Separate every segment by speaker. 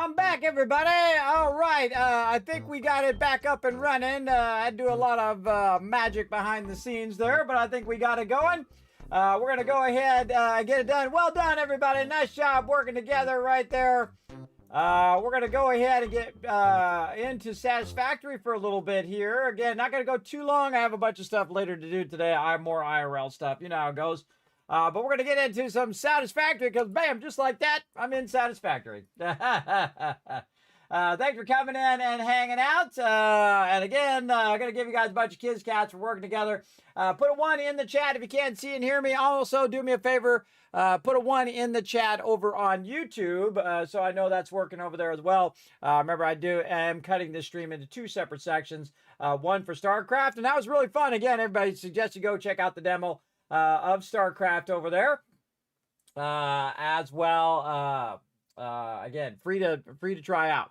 Speaker 1: I'm back, everybody. All right. I think we got it back up and running. I do a lot of magic behind the scenes there, but I think we got it going. We're going to go ahead and get it done. Well done, everybody. Nice job working together right there. We're going to go ahead and get into Satisfactory for a little bit here. Again, not going to go too long. I have a bunch of stuff later to do today. I have more IRL stuff. You know how it goes. But we're going to get into some Satisfactory because, bam, just like that, I'm in Satisfactory. Thanks for coming in and hanging out. And again, I'm going to give you guys a bunch of kids cats for working together. Put a 1 in the chat if you can't see and hear me. Also, do me a favor, put a 1 in the chat over on YouTube so I know that's working over there as well. Remember, I am cutting this stream into 2 separate sections. One for StarCraft, and that was really fun. Again, everybody suggests you go check out the demo of StarCraft over there as well. Again, free to try out.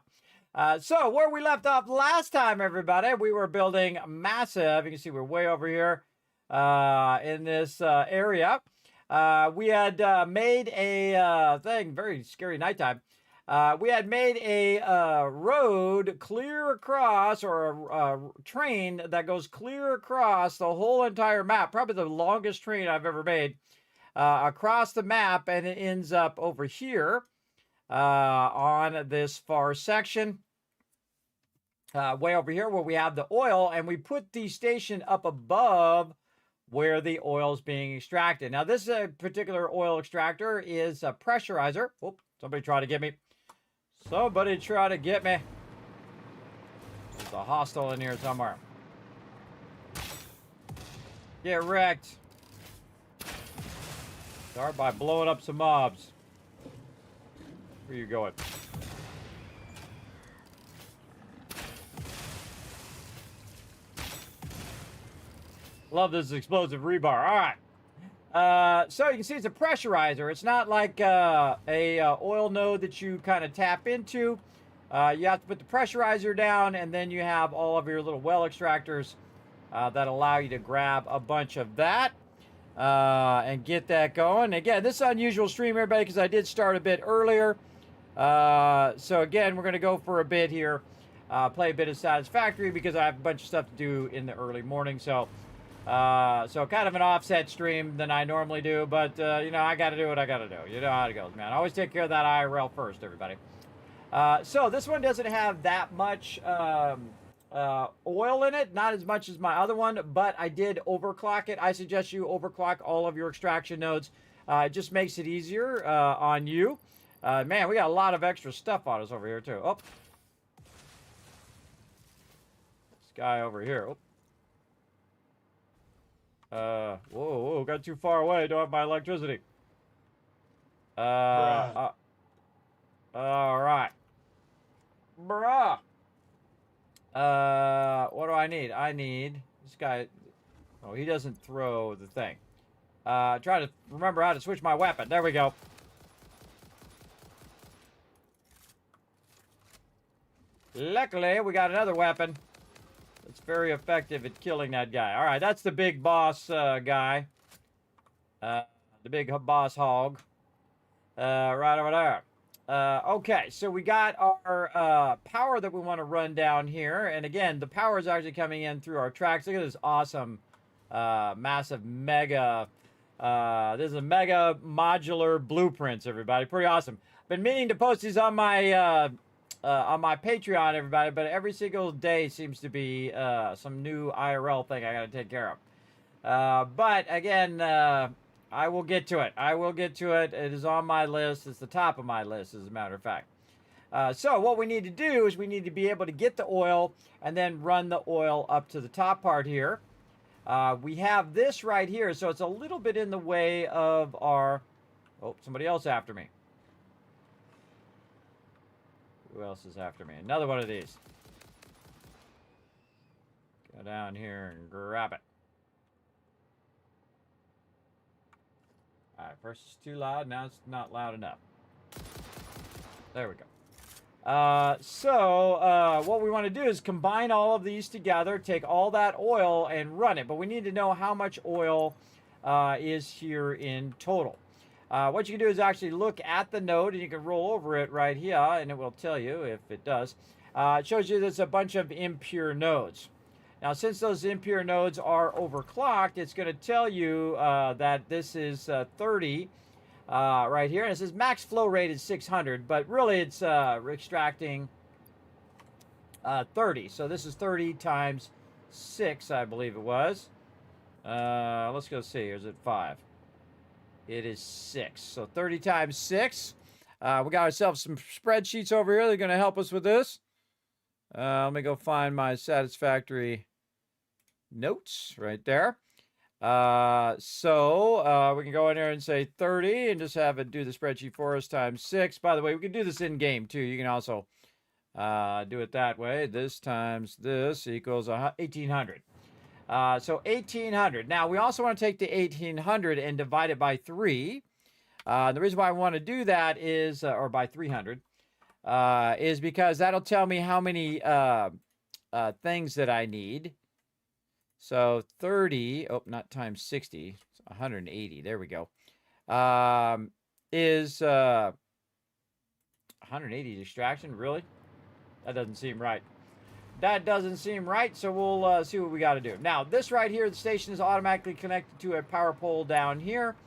Speaker 1: So where we left off last time, everybody, we were building massive. You can see we're way over here in this area. We had made a thing, very scary nighttime. We had made a road clear across, or a train that goes clear across the whole entire map, probably the longest train I've ever made, across the map, and it ends up over here on this far section, way over here where we have the oil, and we put the station up above where the oil is being extracted. Now, this particular oil extractor is a pressurizer. Oh, somebody tried to get me. Somebody try to get me. There's a hostile in here somewhere. Get wrecked. Start by blowing up some mobs. Where you going? Love this explosive rebar. All right. So you can see it's a pressurizer. It's not like a oil node that you kind of tap into. You have to put the pressurizer down, and then you have all of your little well extractors that allow you to grab a bunch of that and get that going. Again, this is an unusual stream, everybody, because I did start a bit earlier. So again, we're going to go for a bit here, play a bit of Satisfactory because I have a bunch of stuff to do in the early morning. So kind of an offset stream than I normally do, but, you know, I got to do what I got to do. You know how it goes, man. I always take care of that IRL first, everybody. So this one doesn't have that much oil in it, not as much as my other one, but I did overclock it. I suggest you overclock all of your extraction nodes. It just makes it easier on you. Man, we got a lot of extra stuff on us over here, too. Oh. This guy over here. Oh. Whoa, got too far away. Don't have my electricity. All right. Bruh. What do I need? I need this guy. Oh, he doesn't throw the thing. Try to remember how to switch my weapon. There we go. Luckily, we got another weapon. It's very effective at killing that guy. All right, that's the big boss guy. The big boss hog. Right over there. Okay, so we got our power that we want to run down here. And again, the power is actually coming in through our tracks. Look at this awesome, massive mega. This is a mega modular blueprints, everybody. Pretty awesome. Been meaning to post these on my Patreon, everybody, but every single day seems to be some new IRL thing I got to take care of. But again, I will get to it. I will get to it. It is on my list. It's the top of my list, as a matter of fact. So what we need to do is we need to be able to get the oil and then run the oil up to the top part here. We have this right here, so it's a little bit in the way of our... Oh, somebody else after me. Who else is after me? Another one of these. Go down here and grab it. Alright, first it's too loud, now it's not loud enough. There we go. So what we want to do is combine all of these together, take all that oil and run it. But we need to know how much oil is here in total. What you can do is actually look at the node, and you can roll over it right here, and it will tell you if it does. It shows you there's a bunch of impure nodes. Now, since those impure nodes are overclocked, it's going to tell you that this is 30 right here. And it says max flow rate is 600, but really it's extracting 30. So this is 30 times 6, I believe it was. Let's go see. Is it 5? It is 6. So 30 times 6. We got ourselves some spreadsheets over here. They're going to help us with this. Let me go find my Satisfactory notes right there. So we can go in here and say 30 and just have it do the spreadsheet for us times 6. By the way, we can do this in game too. You can also do it that way. This times this equals 1800. So 1800. Now we also want to take the 1800 and divide it by 3. The reason why I want to do that is, or by 300, is because that'll tell me how many things that I need. So 30, oh, not times 60, it's 180. There we go. Is 180 extraction, really? That doesn't seem right. That doesn't seem right, so we'll see what we got to do. Now, this right here, the station is automatically connected to a power pole down here.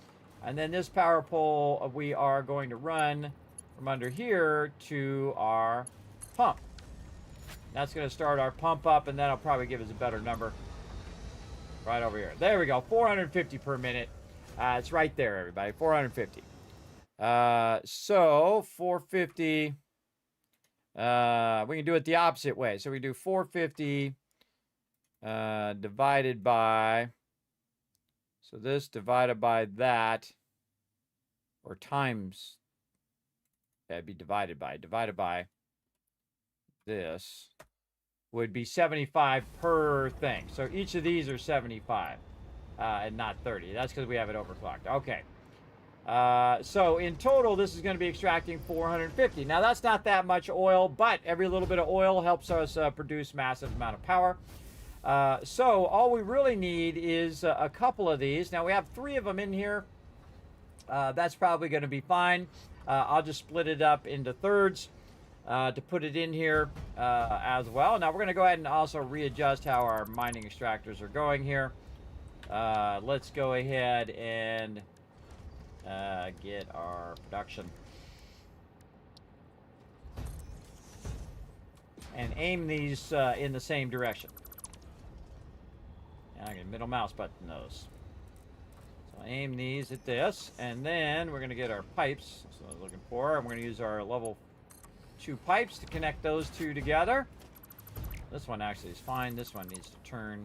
Speaker 1: And then this power pole, we are going to run from under here to our pump. That's going to start our pump up, and that'll probably give us a better number. Right over here. There we go. 450 per minute. It's right there, everybody. 450. So 450. We can do it the opposite way. So we do 450 divided by. So this divided by that, or times. That'd be divided by this. Would be 75 per thing. So each of these are 75 and not 30. That's because we have it overclocked. Okay. So in total, this is going to be extracting 450. Now, that's not that much oil, but every little bit of oil helps us produce massive amount of power. So all we really need is a couple of these. Now, we have 3 of them in here. That's probably going to be fine. I'll just split it up into thirds. To put it in here as well. Now we're going to go ahead and also readjust how our mining extractors are going here. Let's go ahead and get our production. And aim these in the same direction. Now I get middle mouse button those. So aim these at this. And then we're going to get our pipes. That's what I was looking for. And we're going to use our level 2 pipes to connect those 2 together. This one actually is fine. This one needs to turn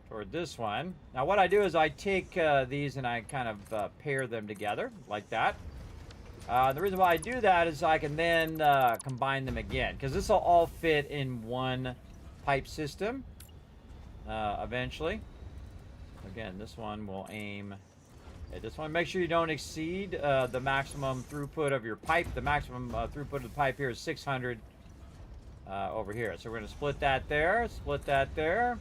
Speaker 1: toward this one. Now what I do is I take these and I kind of pair them together like that. The reason why I do that is I can then combine them again, because this will all fit in one pipe system eventually. Again, this one will aim. Just want to make sure you don't exceed the maximum throughput of your pipe. The maximum throughput of the pipe here is 600 over here. So we're going to split that there, split that there,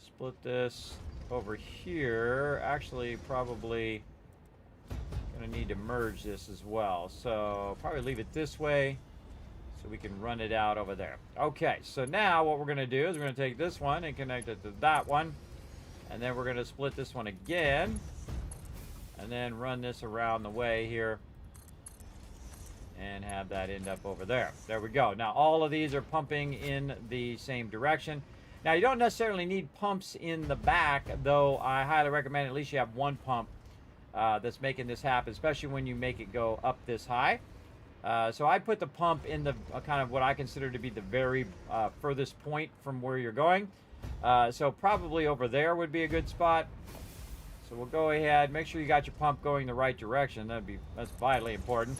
Speaker 1: split this over here. Actually, probably going to need to merge this as well. So probably leave it this way so we can run it out over there. Okay, so now what we're going to do is we're going to take this one and connect it to that one. And then we're going to split this one again. And then run this around the way here. And have that end up over there. There we go. Now all of these are pumping in the same direction. Now you don't necessarily need pumps in the back, though I highly recommend at least you have one pump that's making this happen, especially when you make it go up this high. So I put the pump in the kind of what I consider to be the very furthest point from where you're going. So probably over there would be a good spot. So we'll go ahead, make sure you got your pump going the right direction. That's vitally important.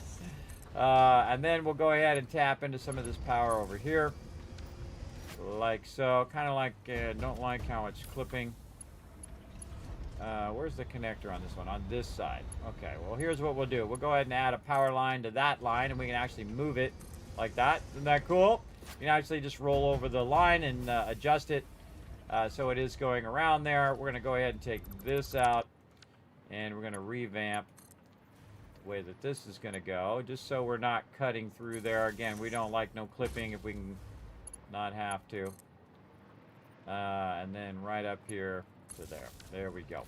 Speaker 1: And then we'll go ahead and tap into some of this power over here. Like so. Kind of like, don't like how it's clipping. Where's the connector on this one? On this side. Okay, well here's what we'll do. We'll go ahead and add a power line to that line, and we can actually move it like that. Isn't that cool? You can actually just roll over the line and adjust it. So it is going around there. We're going to go ahead and take this out, and we're going to revamp way that this is going to go, just so we're not cutting through there. Again, we don't like no clipping if we can not have to. And then right up here to there. There we go.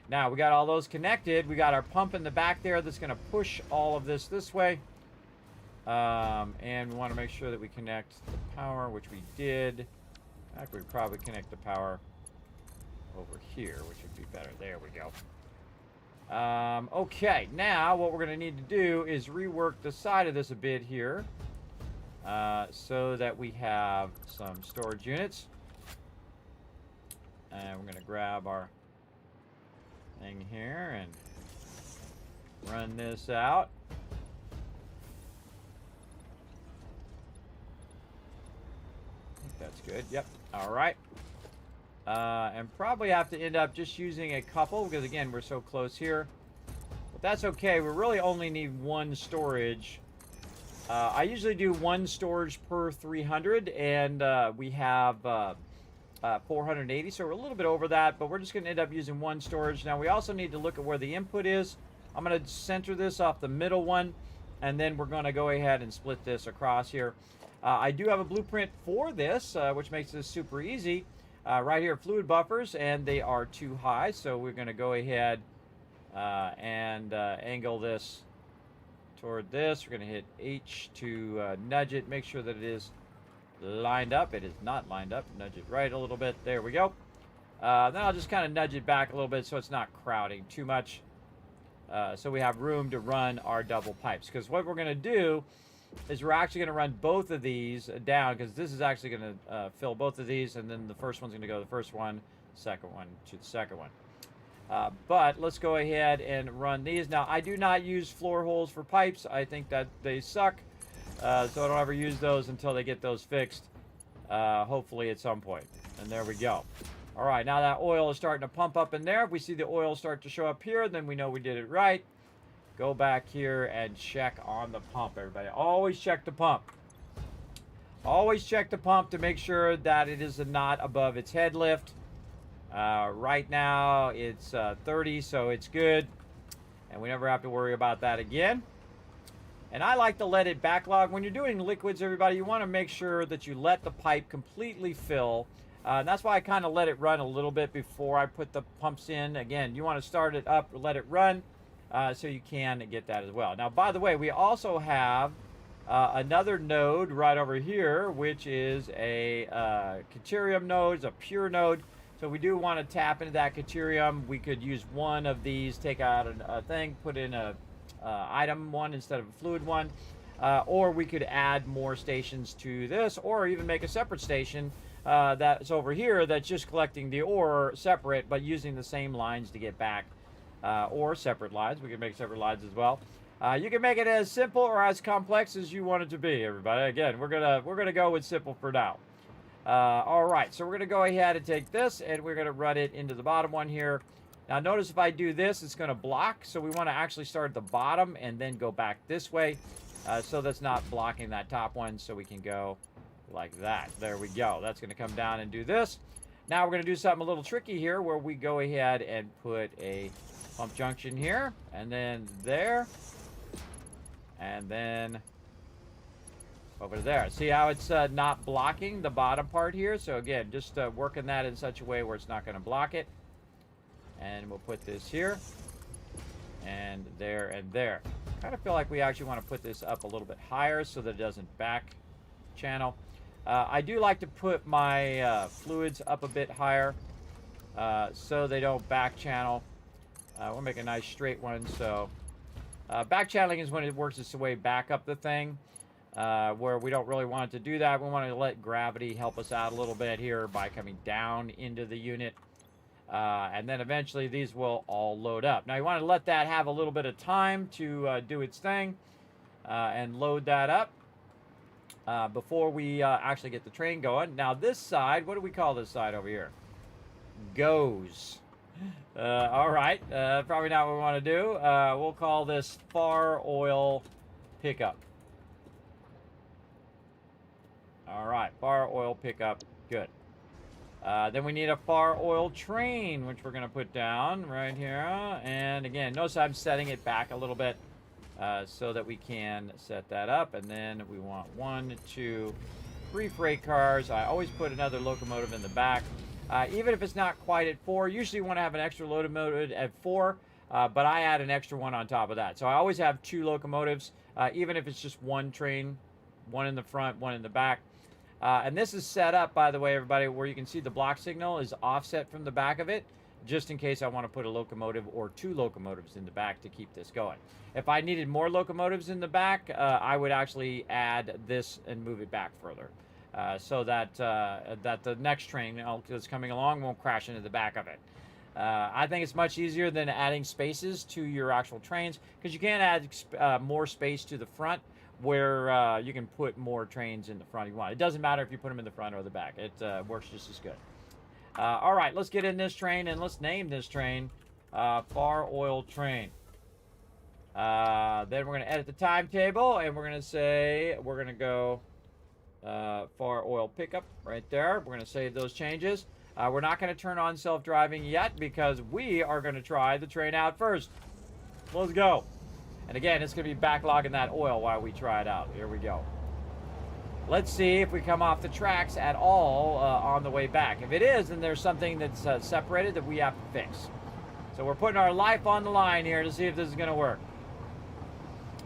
Speaker 1: Now, we got all those connected. We got our pump in the back there that's going to push all of this way. And we want to make sure that we connect the power, which we did. In fact, we'd probably connect the power over here, which would be better. There we go. Okay, now what we're going to need to do is rework the side of this a bit here, so that we have some storage units. And we're going to grab our thing here and run this out. I think that's good. Yep. All right. And probably have to end up just using a couple because, again, we're so close here. But that's okay. We really only need one storage. I usually do one storage per 300, and we have 480, so we're a little bit over that, but we're just going to end up using one storage. Now, we also need to look at where the input is. I'm going to center this off the middle one, and then we're going to go ahead and split this across here. I do have a blueprint for this, which makes this super easy. Right here, fluid buffers, and they are too high, so we're going to go ahead and angle this toward this. We're going to hit H to nudge it, make sure that it is lined up. It is not lined up. Nudge it right a little bit. There we go. Then I'll just kind of nudge it back a little bit so it's not crowding too much. So we have room to run our double pipes. Because what we're going to do is we're actually going to run both of these down, because this is actually going to fill both of these, and then the first one's going to go to the first one, second one to the second one. But let's go ahead and run these. Now, I do not use floor holes for pipes. I think that they suck. So I don't ever use those until they get those fixed, hopefully at some point. And there we go. All right, now that oil is starting to pump up in there. If we see the oil start to show up here, then we know we did it right. Go back here and check on the pump, everybody. Always check the pump. Always check the pump to make sure that it is not above its head lift. Right now, it's 30, so it's good. And we never have to worry about that again. And I like to let it backlog. When you're doing liquids, everybody, you want to make sure that you let the pipe completely fill. And that's why I kind of let it run a little bit before I put the pumps in. Again, you want to start it up, let it run, so you can get that as well. Now, by the way, we also have another node right over here, which is a Caterium node. It's a pure node. So we do want to tap into that Caterium. We could use one of these, take out a thing, put in a item one instead of a fluid one, or we could add more stations to this, or even make a separate station that's over here that's just collecting the ore separate, but using the same lines to get back, or separate lines. We can make separate lines as well. You can make it as simple or as complex as you want it to be, everybody. Again, we're gonna go with simple for now. All right, so we're gonna go ahead and take this, and we're gonna run it into the bottom one here. Now notice if I do this, it's going to block, so we want to actually start at the bottom and then go back this way, so that's not blocking that top one, so we can go like that. There we go. That's going to come down and do this. Now we're going to do something a little tricky here, where we go ahead and put a pump junction here, and then there, and then over there. See how it's not blocking the bottom part here? So again, just working that in such a way where it's not going to block it. And we'll put this here, and there, and there. Kind of feel like we actually want to put this up a little bit higher so that it doesn't back channel. I do like to put my fluids up a bit higher so they don't back channel. We'll make a nice straight one. So back channeling is when it works its way back up the thing, where we don't really want it to do that. We want to let gravity help us out a little bit here by coming down into the unit. And then eventually these will all load up. Now you want to let that have a little bit of time to do its thing and load that up before we actually get the train going. Now this side, what do we call this side over here? Goes. All right, probably not what we want to do. We'll call this far oil pickup. All right, far oil pickup, good. Then we need a far oil train, which we're going to put down right here. And again, notice I'm setting it back a little bit so that we can set that up. And then we want 1, 2, 3 freight cars. I always put another locomotive in the back, even if it's not quite at 4. Usually you want to have an extra locomotive at 4, but I add an extra one on top of that. So I always have 2 locomotives, even if it's just one train, one in the front, one in the back. And this is set up, by the way, everybody, where you can see the block signal is offset from the back of it, just in case I want to put a locomotive or 2 locomotives in the back to keep this going. If I needed more locomotives in the back, I would actually add this and move it back further, so that that the next train that's coming along won't crash into the back of it. I think it's much easier than adding spaces to your actual trains, because you can add more space to the front, where you can put more trains in the front if you want. It doesn't matter if you put them in the front or the back. It works just as good. All right, let's get in this train, and let's name this train Far Oil Train. Then we're going to edit the timetable, and we're going to say we're going to go Far Oil Pickup right there. We're going to save those changes. We're not going to turn on self-driving yet, because we are going to try the train out first. Let's go. And again, it's going to be backlogging that oil while we try it out. Here we go. Let's see if we come off the tracks at all on the way back. If it is, then there's something that's separated that we have to fix. So we're putting our life on the line here to see if this is going to work.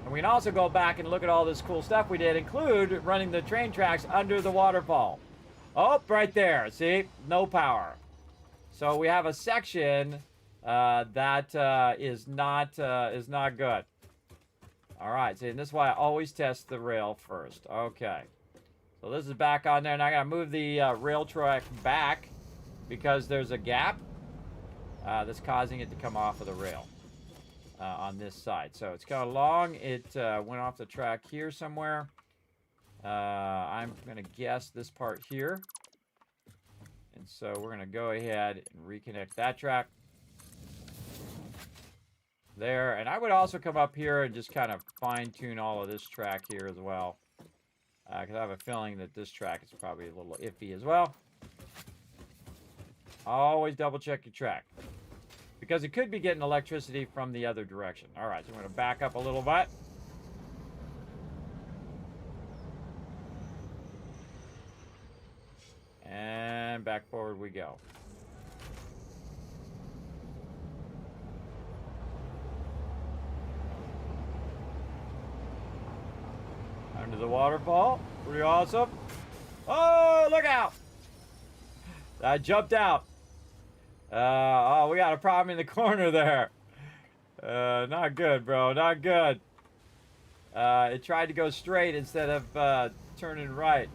Speaker 1: And we can also go back and look at all this cool stuff we did, include running the train tracks under the waterfall. Oh, right there. See? No power. So we have a section that is not good. All right, see, and this is why I always test the rail first. Okay. So this is back on there. Now I got to move the rail track back because there's a gap that's causing it to come off of the rail on this side. So it's kind of long. It went off the track here somewhere. I'm going to guess this part here. And so we're going to go ahead and reconnect that track. There, and I would also come up here and just kind of fine-tune all of this track here as well, because I have a feeling that this track is probably a little iffy as well. Always double-check your track, because it could be getting electricity from the other direction. All right, so I'm going to back up a little bit. And back forward we go. Under the waterfall. Pretty awesome. Oh, look out! I jumped out. Oh, we got a problem in the corner there. Not good, bro. Not good. It tried to go straight instead of turning right.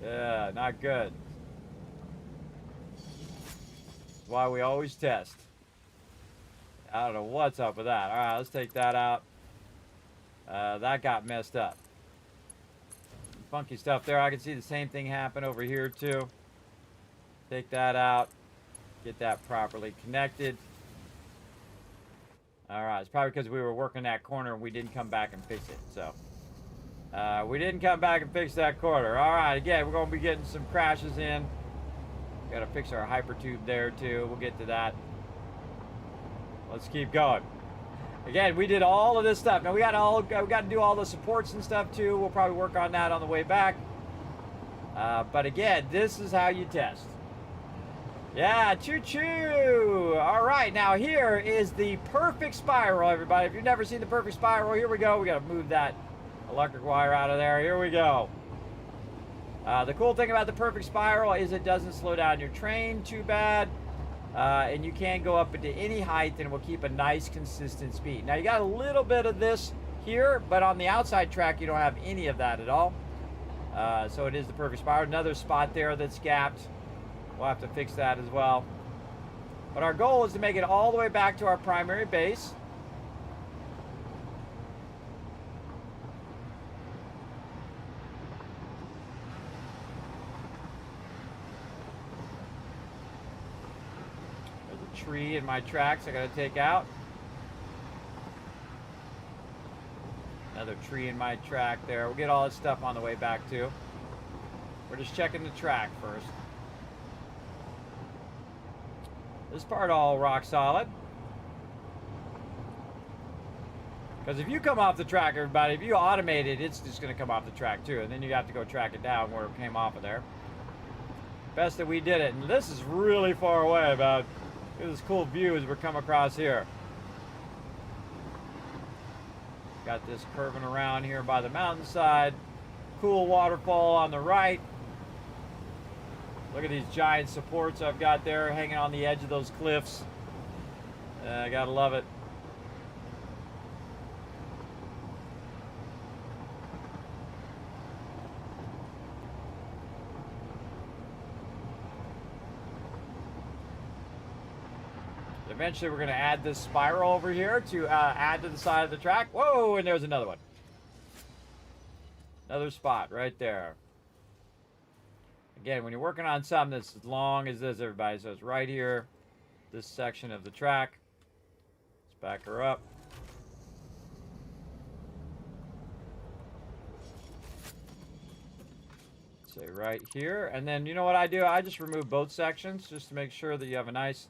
Speaker 1: Yeah, not good. That's why we always test. I don't know what's up with that. All right, let's take that out. That got messed up. Funky stuff there. I can see the same thing happen over here too. Take that out. Get that properly connected. Alright, it's probably because we were working that corner and we didn't come back and fix it. So, we didn't come back and fix that corner. Alright, again, we're going to be getting some crashes in. Got to fix our hypertube there too. We'll get to that. Let's keep going. Again, we did all of this stuff. Now we got to do all the supports and stuff too. We'll probably work on that on the way back. But again, this is how you test. Yeah, choo-choo. All right, now here is the perfect spiral, everybody. If you've never seen the perfect spiral, here we go. We got to move that electric wire out of there. Here we go. The cool thing about the perfect spiral is it doesn't slow down your train too bad. And you can go up into any height and it will keep a nice consistent speed. Now you got a little bit of this here, but on the outside track you don't have any of that at all. So it is the perfect spiral. Another spot there that's gapped. We'll have to fix that as well. But our goal is to make it all the way back to our primary base. Tree in my tracks I gotta take out. Another tree in my track there. We'll get all this stuff on the way back too. We're just checking the track first. This part all rock solid. Because if you come off the track, everybody, if you automate it, it's just going to come off the track too. And then you have to go track it down where it came off of there. Best that we did it. And this is really far away. About this cool view as we're coming across here. Got this curving around here by the mountainside. Cool waterfall on the right. Look at these giant supports I've got there hanging on the edge of those cliffs. I gotta love it. Eventually we're going to add this spiral over here to add to the side of the track. Whoa, and there's another one. Another spot right there. Again, when you're working on something that's as long as this, everybody, so it's right here, this section of the track. Let's back her up. Say right here. And then you know what I do? I just remove both sections just to make sure that you have a nice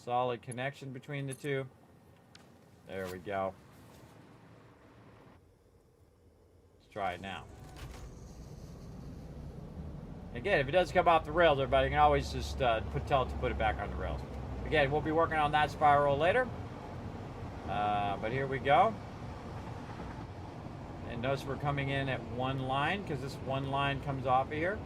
Speaker 1: solid connection between the two. There we go. Let's try it now. Again, if it does come off the rails, everybody, you can always just tell it to put it back on the rails. Again, we'll be working on that spiral later. But here we go. And notice we're coming in at one line because this one line comes off of here.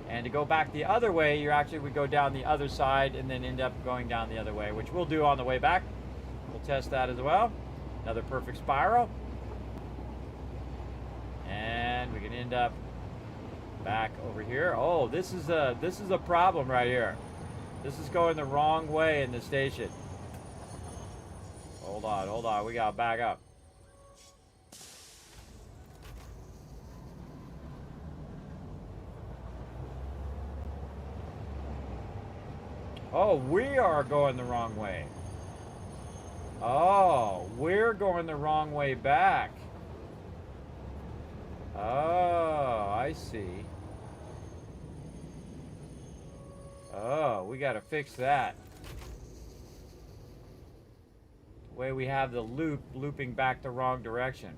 Speaker 1: And to go back the other way, you actually would go down the other side and then end up going down the other way, which we'll do on the way back. We'll test that as well. Another perfect spiral. And we can end up back over here. Oh, this is a problem right here. This is going the wrong way in the station. Hold on. We gotta back up. Oh, we are going the wrong way. Oh, we're going the wrong way back. Oh, I see. Oh, we got to fix that. The way we have the loop looping back the wrong direction.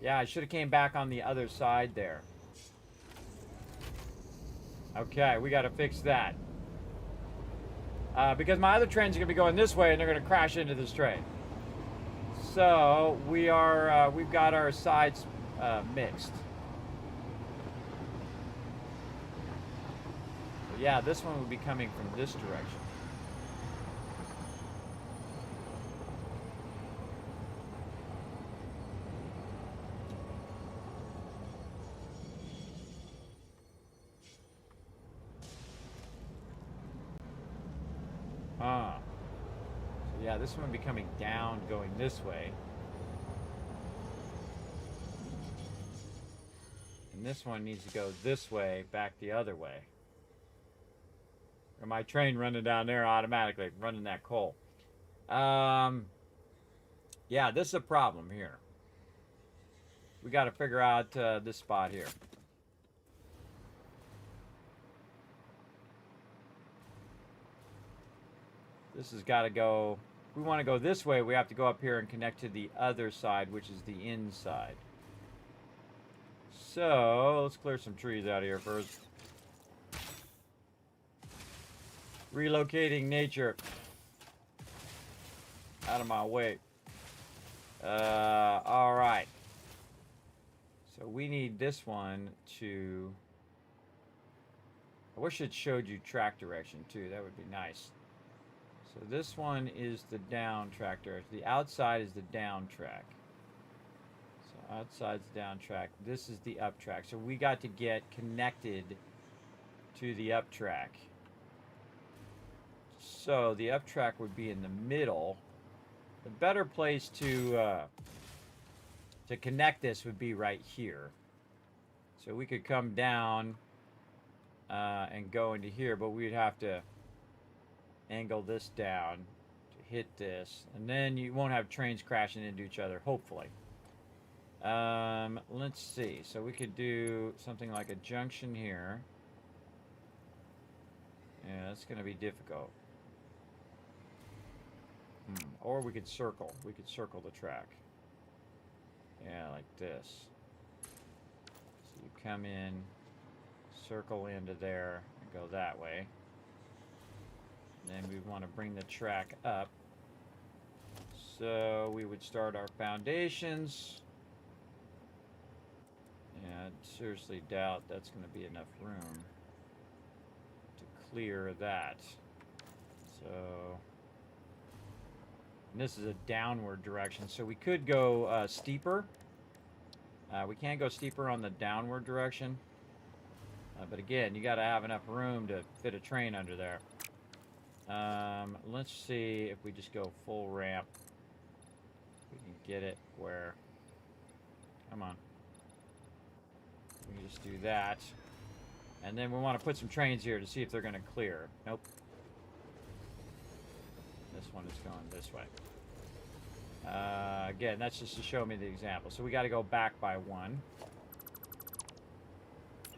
Speaker 1: Yeah, I should have came back on the other side there. Okay, we got to fix that. Because my other trains are going to be going this way and they're going to crash into this train. So we've got our sides mixed. So yeah, this one would be coming from this direction. So yeah, this one would be coming down, going this way. And this one needs to go this way, back the other way. Or my train running down there automatically, running that coal. Yeah, this is a problem here. We got to figure out this spot here. This has got to go, if we want to go this way, we have to go up here and connect to the other side, which is the inside. So, let's clear some trees out of here first. Relocating nature. Out of my way. Alright. So we need this one to... I wish it showed you track direction too, that would be nice. So this one is the down track direction. The outside is the down track. So outside's the down track. This is the up track. So we got to get connected to the up track. So the up track would be in the middle. The better place to connect this would be right here. So we could come down and go into here, but we'd have to angle this down to hit this, and then you won't have trains crashing into each other, hopefully. Let's see. So we could do something like a junction here. Yeah, that's going to be difficult. Or we could circle. We could circle the track. Yeah, like this. So you come in, circle into there, and go that way. And then we want to bring the track up. So we would start our foundations. Yeah, I seriously doubt that's going to be enough room to clear that. So, and this is a downward direction, so we could go steeper. We can't go steeper on the downward direction. But again, you got to have enough room to fit a train under there. Let's see if we just go full ramp. We can get it where... Come on. We can just do that. And then we want to put some trains here to see if they're going to clear. Nope. This one is going this way. Again, that's just to show me the example. So we got to go back by 1.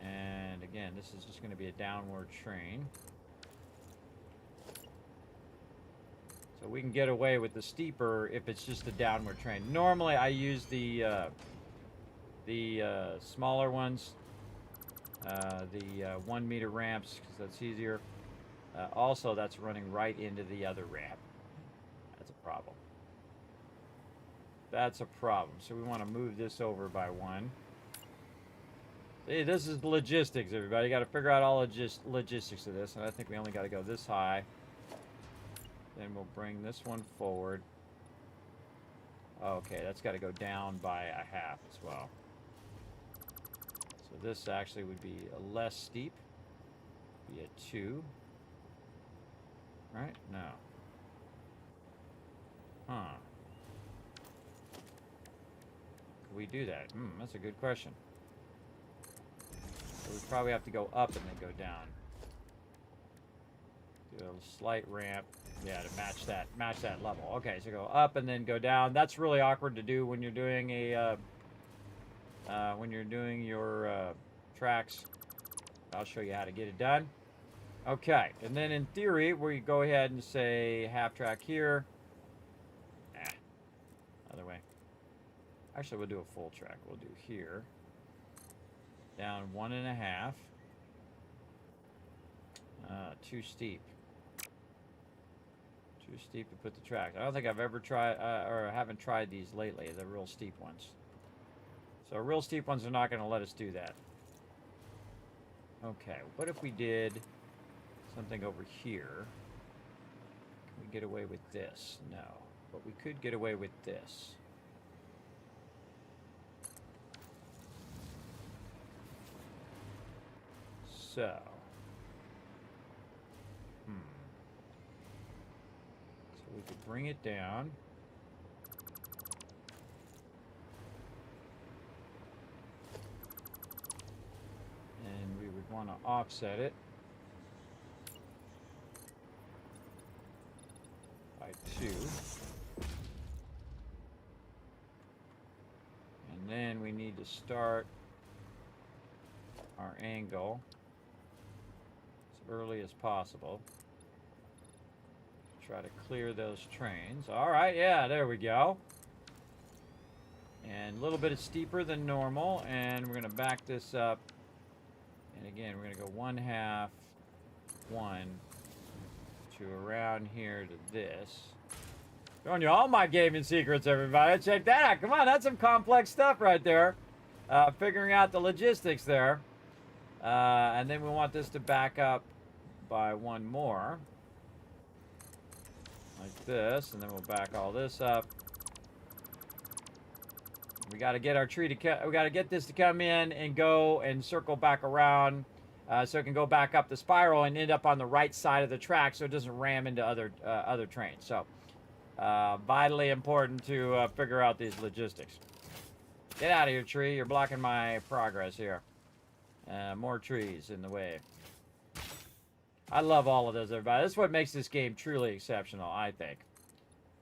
Speaker 1: And again, this is just going to be a downward train. So we can get away with the steeper if it's just a downward train. Normally, I use the smaller ones, the 1 meter ramps, because that's easier. Also, that's running right into the other ramp. That's a problem. That's a problem. So we want to move this over by 1. See, this is logistics, everybody. You got to figure out all logistics of this. And I think we only got to go this high. Then we'll bring this one forward. Okay, that's got to go down by a half as well. So this actually would be a less steep. Be a 2. Right? No. Huh. Could we do that? That's a good question. So we probably have to go up and then go down. Do a slight ramp. Yeah, to match that level. Okay, so go up and then go down. That's really awkward to do when you're doing a your tracks. I'll show you how to get it done. Okay, and then in theory, we go ahead and say half track here. Other way. Actually, we'll do a full track. We'll do here. Down 1.5. Too steep. Too steep to put the track. I don't think I've ever tried, or I haven't tried these lately, the real steep ones. So real steep ones are not going to let us do that. Okay, what if we did something over here? Can we get away with this? No, but we could get away with this. So, so we could bring it down. And we would want to offset it by 2. And then we need to start our angle early as possible. Try to clear those trains. All right, yeah, there we go. And a little bit steeper than normal, and we're going to back this up. And again, we're going to go 1/2, 1 to around here to this. Showing you all my gaming secrets, everybody. Check that out. Come on, that's some complex stuff right there. Figuring out the logistics there. And then we want this to back up by 1 more. Like this. And then we'll back all this up. We got to get our tree to we got to get this to come in and go and circle back around so it can go back up the spiral and end up on the right side of the track so it doesn't ram into other trains. So vitally important to figure out these logistics. Get out of here, tree. You're blocking my progress here. More trees in the way. I love all of those, everybody. This is what makes this game truly exceptional, I think.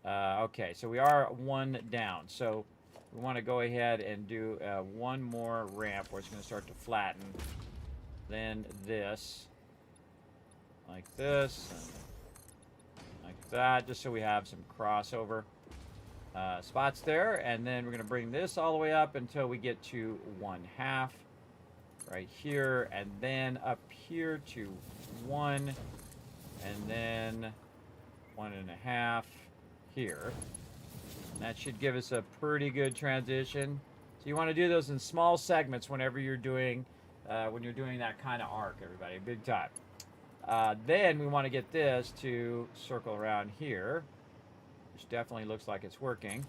Speaker 1: Okay, so we are 1 down. So we want to go ahead and do 1 more ramp where it's going to start to flatten. Then this. Like this. And like that, just so we have some crossover spots there. And then we're going to bring this all the way up until we get to 1/2 right here, and then up here to 1, and then 1.5 here. And that should give us a pretty good transition. So you want to do those in small segments whenever you're doing that kind of arc, everybody, big time. Then we want to get this to circle around here, which definitely looks like it's working.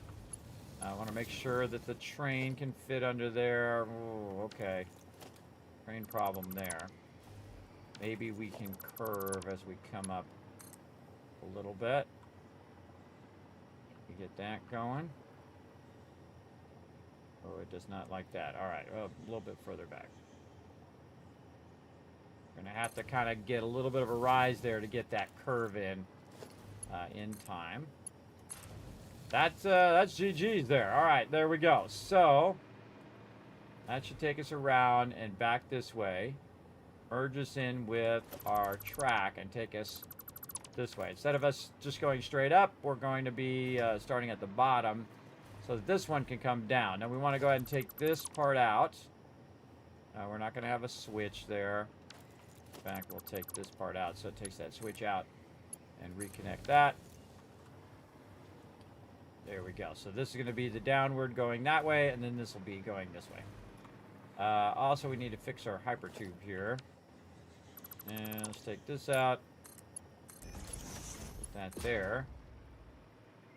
Speaker 1: I want to make sure that the train can fit under there. Ooh, okay. Train problem there. Maybe we can curve as we come up a little bit. We get that going. Oh, it does not like that. All right, a little bit further back. We're going to have to kind of get a little bit of a rise there to get that curve in time. That's GG's there. All right, there we go. So that should take us around and back this way. Merge us in with our track and take us this way. Instead of us just going straight up, we're going to be starting at the bottom so that this one can come down. Now we want to go ahead and take this part out. We're not going to have a switch there. In fact, we'll take this part out so it takes that switch out and reconnect that. There we go. So this is going to be the downward going that way, and then this will be going this way. Also, we need to fix our hypertube here. And let's take this out. Put that there.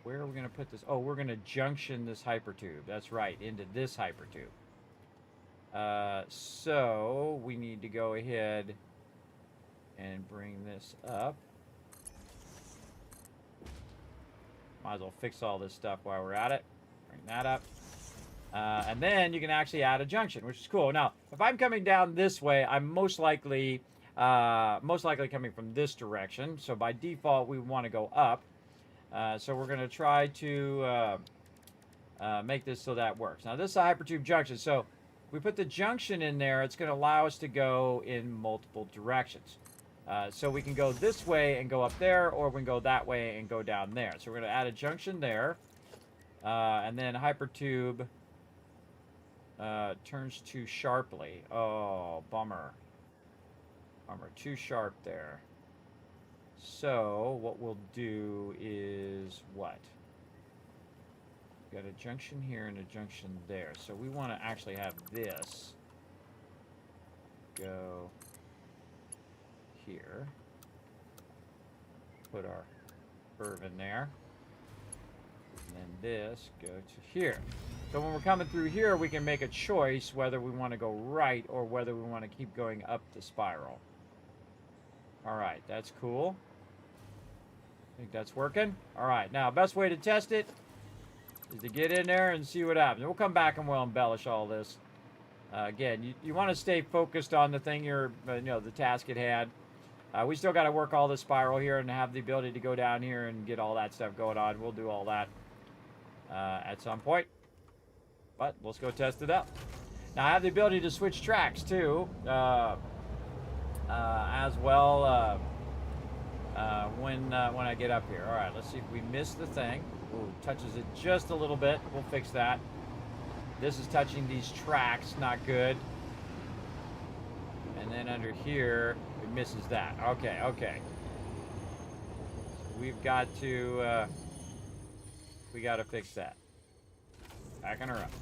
Speaker 1: Where are we going to put this? Oh, we're going to junction this hypertube. That's right, into this hypertube. So we need to go ahead and bring this up. Might as well fix all this stuff while we're at it. Bring that up. And then you can actually add a junction, which is cool. Now, if I'm coming down this way, I'm most likely coming from this direction. So by default, we want to go up. So we're going to try to make this so that works. Now, this is a hypertube junction. So if we put the junction in there, it's going to allow us to go in multiple directions. So we can go this way and go up there, or we can go that way and go down there. So we're going to add a junction there. And then hypertube turns too sharply. Oh, bummer. Bummer, too sharp there. So what we'll do is what? We've got a junction here and a junction there. So we want to actually have this go here. Put our curve in there. And then this go to here. So when we're coming through here, we can make a choice whether we want to go right or whether we want to keep going up the spiral. All right, that's cool. I think that's working. All right, now best way to test it is to get in there and see what happens. We'll come back and we'll embellish all this. Again, you want to stay focused on the thing the task at hand. We still got to work all the spiral here and have the ability to go down here and get all that stuff going on. We'll do all that at some point. But let's go test it out. Now I have the ability to switch tracks too, as well when I get up here. All right, let's see if we miss the thing. Ooh, touches it just a little bit. We'll fix that. This is touching these tracks, not good. And then under here, it misses that. Okay, okay. So we've got to, we got to fix that. Backing her up.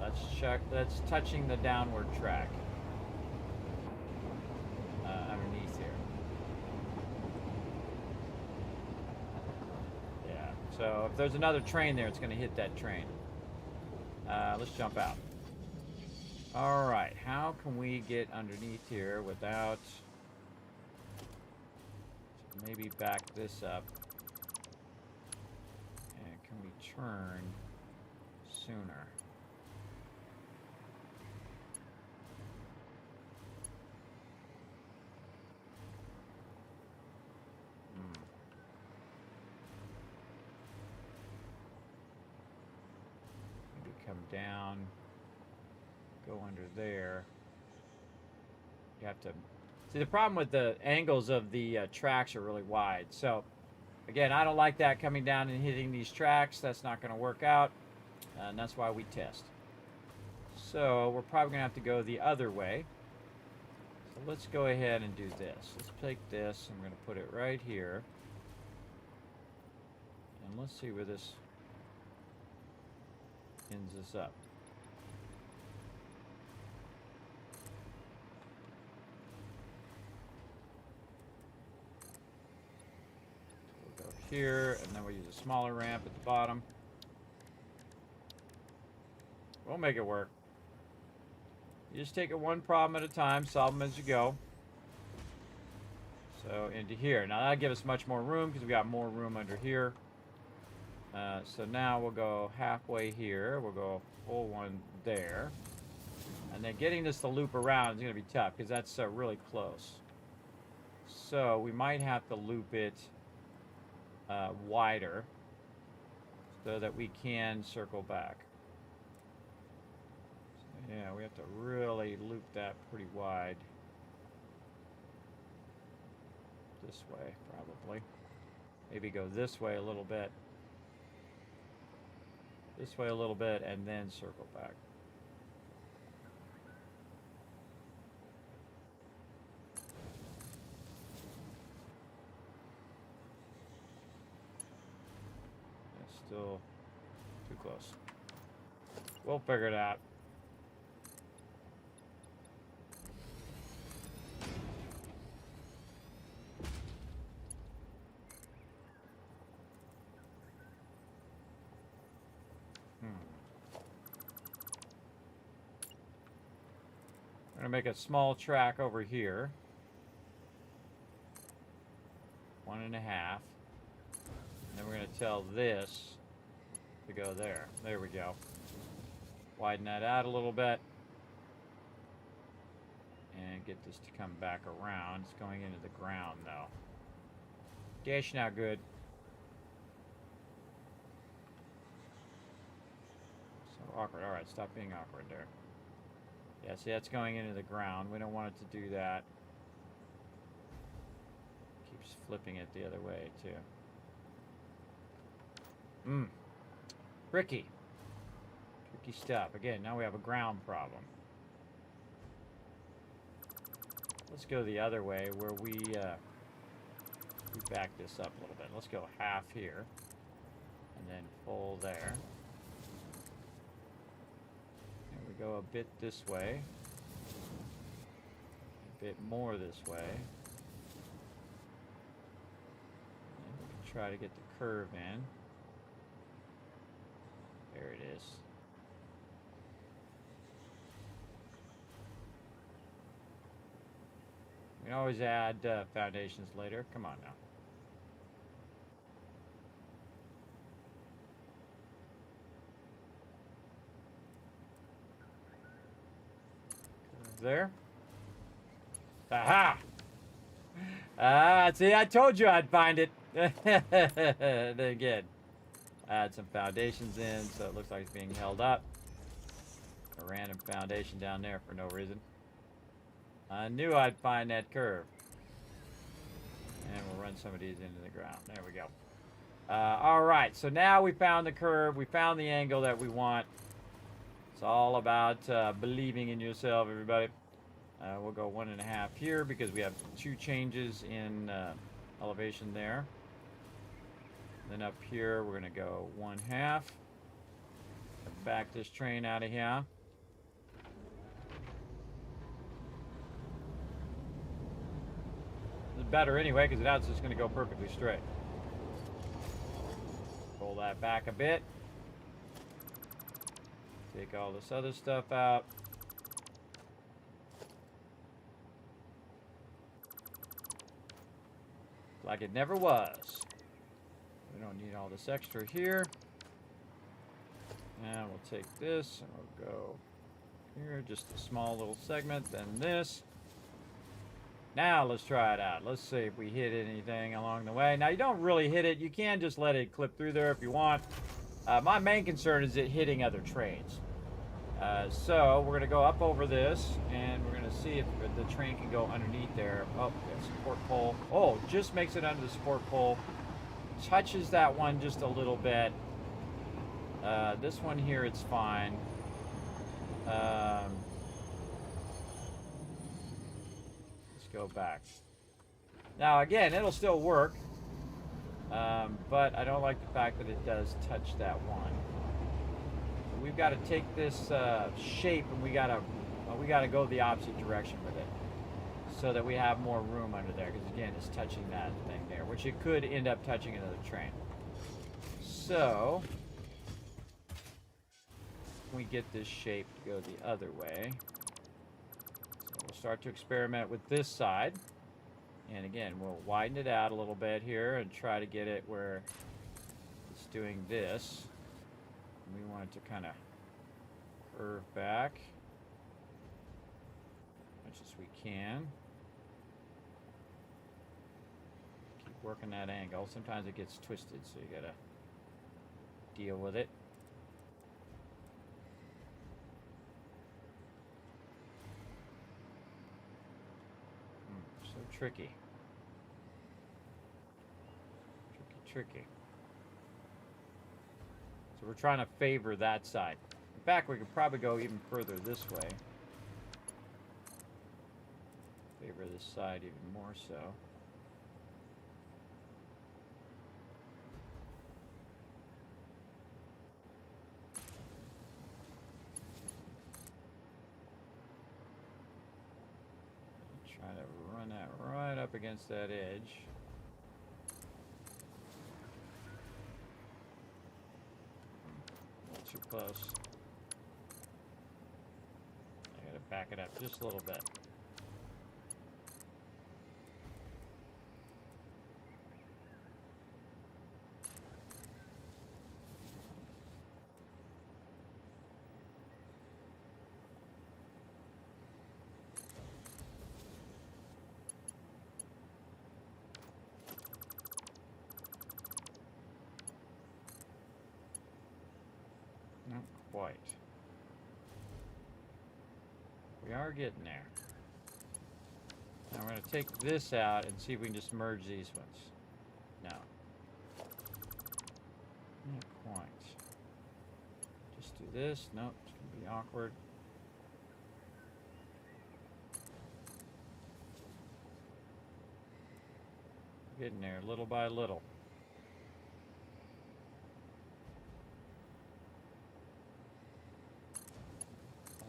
Speaker 1: Let's check. That's touching the downward track underneath here. Yeah. So if there's another train there, it's going to hit that train. Let's jump out. All right. How can we get underneath here without? Maybe back this up. And can we turn sooner? Come down, go under there. You have to See, the problem with the angles of the tracks are really wide. So, again, I don't like that coming down and hitting these tracks. That's not going to work out. And that's why we test. So, we're probably going to have to go the other way. So, let's go ahead and do this. Let's take this. I'm going to put it right here. And let's see where this ends us up. So we'll go here, and then we'll use a smaller ramp at the bottom. We'll make it work. You just take it one problem at a time, solve them as you go. So into here. Now that'll give us much more room because we got more room under here. So now we'll go halfway here. We'll go full one there. And then getting this to loop around is going to be tough because that's really close. So we might have to loop it wider so that we can circle back. So yeah, we have to really loop that pretty wide. This way, probably. Maybe go this way a little bit. This way a little bit, and then circle back. It's still too close. We'll figure it out. I'm going to make a small track over here. 1.5. And then we're going to tell this to go there. There we go. Widen that out a little bit. And get this to come back around. It's going into the ground though. Dash now good. So awkward. Alright, stop being awkward there. Yeah, see, that's going into the ground. We don't want it to do that. Keeps flipping it the other way, too. Tricky. Tricky stuff. Again, now we have a ground problem. Let's go the other way where we back this up a little bit. Let's go half here. And then full there. Go a bit this way, a bit more this way, and we can try to get the curve in. There it is. We can always add foundations later. Come on now. There. Aha! See, I told you I'd find it. Then again, add some foundations in so it looks like it's being held up. A random foundation down there for no reason. I knew I'd find that curve. And we'll run some of these into the ground. There we go. Alright, so now we found the curve. We found the angle that we want. It's all about believing in yourself, everybody. We'll go 1.5 here because we have 2 changes in elevation there. Then up here, we're going to go 1/2. Back this train out of here. It's better anyway because now it's just going to go perfectly straight. Pull that back a bit. Take all this other stuff out. Like it never was. We don't need all this extra here. And we'll take this and we'll go here, just a small little segment, then this. Now let's try it out. Let's see if we hit anything along the way. Now you don't really hit it. You can just let it clip through there if you want. My main concern is it hitting other trains. So we're going to go up over this, and we're going to see if the train can go underneath there. Oh, yeah, support pole. Oh, just makes it under the support pole. Touches that one just a little bit. This one here, it's fine. Let's go back. Now, again, it'll still work. But I don't like the fact that it does touch that one. We've got to take this shape, and we got to go the opposite direction with it, so that we have more room under there. Because again, it's touching that thing there, which it could end up touching another train. So we get this shape to go the other way. So we'll start to experiment with this side, and again, we'll widen it out a little bit here and try to get it where it's doing this. We want it to kind of curve back as much as we can. Keep working that angle. Sometimes it gets twisted, so you gotta deal with it. So tricky. Tricky. So we're trying to favor that side. In fact, we could probably go even further this way. Favor this side even more so. Try to run that right up against that edge. Too close. I gotta back it up just a little bit. Not quite. We are getting there. Now we're going to take this out and see if we can just merge these ones. No. Not quite. Just do this. Nope, it's going to be awkward. Getting there little by little.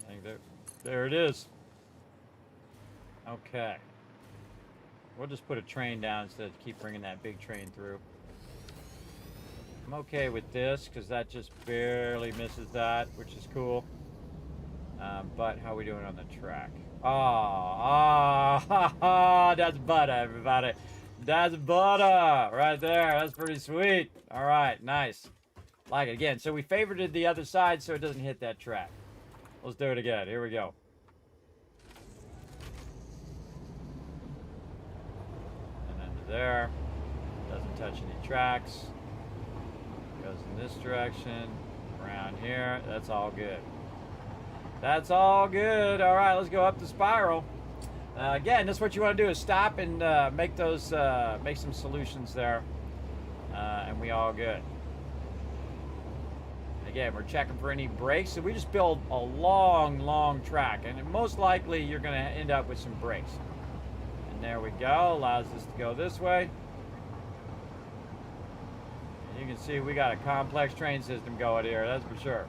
Speaker 1: I think there it is. Okay. We'll just put a train down instead of keep bringing that big train through. I'm okay with this because that just barely misses that, which is cool. But how are we doing on the track? That's butter, everybody. That's butter right there. That's pretty sweet. All right, nice. Like it again. So we favorited the other side so it doesn't hit that track. Let's do it again. Here we go. And under there. Doesn't touch any tracks. Goes in this direction. Around here. That's all good. That's all good. All right, let's go up the spiral. Again, that's what you want to do is stop and make those, make some solutions there. And we all good. Again, we're checking for any breaks. So we just build a long track. And most likely you're going to end up with some breaks. And there we go. Allows us to go this way. And you can see we got a complex train system going here. That's for sure.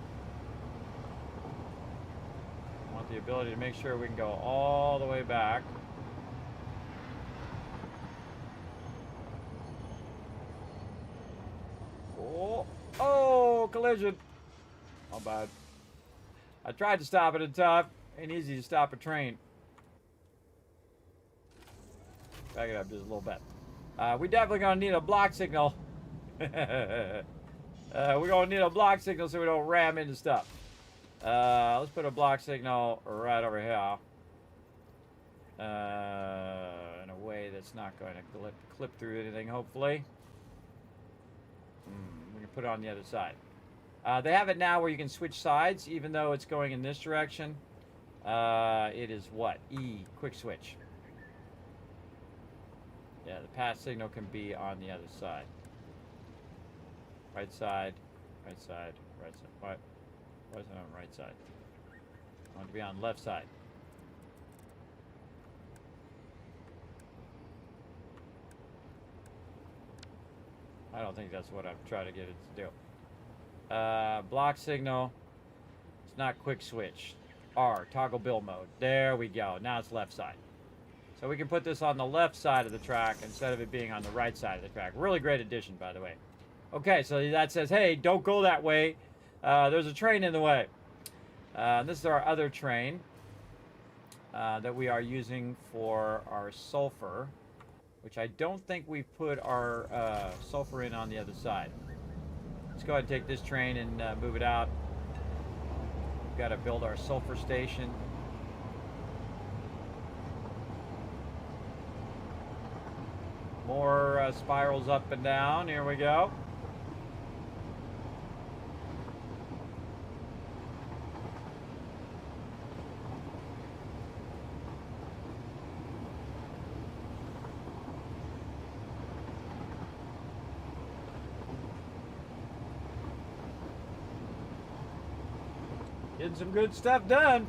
Speaker 1: Want the ability to make sure we can go all the way back. Oh, collision. Oh, bad. I tried to stop it in tough. Ain't easy to stop a train. Back it up just a little bit. We definitely gonna need a block signal. We're gonna need a block signal so we don't ram into stuff. Let's put a block signal right over here. In a way that's not going to clip through anything, hopefully. We can put it on the other side. They have it now where you can switch sides, even though it's going in this direction. It is what? E, quick switch. Yeah, the pass signal can be on the other side. Right side, right side, right side. Why is it on the right side? I want it to be on the left side. I don't think that's what I'm trying to get it to do. Block signal. It's not quick switch. R, toggle build mode. There we go. Now it's left side. So we can put this on the left side of the track instead of it being on the right side of the track. Really great addition, by the way. Okay, so that says, hey, don't go that way. There's a train in the way. This is our other train that we are using for our sulfur, which I don't think we've put our sulfur in on the other side. Let's go ahead and take this train and move it out. We've got to build our sulfur station. More spirals up and down. Here we go. Getting some good stuff done.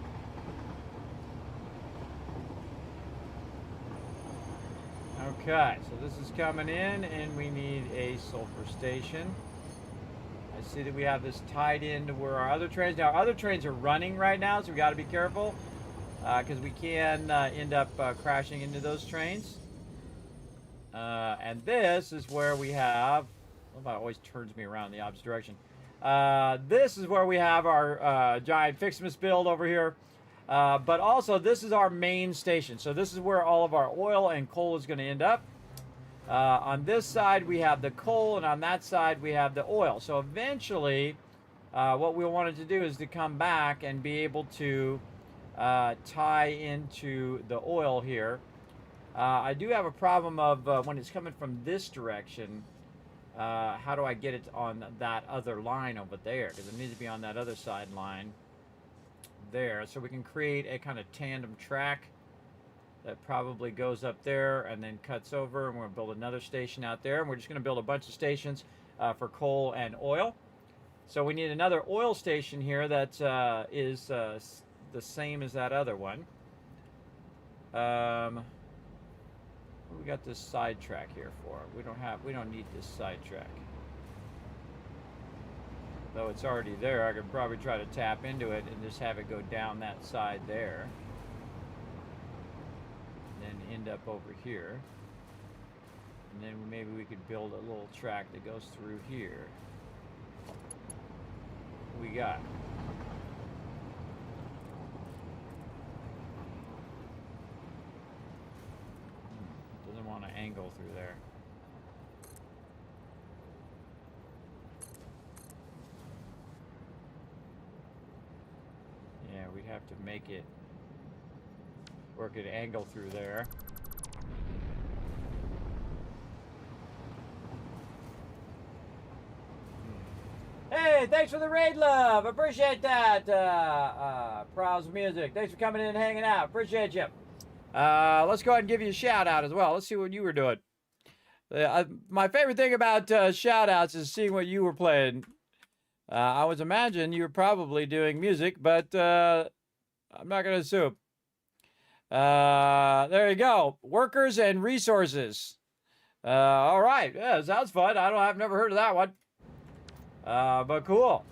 Speaker 1: Okay, so this is coming in and we need a sulfur station. I see that we have this tied into where our other trains, now our other trains are running right now, so we got to be careful because we can end up crashing into those trains. And this is where we have, well, it always turns me around in the opposite direction. This is where we have our giant Kismet build over here. But also, this is our main station. So this is where all of our oil and coal is going to end up. On this side, we have the coal, and on that side, we have the oil. So eventually, what we wanted to do is to come back and be able to tie into the oil here. I do have a problem of when it's coming from this direction, how do I get it on that other line over there? Because it needs to be on that other side line there. So we can create a kind of tandem track that probably goes up there and then cuts over, and we're going to build another station out there. And we're just going to build a bunch of stations for coal and oil. So we need another oil station here that is the same as that other one. We got this sidetrack here for. We don't need this sidetrack. Though it's already there, I could probably try to tap into it and just have it go down that side there. And then end up over here. And then maybe we could build a little track that goes through here. What we got? Doesn't want to angle through there. Yeah, we'd have to make it work at angle through there. Hey, thanks for the raid, love. Appreciate that. Prowls Music. Thanks for coming in and hanging out. Appreciate you. Let's go ahead and give you a shout out as well. Let's see what you were doing. My favorite thing about shout outs is seeing what you were playing. I was imagining you were probably doing music, but I'm not going to assume. There you go. Workers and resources. All right. Yeah, sounds fun. I've never heard of that one. But cool.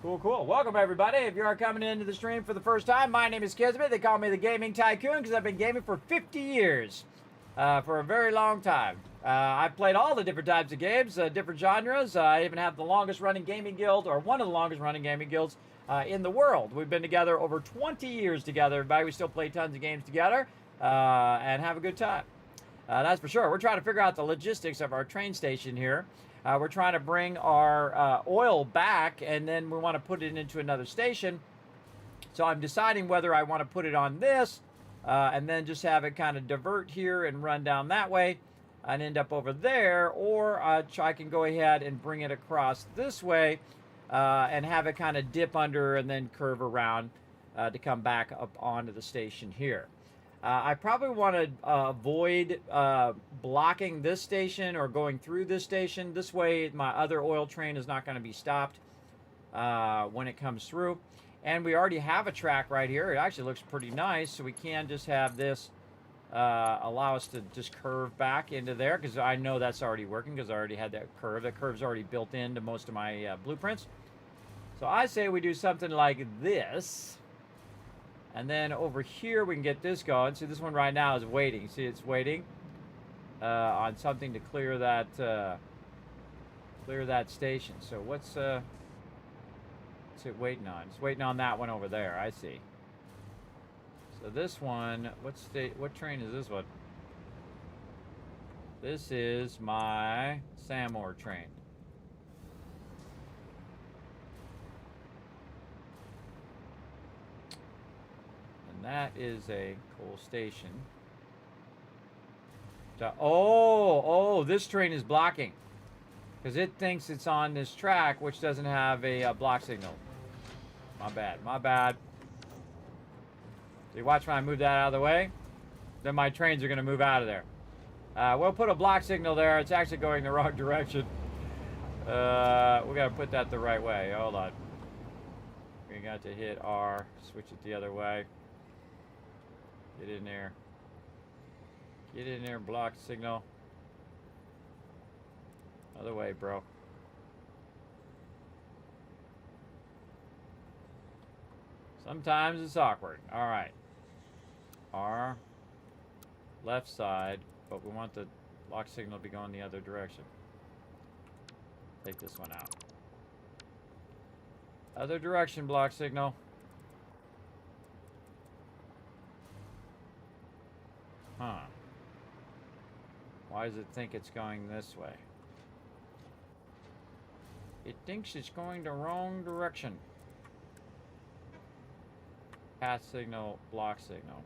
Speaker 1: Cool. Welcome, everybody. If you are coming into the stream for the first time, my name is Kismet. They call me the Gaming Tycoon because I've been gaming for 50 years. For a very long time. I've played all the different types of games, different genres. I even have the longest running gaming guild, or one of the longest running gaming guilds in the world. We've been together over 20 years together, everybody. We still play tons of games together and have a good time. That's for sure. We're trying to figure out the logistics of our train station here. We're trying to bring our oil back, and then we want to put it into another station. So I'm deciding whether I want to put it on this and then just have it kind of divert here and run down that way. and end up over there, or I can go ahead and bring it across this way and have it kind of dip under and then curve around to come back up onto the station here. I probably want to avoid blocking this station or going through this station. This way my other oil train is not going to be stopped when it comes through. And we already have a track right here. It actually looks pretty nice, so we can just have this allow us to just curve back into there, because I know that's already working because I already had that curve. That curve's already built into most of my blueprints. So I say we do something like this. And then over here we can get this going. See, this one right now is waiting. See, it's waiting on something to clear that station. So what's it waiting on? It's waiting on that one over there. I see. So this one, what train is this one? This is my Samor train. That is a cool station. Oh, this train is blocking because it thinks it's on this track, which doesn't have a block signal. My bad. So you watch when I move that out of the way, then my trains are going to move out of there. We'll put a block signal there. It's actually going the wrong direction. We got to put that the right way. Hold on. We got to hit R, switch it the other way. Get in there. Get in there, block signal. Other way, bro. Sometimes it's awkward. All right. R, left side, but we want the block signal to be going the other direction. Take this one out. Other direction, block signal. Huh. Why does it think it's going this way? It thinks it's going the wrong direction. Path signal, block signal.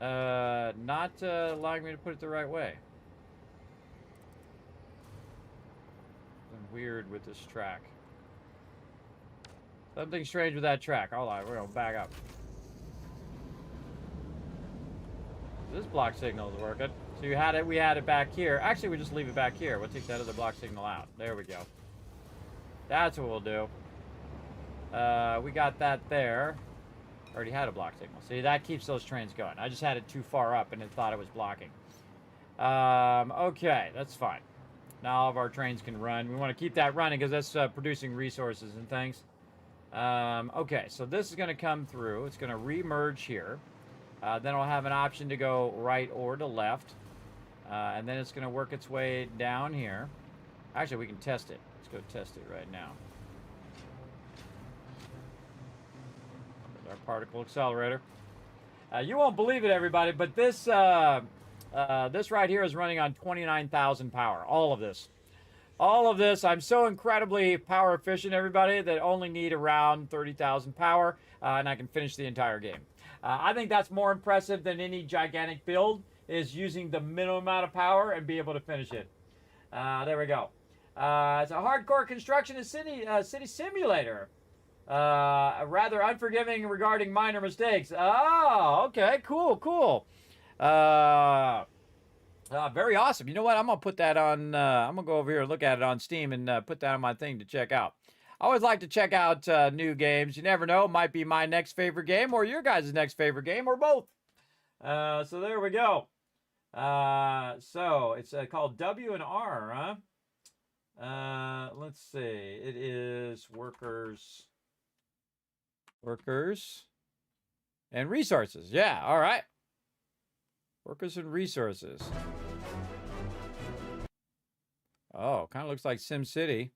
Speaker 1: Not allowing me to put it the right way. Something weird with this track. Something strange with that track. Hold on, we're gonna back up. This block signal is working. So we had it back here. Actually, we just leave it back here. We'll take that other block signal out. There we go. That's what we'll do. We got that there. Already had a block signal. See, that keeps those trains going. I just had it too far up and it thought it was blocking. Okay, that's fine. Now all of our trains can run. We want to keep that running because that's producing resources and things. Okay, so this is going to come through. It's going to re-merge here. Then it'll have an option to go right or to left. And then it's going to work its way down here. Actually, we can test it. Let's go test it right now. There's our particle accelerator. You won't believe it, everybody, but this this right here is running on 29,000 power. All of this. All of this. I'm so incredibly power efficient, everybody, that only need around 30,000 power, and I can finish the entire game. I think that's more impressive than any gigantic build, is using the minimum amount of power and be able to finish it. There we go. It's a hardcore construction and city simulator. Rather unforgiving regarding minor mistakes. Oh, okay, cool. Very awesome. You know what? I'm going to put that on, I'm going to go over here and look at it on Steam and put that on my thing to check out. I always like to check out new games. You never know. It might be my next favorite game or your guys' next favorite game or both. So there we go. So it's called W and R, huh? Let's see. It is workers and resources. Yeah, all right. Workers and resources. Oh, kind of looks like SimCity.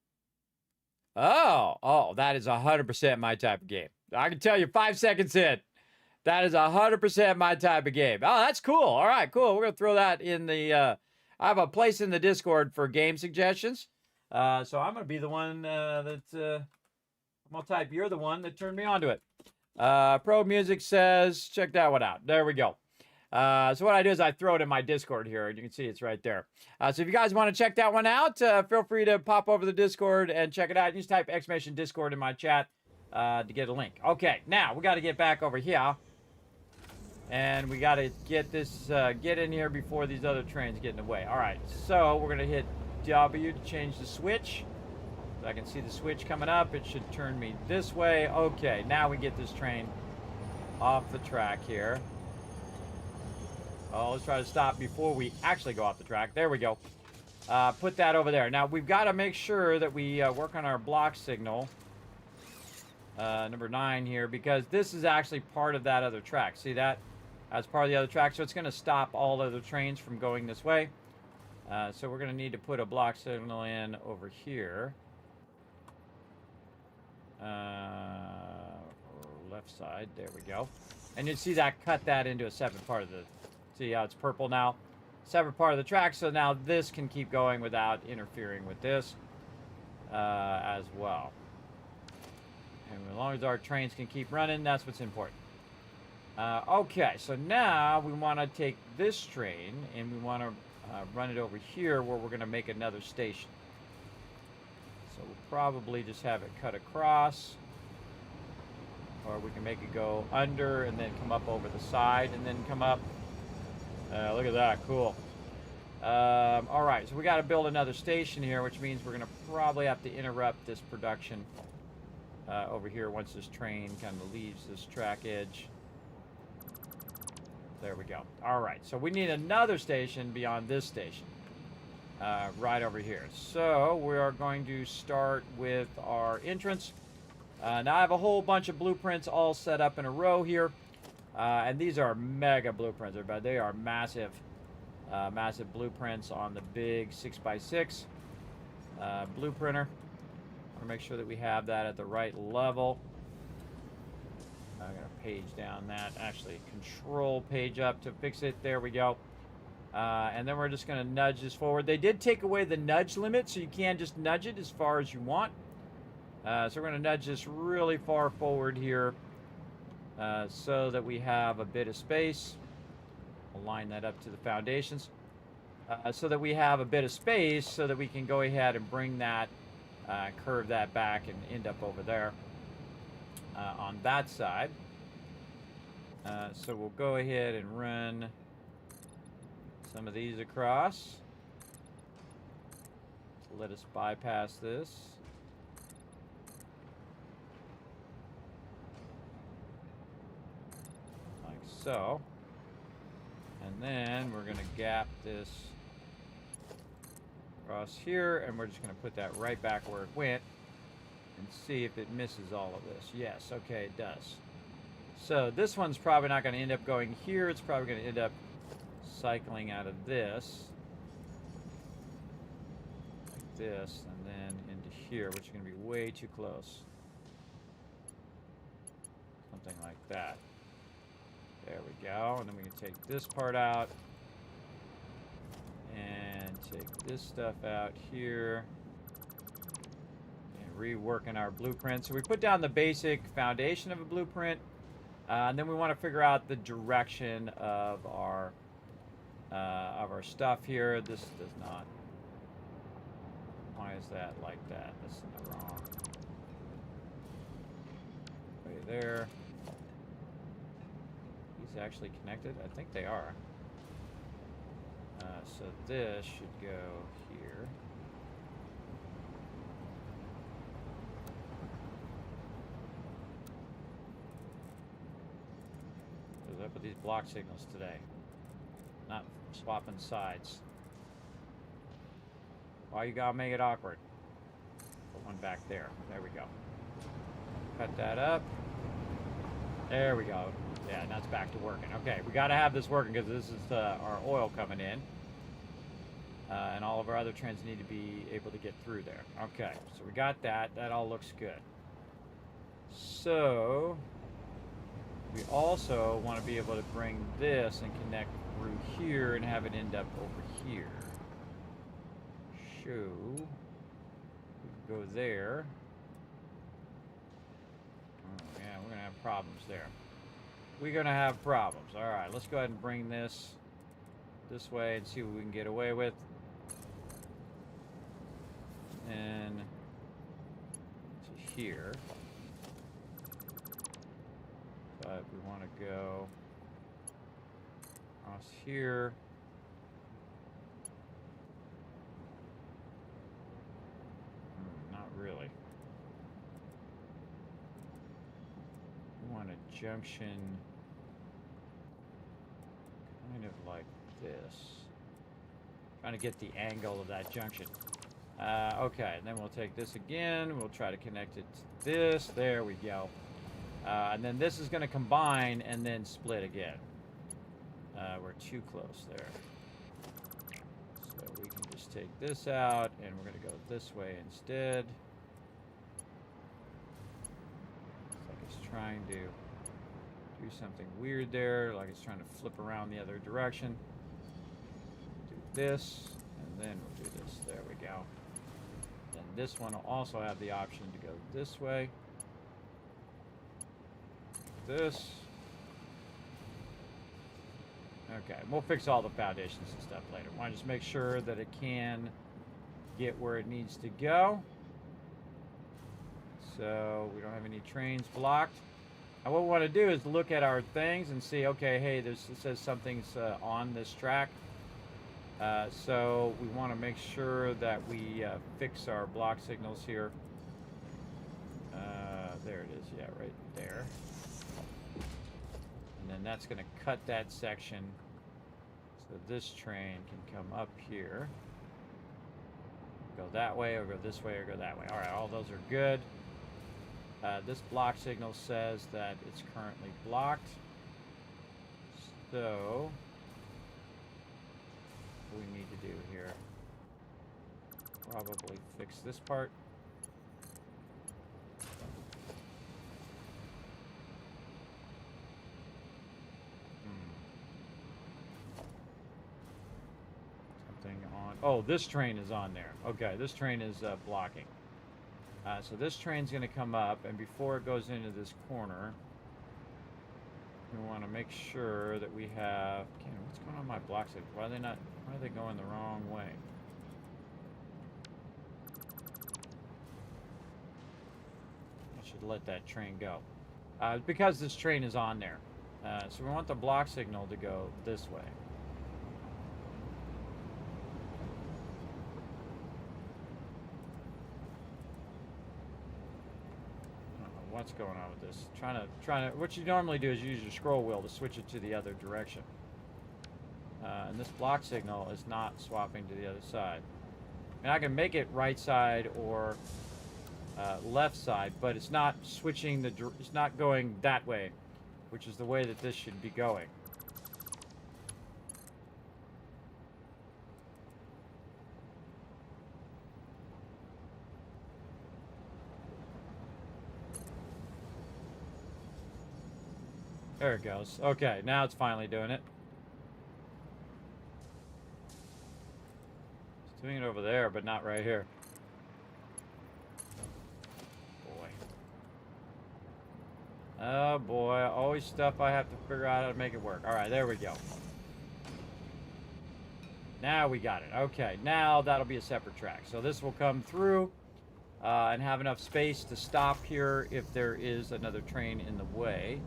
Speaker 1: Oh, that is 100% my type of game. I can tell you 5 seconds in. That is 100% my type of game. Oh, that's cool. All right, cool. We're going to throw that in the... I have a place in the Discord for game suggestions. So I'm going to be the one I'm going to type, you're the one that turned me onto it. Pro Music says, check that one out. There we go. So what I do is I throw it in my Discord here, and you can see it's right there. So if you guys want to check that one out, feel free to pop over the Discord and check it out. Just type exclamation Discord in my chat to get a link. Okay, now we got to get back over here. And we got to get this, get in here before these other trains get in the way. All right, so we're going to hit W to change the switch. So I can see the switch coming up. It should turn me this way. Okay, now we get this train off the track here. Oh, let's try to stop before we actually go off the track. There we go. Put that over there. Now, we've got to make sure that we work on our block signal. Number 9 here, because this is actually part of that other track. See that? That's part of the other track, so it's going to stop all other trains from going this way. So we're going to need to put a block signal in over here. Left side, there we go. And you see that cut that into a separate part of the, see how it's purple now? Separate part of the track, so now this can keep going without interfering with this as well. And as long as our trains can keep running, that's what's important. Okay, so now we want to take this train and we want to run it over here where we're going to make another station. So we'll probably just have it cut across, or we can make it go under and then come up over the side and then come up. Look at that, cool. All right, so we got to build another station here, which means we're going to probably have to interrupt this production over here once this train kind of leaves this track edge. There we go. All right, so we need another station beyond this station, right over here. So we are going to start with our entrance. Now I have a whole bunch of blueprints all set up in a row here, and these are mega blueprints, everybody. They are massive, massive blueprints on the big 6x6 blueprinter. I want to make sure that we have that at the right level. I'm going to page down that, actually control page up to fix it. There we go. And then we're just going to nudge this forward. They did take away the nudge limit, so you can just nudge it as far as you want. So we're going to nudge this really far forward here so that we have a bit of space. We'll line that up to the foundations. So that we have a bit of space so that we can go ahead and bring that, curve that back and end up over there. On that side. So we'll go ahead and run some of these across. Let us bypass this. Like so. And then we're going to gap this across here, and we're just going to put that right back where it went. And see if it misses all of this. Yes, okay, it does. So this one's probably not going to end up going here. It's probably going to end up cycling out of this. Like this, and then into here, which is going to be way too close. Something like that. There we go. And then we can take this part out. And take this stuff out here. Reworking our blueprint. So we put down the basic foundation of a blueprint, and then we want to figure out the direction of our stuff here. This does not. Why is that like that? That's in the wrong way there. These actually connected? I think they are. So this should go here. What's up with these block signals today? Not swapping sides. Why you gotta make it awkward? Put one back there. There we go. Cut that up. There we go. Yeah, and that's back to working. Okay, we gotta have this working because this is our oil coming in. And all of our other trains need to be able to get through there. Okay, so we got that. That all looks good. So we also want to be able to bring this and connect through here and have it end up over here. So we can go there. Oh, yeah, we're going to have problems there. we're going to have problems. All right, let's go ahead and bring this way and see what we can get away with. And to here. But we want to go across here. Not really. We want a junction kind of like this. Trying to get the angle of that junction. Okay, and then we'll take this again. We'll try to connect it to this. There we go. And then this is going to combine and then split again. We're too close there. So we can just take this out, and we're going to go this way instead. It's like it's trying to do something weird there, like it's trying to flip around the other direction. Do this, and then we'll do this. There we go. And this one will also have the option to go this way. This. Okay, we'll fix all the foundations and stuff later. I want to just make sure that it can get where it needs to go. So we don't have any trains blocked. And what we want to do is look at our things and see, okay, hey, it says something's on this track. So we want to make sure that we fix our block signals here. There it is, yeah, right there. And then that's going to cut that section so this train can come up here. Go that way, or go this way, or go that way. All right, all those are good. This block signal says that it's currently blocked. So, what we need to do here, probably fix this part. Oh, this train is on there. Okay, this train is blocking. So this train's going to come up, and before it goes into this corner, we want to make sure that we have... what's going on with my block signal? Why are they going the wrong way? I should let that train go. Because this train is on there. So we want the block signal to go this way. What's going on with this? Trying to. What you normally do is use your scroll wheel to switch it to the other direction. And this block signal is not swapping to the other side. And I can make it right side or left side, but it's not switching it's not going that way, which is the way that this should be going. There it goes. Okay, now it's finally doing it. It's doing it over there, but not right here. Boy. Oh boy, always stuff I have to figure out how to make it work. Alright, there we go. Now we got it. Okay, now that'll be a separate track. So this will come through and have enough space to stop here if there is another train in the way.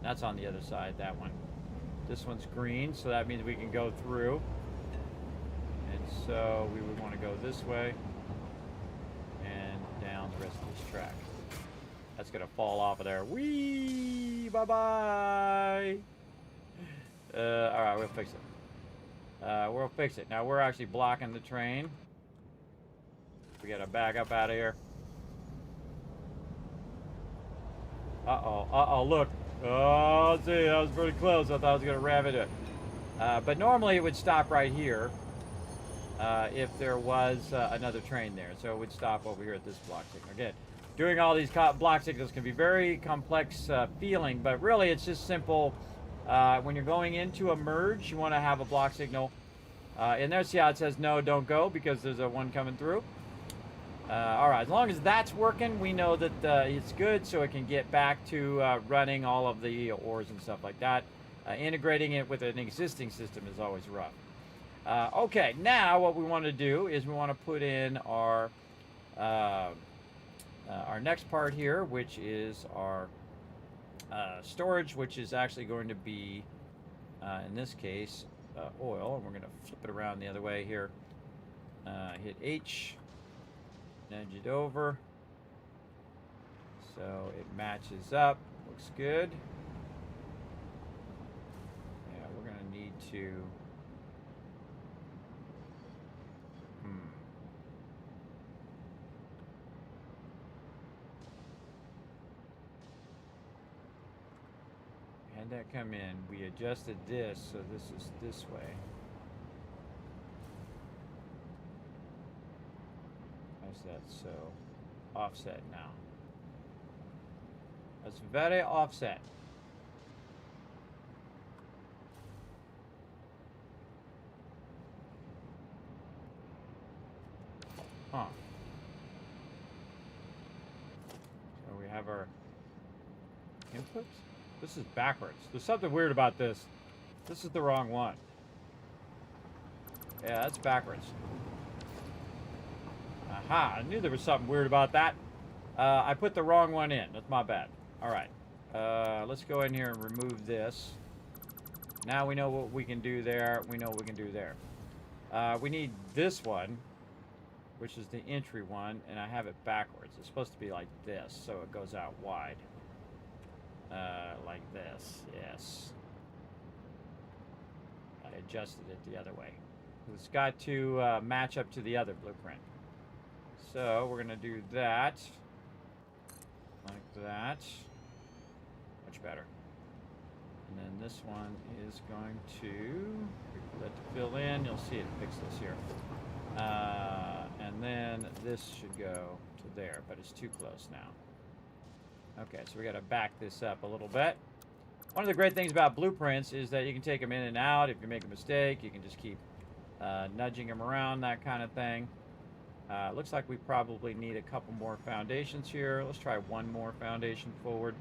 Speaker 1: That's on the other side, that one. This one's green, so that means we can go through. And so we would want to go this way and down the rest of this track. That's going to fall off of there. Whee! Bye-bye! Alright, we'll fix it. We'll fix it. Now, we're actually blocking the train. We got to back up out of here. Uh-oh, look. Oh, see, that was pretty close. I thought I was going to ram into it. But normally it would stop right here if there was another train there. So it would stop over here at this block signal. Again, doing all these block signals can be very complex feeling, but really it's just simple. When you're going into a merge, you want to have a block signal. And there, see how it says no, don't go, because there's a one coming through. All right, as long as that's working, we know that it's good, so it can get back to running all of the ores and stuff like that. Integrating it with an existing system is always rough. Okay, now what we want to do is we want to put in our next part here, which is our storage, which is actually going to be, in this case, oil. And we're going to flip it around the other way here. Hit H. Nudge it over so it matches up. Looks good. Yeah, we're gonna need to had that come in. We adjusted this, so this is this way. How's that so offset now? That's very offset. Huh. So we have our inputs. This is backwards. There's something weird about this. This is the wrong one. Yeah, that's backwards. Aha, I knew there was something weird about that. I put the wrong one in. That's my bad. All right. Let's go in here and remove this. Now we know what we can do there. We know what we can do there. We need this one, which is the entry one, and I have it backwards. It's supposed to be like this, so it goes out wide. Like this, yes. I adjusted it the other way. It's got to match up to the other blueprint. So we're going to do that. Like that. Much better. And then this one is going to, let it fill in. You'll see it fix this here. And then this should go to there, but it's too close now. Okay, so we got to back this up a little bit. One of the great things about blueprints is that you can take them in and out. If you make a mistake, you can just keep nudging them around, that kind of thing. Looks like we probably need a couple more foundations here. Let's try one more foundation forward.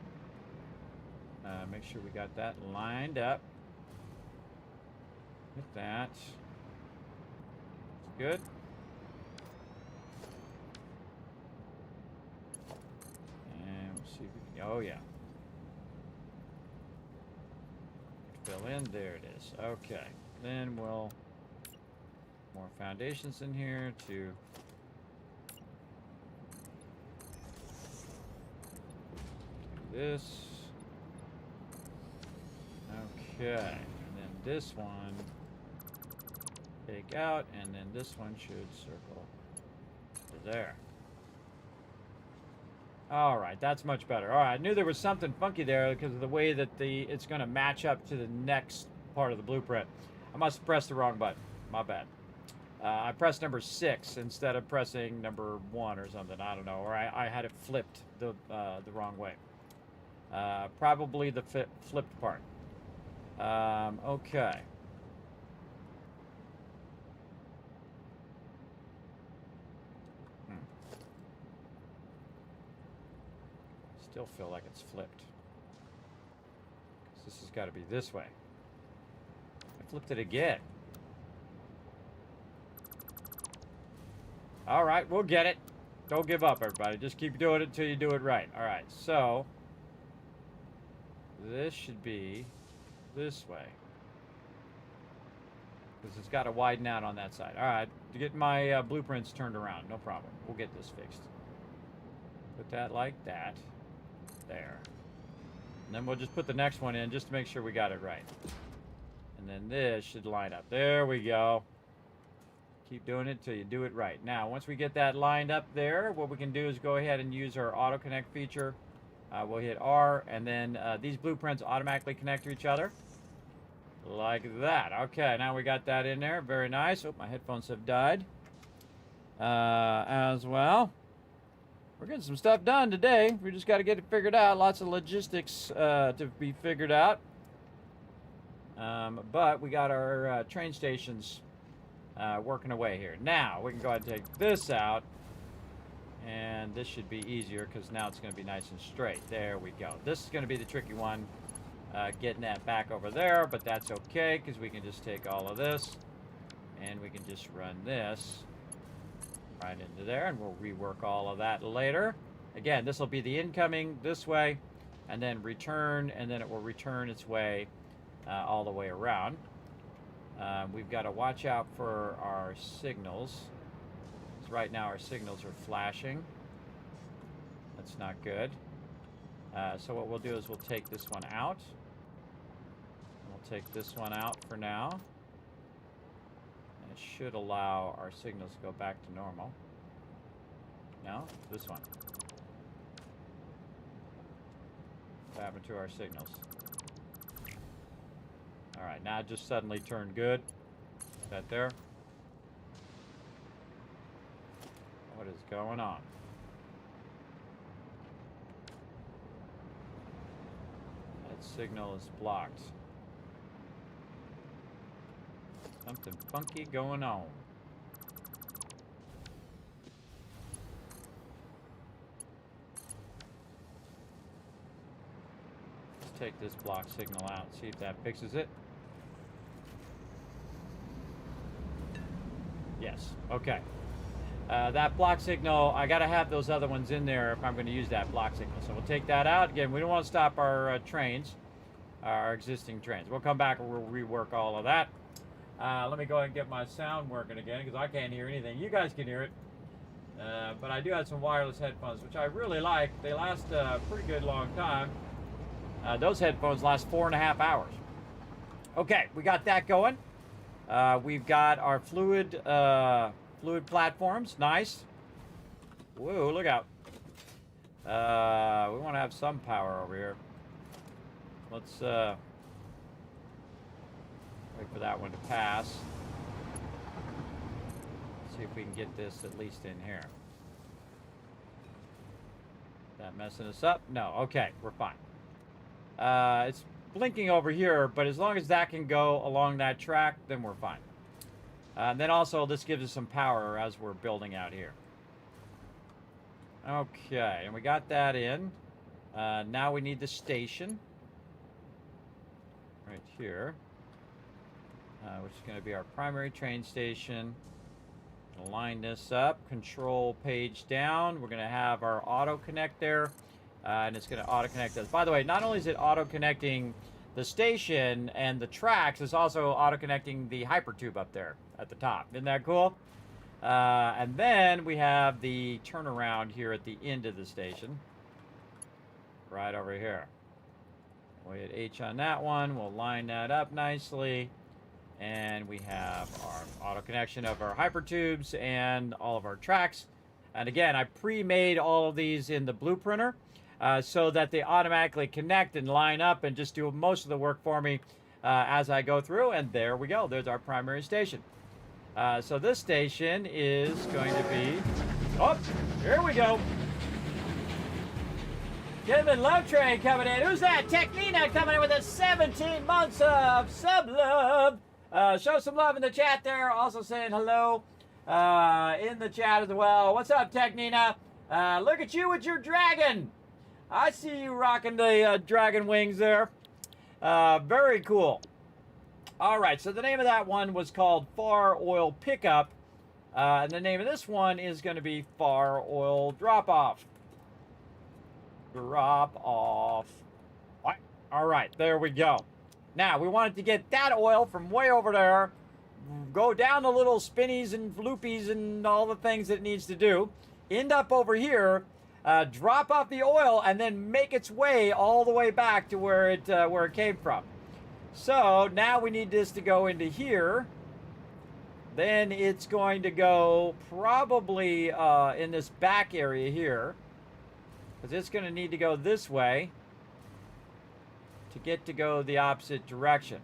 Speaker 1: Make sure we got that lined up. Hit that. Good. And we'll see if we can, oh yeah. Fill in, there it is. Okay. Then we'll, more foundations in here to do this. Okay, and then this one take out, and then this one should circle to there. All right, that's much better. All right, I knew there was something funky there because of the way that it's going to match up to the next part of the blueprint. I must have pressed the wrong button. My bad. I pressed number 6 instead of pressing number 1 or something. I don't know, or I had it flipped the wrong way. Probably the flipped part. Okay. Still feel like it's flipped. This has got to be this way. I flipped it again. All right, we'll get it. Don't give up, everybody. Just keep doing it until you do it right. All right, so this should be this way. Because it's got to widen out on that side. All right, to get my blueprints turned around. No problem. We'll get this fixed. Put that like that. There. And then we'll just put the next one in just to make sure we got it right. And then this should line up. There we go. Keep doing it till you do it right. Now, once we get that lined up there, what we can do is go ahead and use our auto connect feature. We'll hit R, and then these blueprints automatically connect to each other. Like that. Okay, now we got that in there. Very nice. Oh, my headphones have died. As well. We're getting some stuff done today. We just got to get it figured out. Lots of logistics to be figured out. But we got our train stations working away here. Now, we can go ahead and take this out. And this should be easier because now it's going to be nice and straight. There we go. This is going to be the tricky one, getting that back over there, but that's okay because we can just take all of this and we can just run this right into there, and we'll rework all of that later. Again, this will be the incoming this way, and then return, and then it will return its way all the way around. We've got to watch out for our signals. Right now our signals are flashing. That's not good. So what we'll do is we'll take this one out. We'll take this one out for now. And it should allow our signals to go back to normal. No? This one. What happened to our signals? Alright, now it just suddenly turned good. Is that there? What is going on? That signal is blocked. Something funky going on. Let's take this block signal out, see if that fixes it. Yes, okay. That block signal, I got to have those other ones in there if I'm going to use that block signal. So we'll take that out. Again, we don't want to stop our trains, our existing trains. We'll come back and we'll rework all of that. Let me go ahead and get my sound working again because I can't hear anything. You guys can hear it. But I do have some wireless headphones, which I really like. They last a pretty good long time. Those headphones last 4.5 hours. Okay, we got that going. We've got our fluid platforms, nice. Whoa, look out. We want to have some power over here. Let's wait for that one to pass. See if we can get this at least in here. That messing us up? No, okay, we're fine. It's blinking over here, but as long as that can go along that track, then we're fine. And then also, this gives us some power as we're building out here. Okay, and we got that in. Now we need the station. Right here. Which is going to be our primary train station. We'll line this up. Control page down. We're going to have our auto connect there. And it's going to auto connect us. By the way, not only is it auto connecting the station and the tracks, it's also auto connecting the hypertube up there at the top. Isn't that cool? And then we have the turnaround here at the end of the station. Right over here. We hit H on that one. We'll line that up nicely. And we have our auto connection of our hypertubes and all of our tracks. And again, I pre-made all of these in the blueprinter so that they automatically connect and line up and just do most of the work for me as I go through. And there we go. There's our primary station. So this station is going to be... Oh, here we go. Kismet Love Train coming in. Who's that? Technina coming in with a 17 months of sub-love. Show some love in the chat there. Also saying hello in the chat as well. What's up, Technina? Look at you with your dragon. I see you rocking the dragon wings there. Very cool. All right, so the name of that one was called Far Oil Pickup. And the name of this one is going to be Far Oil Drop Off. Drop off. All right, there we go. Now, we wanted to get that oil from way over there, go down the little spinnies and loopies and all the things that it needs to do, end up over here, drop off the oil, and then make its way all the way back to where it came from. So, now we need this to go into here. Then it's going to go probably in this back area here, because it's going to need to go this way to get to go the opposite direction,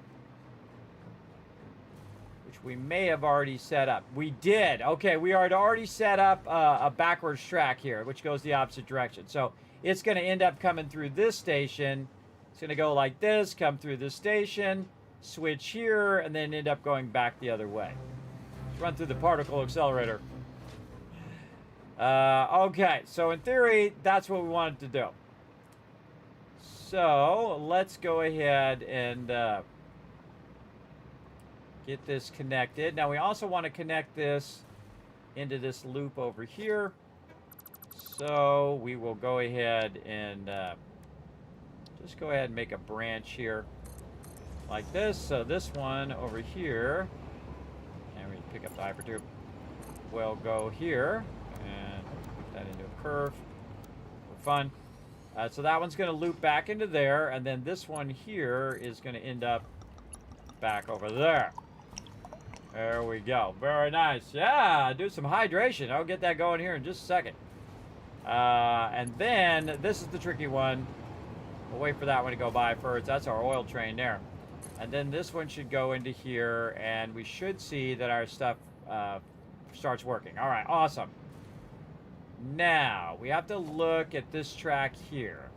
Speaker 1: which we may have already set up. We did. Okay, we had already set up a backwards track here, which goes the opposite direction. So it's going to end up coming through this station. It's going to go like this, come through this station, switch here, and then end up going back the other way. Let's run through the particle accelerator. Okay, so in theory, that's what we wanted to do. So let's go ahead and get this connected. Now we also want to connect this into this loop over here. So we will go ahead and just go ahead and make a branch here like this. So this one over here, and we pick up the hypertube, will go here and put that into a curve for fun. So that one's going to loop back into there, and then this one here is going to end up back over there. There we go. Very nice. Yeah, do some hydration. I'll get that going here in just a second. And then this is the tricky one. We'll wait for that one to go by first. That's our oil train there. And then this one should go into here, and we should see that our stuff starts working. All right, awesome. Now, we have to look at this track here.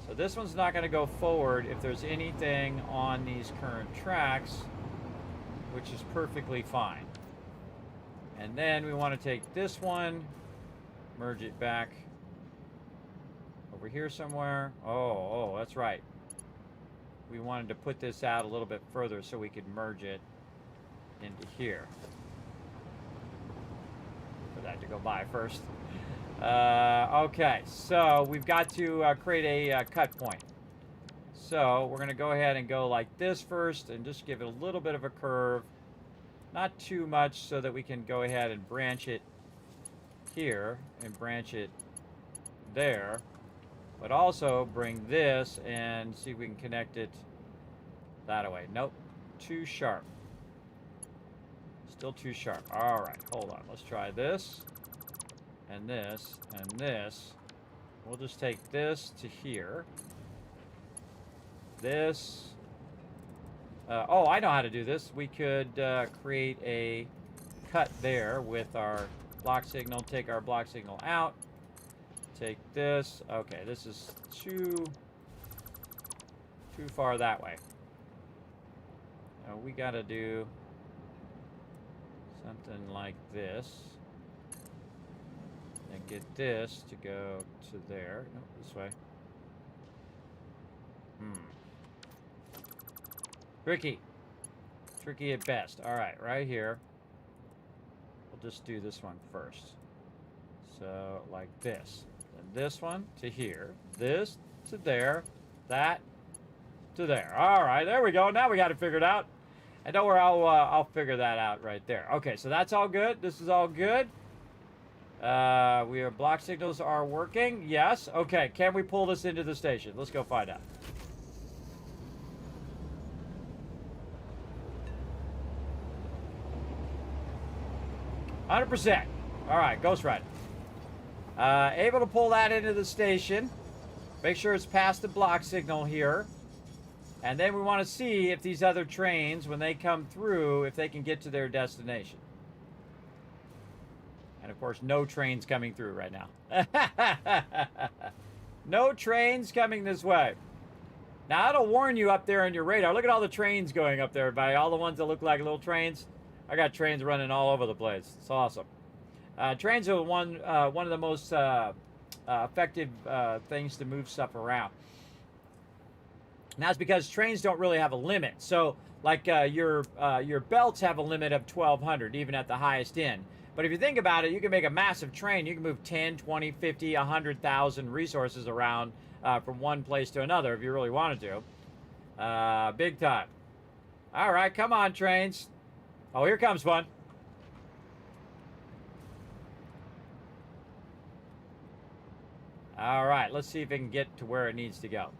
Speaker 1: So this one's not going to go forward if there's anything on these current tracks, which is perfectly fine. And then we want to take this one, merge it back over here somewhere. Oh, that's right. We wanted to put this out a little bit further so we could merge it into here. For that to go by first. Okay, so we've got to create a cut point. So we're going to go ahead and go like this first and just give it a little bit of a curve. Not too much, so that we can go ahead and branch it here and branch it there. But also bring this and see if we can connect it that way. Nope, too sharp. Still too sharp. All right, hold on. Let's try this and this and this. We'll just take this to here. This. Oh, I know how to do this. We could create a cut there with our block signal. Take our block signal out. Take this. Okay, this is too far that way. Now we got to do something like this. And get this to go to there. No, this way. Tricky at best. All right, right here. We'll just do this one first. So, like this. And this one to here. This to there. That to there. All right, there we go. Now we got it figured out. And don't worry, I'll figure that out right there. Okay, so that's all good. This is all good. Block signals are working. Yes. Okay, can we pull this into the station? Let's go find out. %. All right, Ghost Rider. Able to pull that into the station. Make sure it's past the block signal here. And then we want to see if these other trains, when they come through, if they can get to their destination. And of course, no trains coming through right now. No trains coming this way. Now, that'll warn you up there on your radar. Look at all the trains going up there, everybody. All the ones that look like little trains. I got trains running all over the place. It's awesome. Trains are one of the most effective things to move stuff around. And that's because trains don't really have a limit. So, like your belts have a limit of 1,200, even at the highest end. But if you think about it, you can make a massive train. You can move 10, 20, 50, 100,000 resources around from one place to another if you really wanted to. Big time. All right, come on, trains. Oh, here comes one. All right, let's see if it can get to where it needs to go.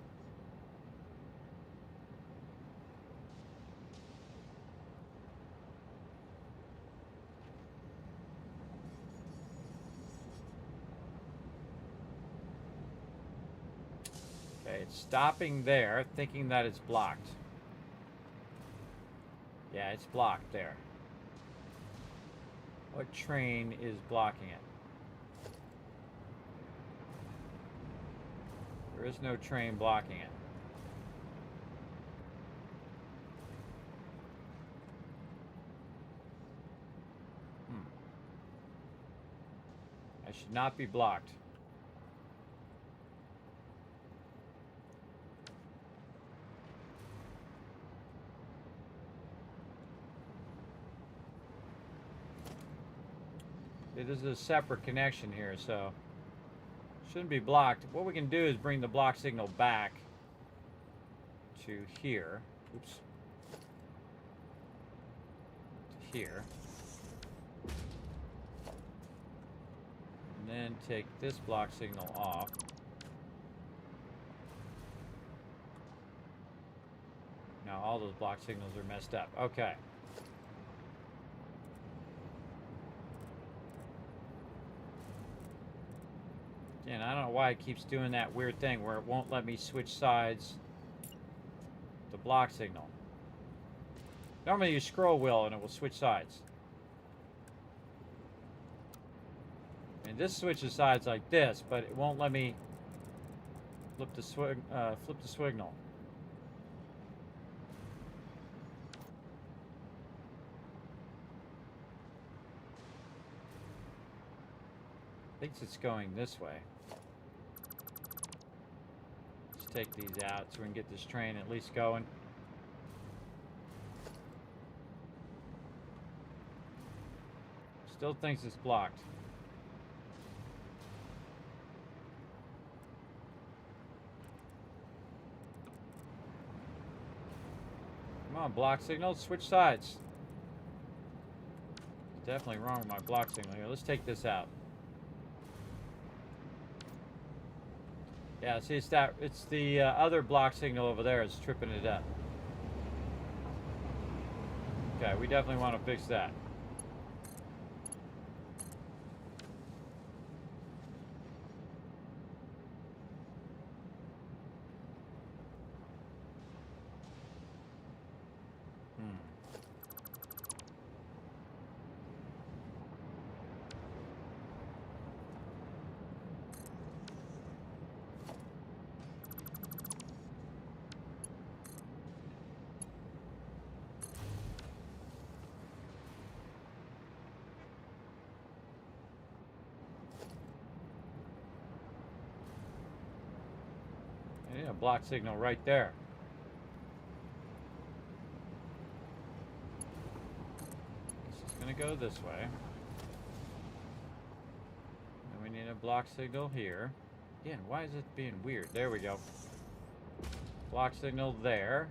Speaker 1: Okay, it's stopping there, thinking that it's blocked. Yeah, it's blocked there. What train is blocking it? There is no train blocking it. I should not be blocked. This is a separate connection here, so shouldn't be blocked. What we can do is bring the block signal back to here. Oops. To here. And then take this block signal off. Now all those block signals are messed up. Okay. And I don't know why it keeps doing that weird thing where it won't let me switch sides the block signal. Normally you scroll wheel and it will switch sides. And this switches sides like this, but it won't let me flip the signal. Thinks it's going this way. Let's take these out so we can get this train at least going. Still thinks it's blocked. Come on, block signal, switch sides. It's definitely wrong with my block signal here. Let's take this out. Yeah, see, it's the other block signal over there is tripping it up. Okay, we definitely want to fix that. Yeah, block signal right there. This is going to go this way. And we need a block signal here. Again, why is it being weird? There we go. Block signal there.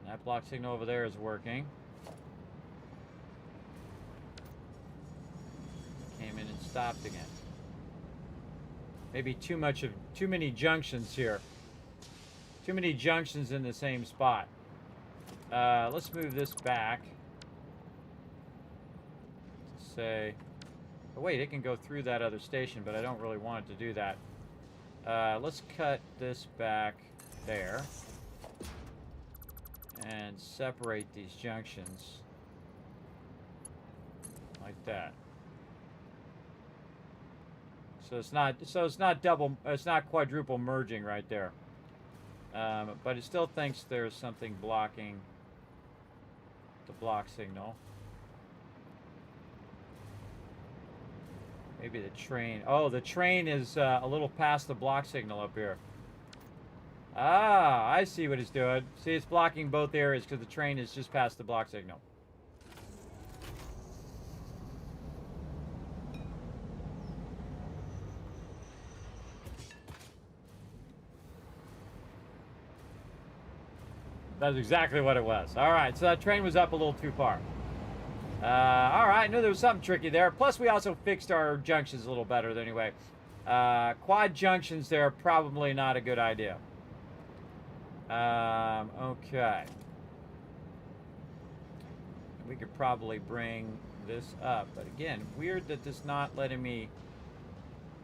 Speaker 1: And that block signal over there is working. Came in and stopped again. Maybe too many junctions here. Too many junctions in the same spot. Let's move this back. To say, oh wait, it can go through that other station, but I don't really want it to do that. Let's cut this back there and separate these junctions like that. So it's not quadruple merging right there. But it still thinks there's something blocking the block signal. Maybe the train. Oh, the train is a little past the block signal up here. Ah, I see what it's doing. See, it's blocking both areas because the train is just past the block signal. That's exactly what it was. All right, so that train was up a little too far. All right, I knew there was something tricky there. Plus, we also fixed our junctions a little better anyway. Quad junctions there, probably not a good idea. Okay. We could probably bring this up. But again, weird that this not letting me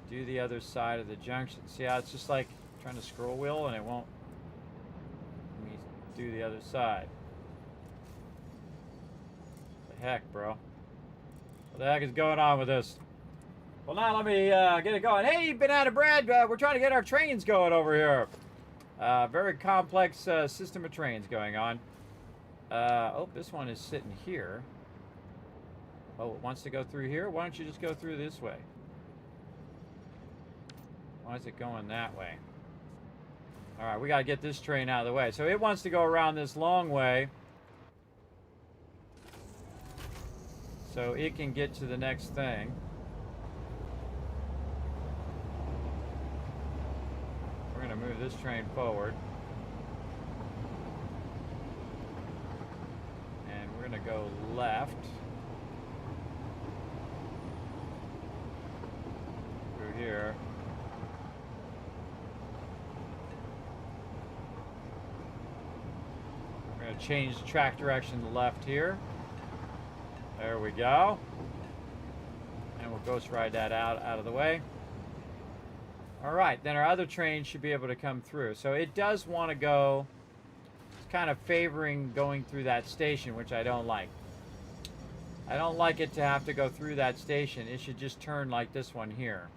Speaker 1: do the other side of the junction. See how it's just like trying to scroll wheel and it won't do the other side. What the heck, bro? What the heck is going on with this? Well, now let me get it going. Hey, Banana Bread, we're trying to get our trains going over here. Very complex system of trains going on. Oh, this one is sitting here. Oh, it wants to go through here? Why don't you just go through this way? Why is it going that way? All right, we got to get this train out of the way. So it wants to go around this long way so it can get to the next thing. We're going to move this train forward. And we're going to go left. Through here. We're going to change the track direction to left here. There we go. And we'll ghost ride that out of the way. All right, then our other train should be able to come through. So it does want to go, it's kind of favoring going through that station, which I don't like. I don't like it to have to go through that station. It should just turn like this one here.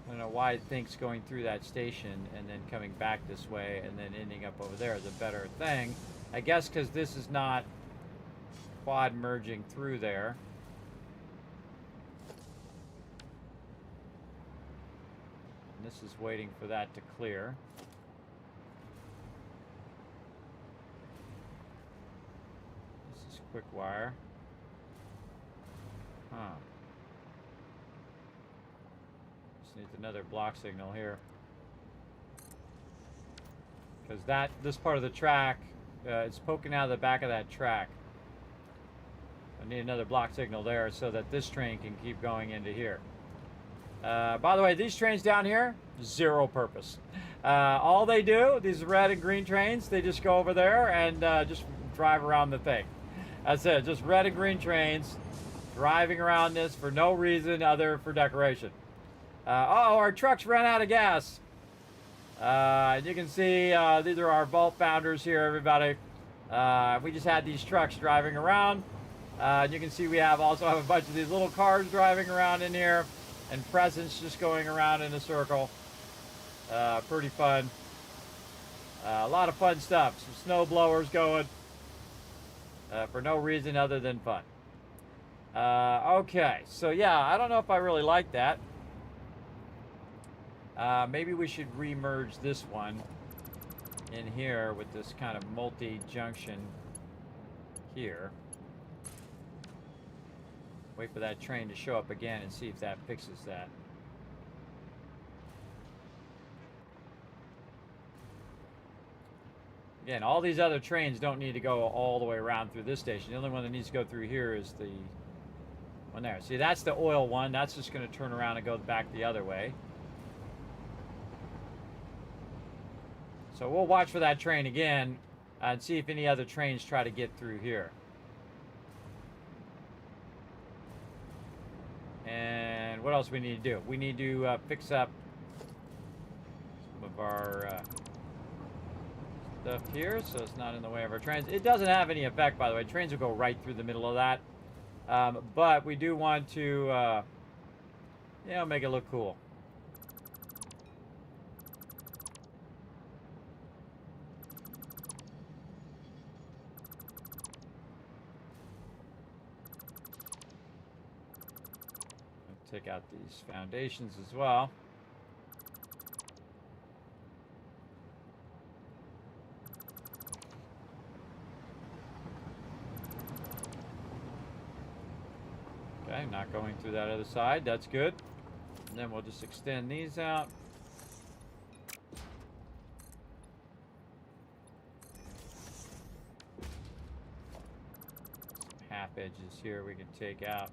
Speaker 1: I don't know why it thinks going through that station and then coming back this way and then ending up over there is a better thing. I guess because this is not quad merging through there. And this is waiting for that to clear. This is quick wire. Huh. Just needs another block signal here. Because this part of the track, it's poking out of the back of that track. I need another block signal there so that this train can keep going into here. By the way, these trains down here, zero purpose. All they do, these red and green trains, they just go over there and just drive around the thing. That's it, just red and green trains driving around this for no reason other for decoration. Oh, our trucks ran out of gas. You can see these are our vault founders here, everybody. We just had these trucks driving around. You can see we also have a bunch of these little cars driving around in here, and presents just going around in a circle. Pretty fun. A lot of fun stuff. Some snow blowers going for no reason other than fun. Okay, so yeah, I don't know if I really like that. Maybe we should re-merge this one in here with this kind of multi-junction here. Wait for that train to show up again and see if that fixes that. Again, all these other trains don't need to go all the way around through this station. The only one that needs to go through here is the one there. See, that's the oil one. That's just going to turn around and go back the other way. So we'll watch for that train again and see if any other trains try to get through here. And what else we need to do? We need to fix up some of our stuff here so it's not in the way of our trains. It doesn't have any effect, by the way. Trains will go right through the middle of that. But we do want to, make it look cool. Take out these foundations as well. Okay, not going through that other side. That's good. And then we'll just extend these out. Some half edges here we can take out.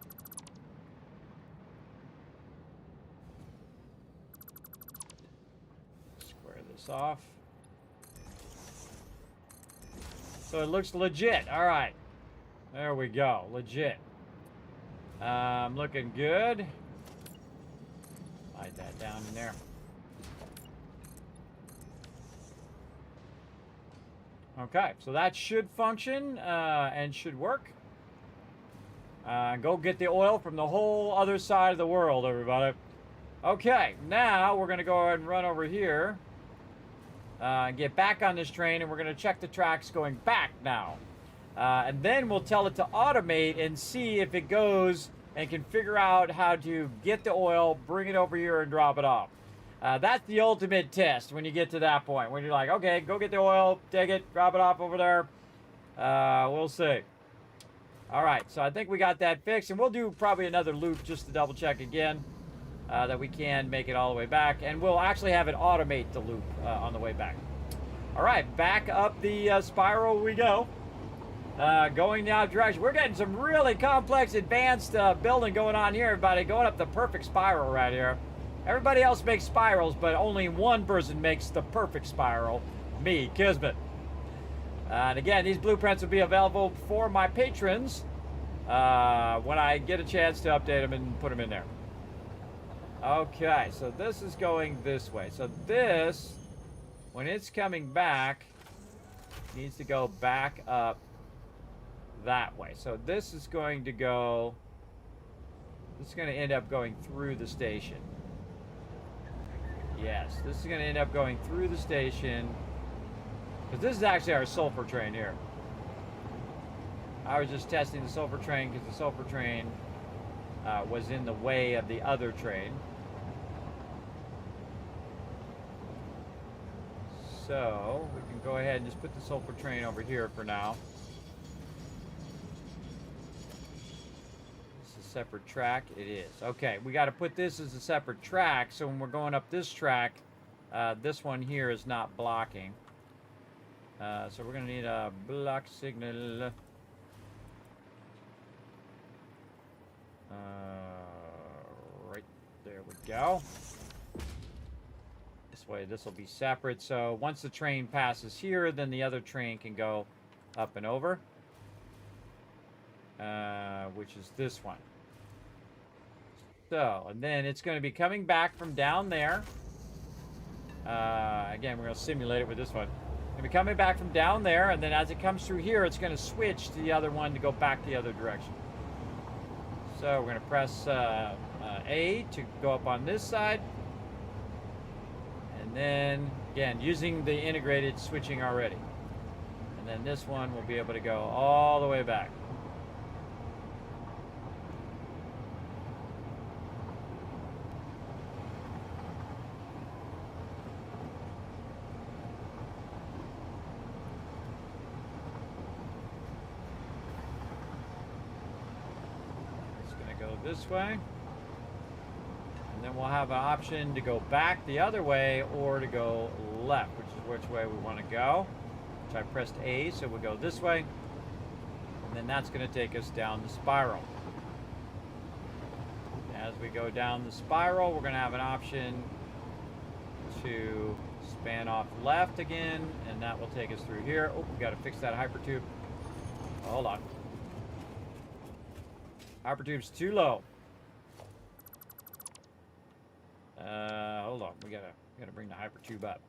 Speaker 1: Off. So it looks legit. All right. There we go. Legit. Looking good. Slide that down in there. Okay. So that should function and should work. Go get the oil from the whole other side of the world, everybody. Okay. Now we're going to go ahead and run over here. Get back on this train, and we're going to check the tracks going back now. And then we'll tell it to automate and see if it goes and can figure out how to get the oil, bring it over here, and drop it off. That's the ultimate test when you get to that point. When you're like, okay, go get the oil, take it, drop it off over there. We'll see. All right, so I think we got that fixed. And we'll do probably another loop just to double check again that we can make it all the way back. And we'll actually have it automate the loop on the way back. All right, back up the spiral we go. Going now direction. We're getting some really complex, advanced building going on here, everybody. Going up the perfect spiral right here. Everybody else makes spirals, but only one person makes the perfect spiral. Me, Kismet. And again, these blueprints will be available for my patrons when I get a chance to update them and put them in there. Okay, so this is going this way. So this, when it's coming back, needs to go back up that way. So this is going to go, this is going to end up going through the station. Yes, this is going to end up going through the station, because this is actually our sulfur train here. I was just testing the sulfur train because the sulfur train was in the way of the other train. So we can go ahead and just put the sulfur train over here for now. Separate track it is. Okay, we got to put this as a separate track, so when we're going up this track, this one here is not blocking. So we're going to need a block signal. Right there we go. This way this will be separate, so once the train passes here, then the other train can go up and over, which is this one. So, and then it's going to be coming back from down there. Again, we're going to simulate it with this one. It's going to be coming back from down there, and then as it comes through here, it's going to switch to the other one to go back the other direction. So we're going to press A to go up on this side. And then, again, using the integrated switching already. And then this one will be able to go all the way back. This way, and then we'll have an option to go back the other way or to go left, which way we want to go, which I pressed A, so we'll go this way, and then that's going to take us down the spiral. As we go down the spiral, we're going to have an option to span off left again, and that will take us through here. Oh, we got to fix that hypertube. Hold on. Hypertube's too low. Hold on. We gotta bring the hypertube up.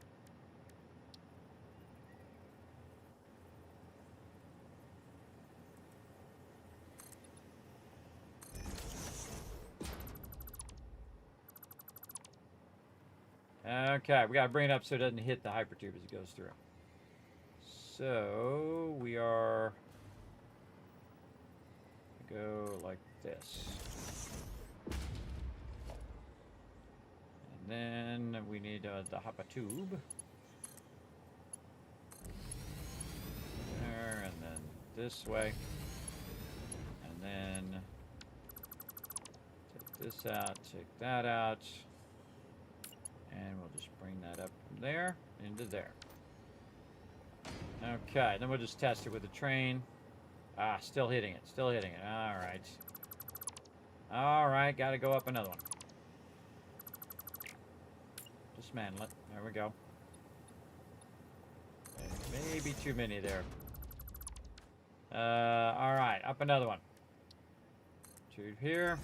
Speaker 1: Okay, we gotta bring it up so it doesn't hit the hypertube as it goes through. So we are go like this. And then we need the hypertube. There, and then this way. And then take this out, take that out. And we'll just bring that up from there into there. Okay, then we'll just test it with the train. Ah, still hitting it, still hitting it. All right. All right, got to go up another one. Dismantle it. There we go. Maybe too many there. All right, up another one. Two here.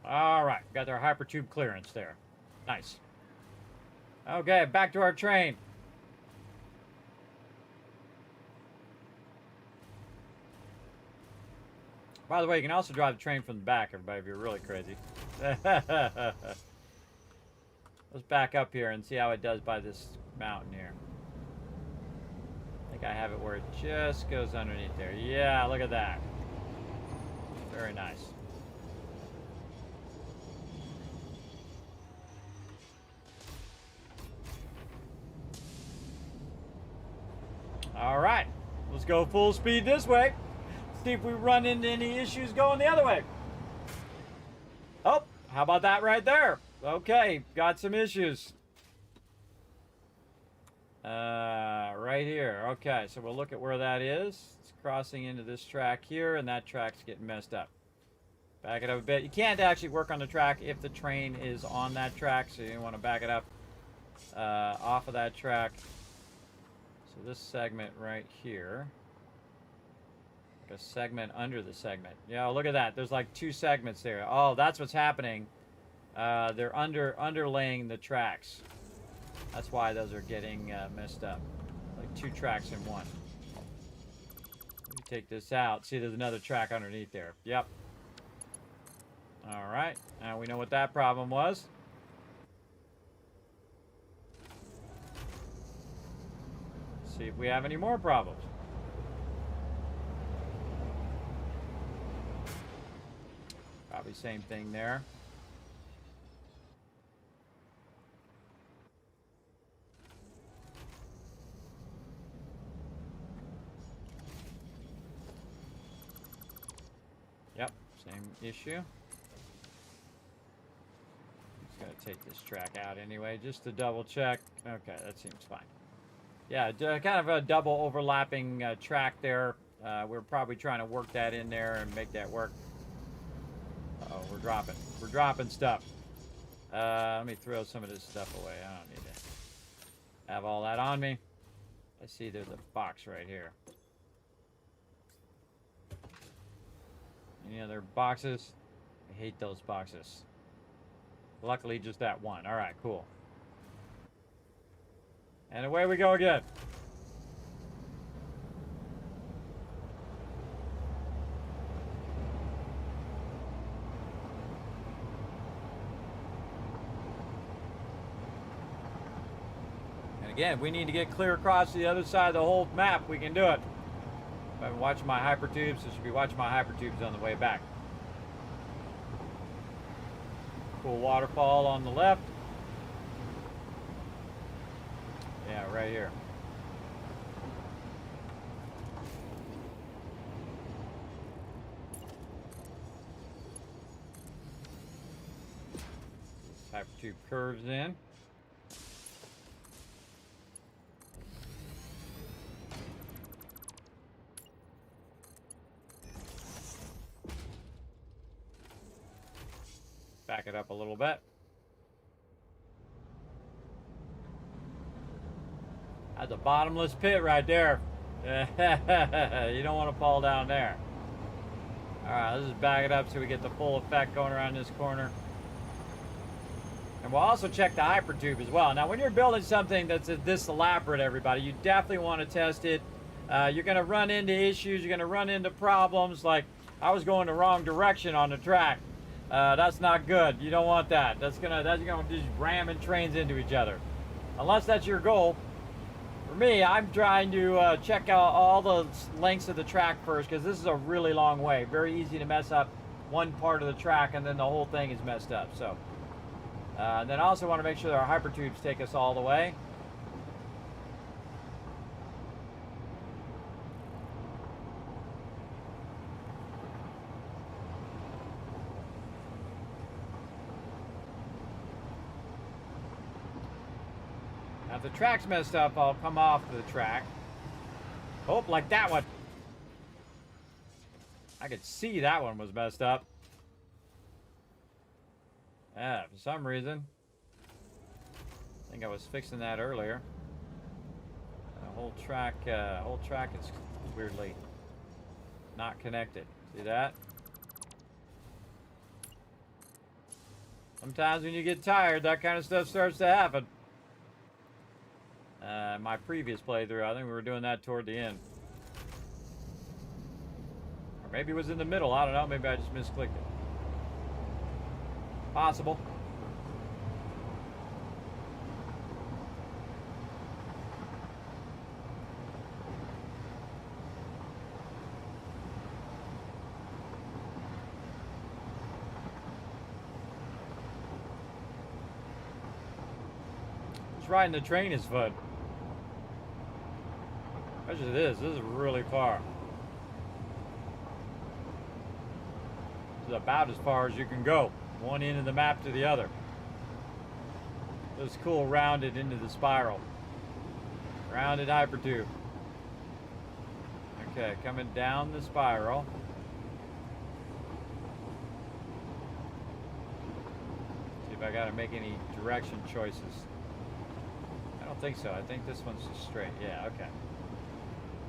Speaker 1: All right, got our hypertube clearance there. Nice. Okay, back to our train. By the way, you can also drive the train from the back, everybody, if you're really crazy. Let's back up here and see how it does by this mountain here. I think I have it where it just goes underneath there. Yeah, look at that. Very nice. All right, let's go full speed this way. See if we run into any issues going the other way. Oh, how about that right there? Okay, got some issues. Right here. Okay, so we'll look at where that is. It's crossing into this track here, and that track's getting messed up. Back it up a bit. You can't actually work on the track if the train is on that track, so you want to back it up off of that track. So this segment right here, like a segment under the segment. Yeah, look at that. There's like 2 segments there. Oh, that's what's happening. They're underlaying the tracks. That's why those are getting messed up. Like 2 tracks in one. Let me take this out. See, there's another track underneath there. Yep. All right. Now we know what that problem was. Let's see if we have any more problems. Probably same thing there. Yep, same issue. Just gotta take this track out anyway, just to double check. Okay, that seems fine. Yeah, kind of a double overlapping track there. We're probably trying to work that in there and make that work. Uh-oh, we're dropping stuff. Let me throw some of this stuff away. I don't need to have all that on me. I see there's a box right here. Any other boxes? I hate those boxes. Luckily, just that one. All right, cool. And away we go again. And again, if we need to get clear across to the other side of the whole map, we can do it. If I've been watching my hypertubes, I should be watching my hypertubes on the way back. Cool waterfall on the left. Yeah, right here. Hypertube curves in. Back it up a little bit. That's a bottomless pit right there. You don't want to fall down there. Alright, let's just back it up so we get the full effect going around this corner. And we'll also check the hypertube as well. Now, when you're building something that's this elaborate, everybody, you definitely want to test it. You're going to run into issues. You're going to run into problems. Like, I was going the wrong direction on the track. That's not good. You don't want that. That's gonna just ramming trains into each other. Unless that's your goal. For me, I'm trying to check out all the lengths of the track first, because this is a really long way. Very easy to mess up one part of the track, and then the whole thing is messed up. So, and then I also want to make sure that our hypertubes take us all the way. Now, if the track's messed up, I'll come off the track. Oh, like that one. I could see that one was messed up. Yeah, for some reason. I think I was fixing that earlier. The whole track is weirdly not connected. See that? Sometimes when you get tired, that kind of stuff starts to happen. My previous playthrough, I think we were doing that toward the end. Or maybe it was in the middle. I don't know. Maybe I just misclicked it. Possible. Riding the train is fun. Imagine this. This is really far. This is about as far as you can go. One end of the map to the other. This is cool, rounded into the spiral. Rounded hypertube. Okay, coming down the spiral. See if I gotta make any direction choices. I don't think so. I think this one's just straight. Yeah, okay.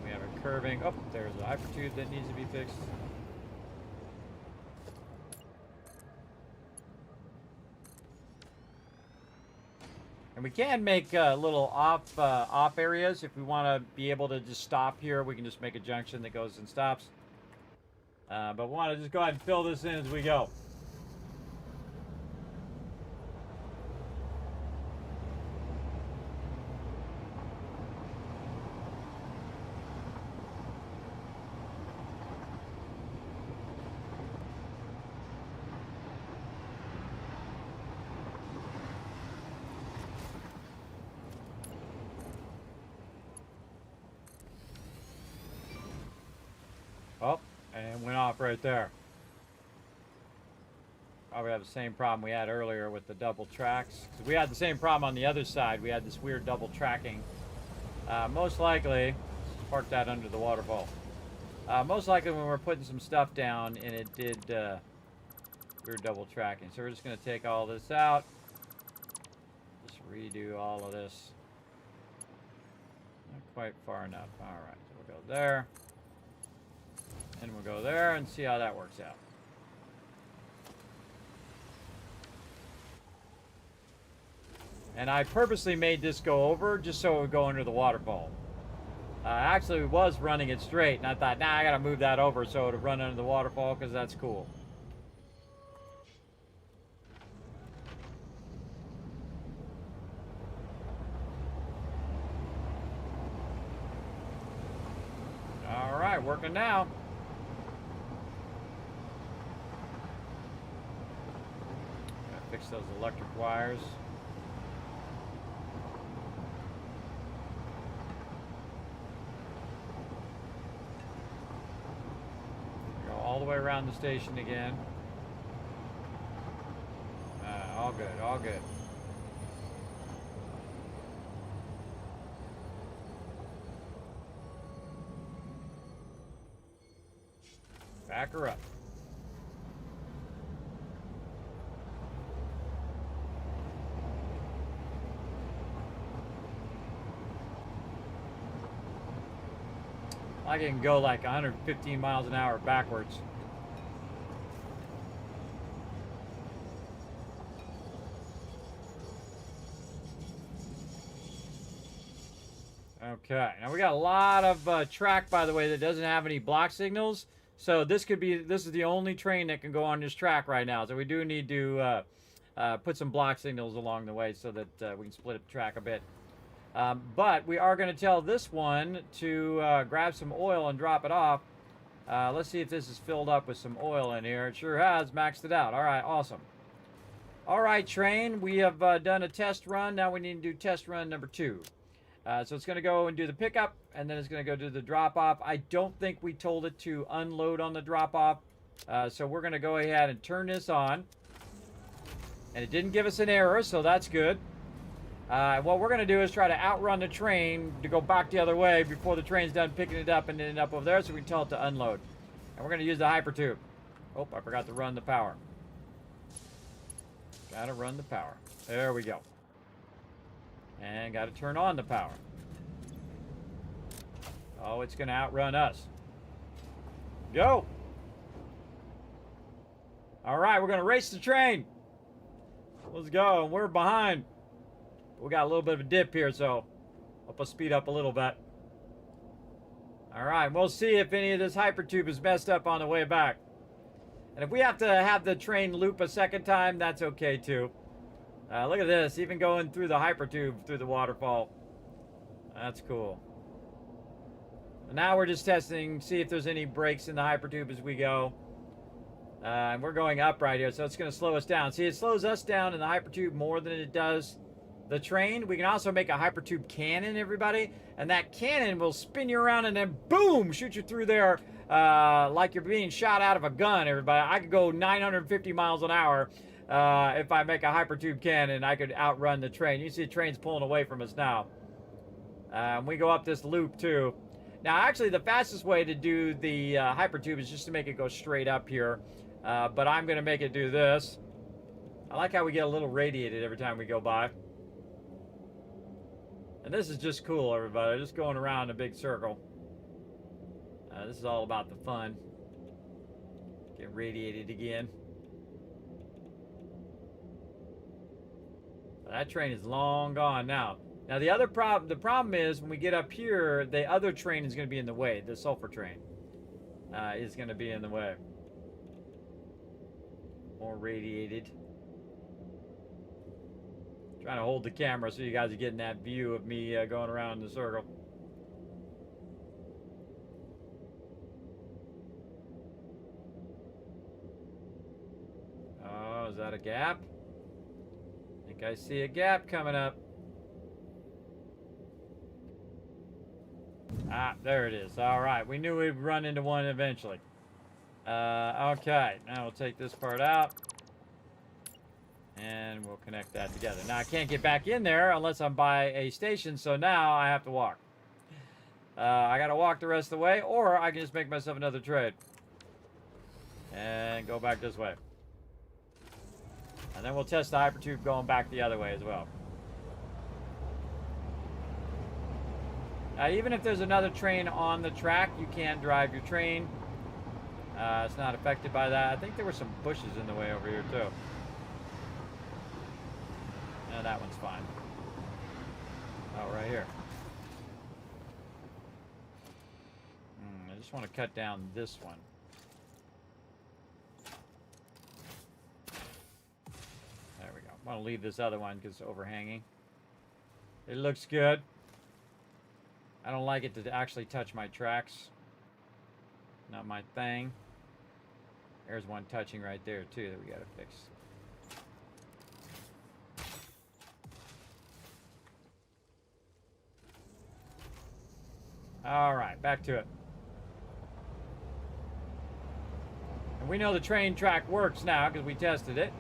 Speaker 1: We have a curving. Oh, there's a hypertube that needs to be fixed. And we can make little off areas if we want to be able to just stop here. We can just make a junction that goes and stops. But we want to just go ahead and fill this in as we go. Oh, and went off right there. Probably have the same problem we had earlier with the double tracks. 'Cause we had the same problem on the other side. We had this weird double tracking. Most likely, let's park that under the waterfall. Most likely when we're putting some stuff down and it did weird double tracking. So we're just going to take all this out. Just redo all of this. Not quite far enough. All right, so we'll go there. And we'll go there and see how that works out. And I purposely made this go over just so it would go under the waterfall. Actually, it was running it straight, and I thought, nah, I gotta move that over so it would run under the waterfall because that's cool. All right, working now. Fix those electric wires. Go all the way around the station again. All good, all good. Back her up. I can go like 115 miles an hour backwards. Okay, now we got a lot of track, by the way, that doesn't have any block signals. So this is the only train that can go on this track right now. So we do need to put some block signals along the way so that we can split up the track a bit. But we are going to tell this one to grab some oil and drop it off. Let's see if this is filled up with some oil in here. It sure has, maxed it out. All right, awesome. All right, train, we have done a test run. Now we need to do test run number 2. So it's going to go and do the pickup, and then it's going to go do the drop-off. I don't think we told it to unload on the drop-off. So we're going to go ahead and turn this on. And it didn't give us an error, so that's good. What we're going to do is try to outrun the train to go back the other way before the train's done picking it up and ending up over there, so we can tell it to unload. And we're going to use the hypertube. Oh, I forgot to run the power. Got to run the power. There we go. And got to turn on the power. Oh, it's going to outrun us. Go! All right, we're going to race the train. Let's go. And we're behind. We got a little bit of a dip here, so help us speed up a little bit. All right, we'll see if any of this hypertube is messed up on the way back. And if we have to have the train loop a second time, that's okay too. Look at this, even going through the hypertube through the waterfall. That's cool. And now we're just testing, see if there's any breaks in the hypertube as we go. And we're going up right here, so it's going to slow us down. See, it slows us down in the hypertube more than it does the train. We can also make a hypertube cannon, everybody. And that cannon will spin you around and then boom, shoot you through there like you're being shot out of a gun, everybody. I could go 950 miles an hour if I make a hypertube cannon. I could outrun the train. You see the train's pulling away from us now. We go up this loop too. Now, actually, the fastest way to do the hypertube is just to make it go straight up here. But I'm going to make it do this. I like how we get a little radiated every time we go by. And this is just cool, everybody. Just going around a big circle. This is all about the fun. Get radiated again. That train is long gone now. Now the problem is when we get up here, the other train is going to be in the way. The sulfur train is going to be in the way. More radiated. Trying to hold the camera so you guys are getting that view of me going around in the circle. Oh, is that a gap? I think I see a gap coming up. Ah, there it is. All right, we knew we'd run into one eventually. Okay, now we'll take this part out. And we'll connect that together. Now, I can't get back in there unless I'm by a station, so now I have to walk. I got to walk the rest of the way, or I can just make myself another trade. And go back this way. And then we'll test the hypertube going back the other way as well. Even if there's another train on the track, you can drive your train. It's not affected by that. I think there were some bushes in the way over here, too. No, that one's fine. Oh, right here. I just want to cut down this one. There we go. I want to leave this other one because it's overhanging. It looks good. I don't like it to actually touch my tracks. Not my thing. There's one touching right there, too, that we got to fix. All right, back to it. And we know the train track works now because we tested it.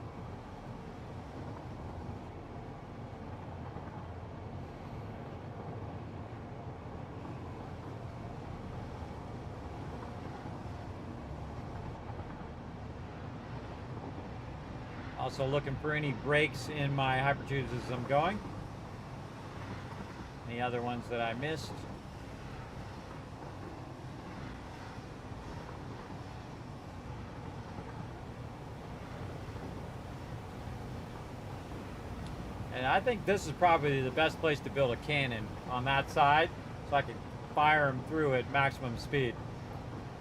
Speaker 1: Also looking for any breaks in my hypertubes as I'm going. Any other ones that I missed? And I think this is probably the best place to build a cannon on that side, so I can fire them through at maximum speed.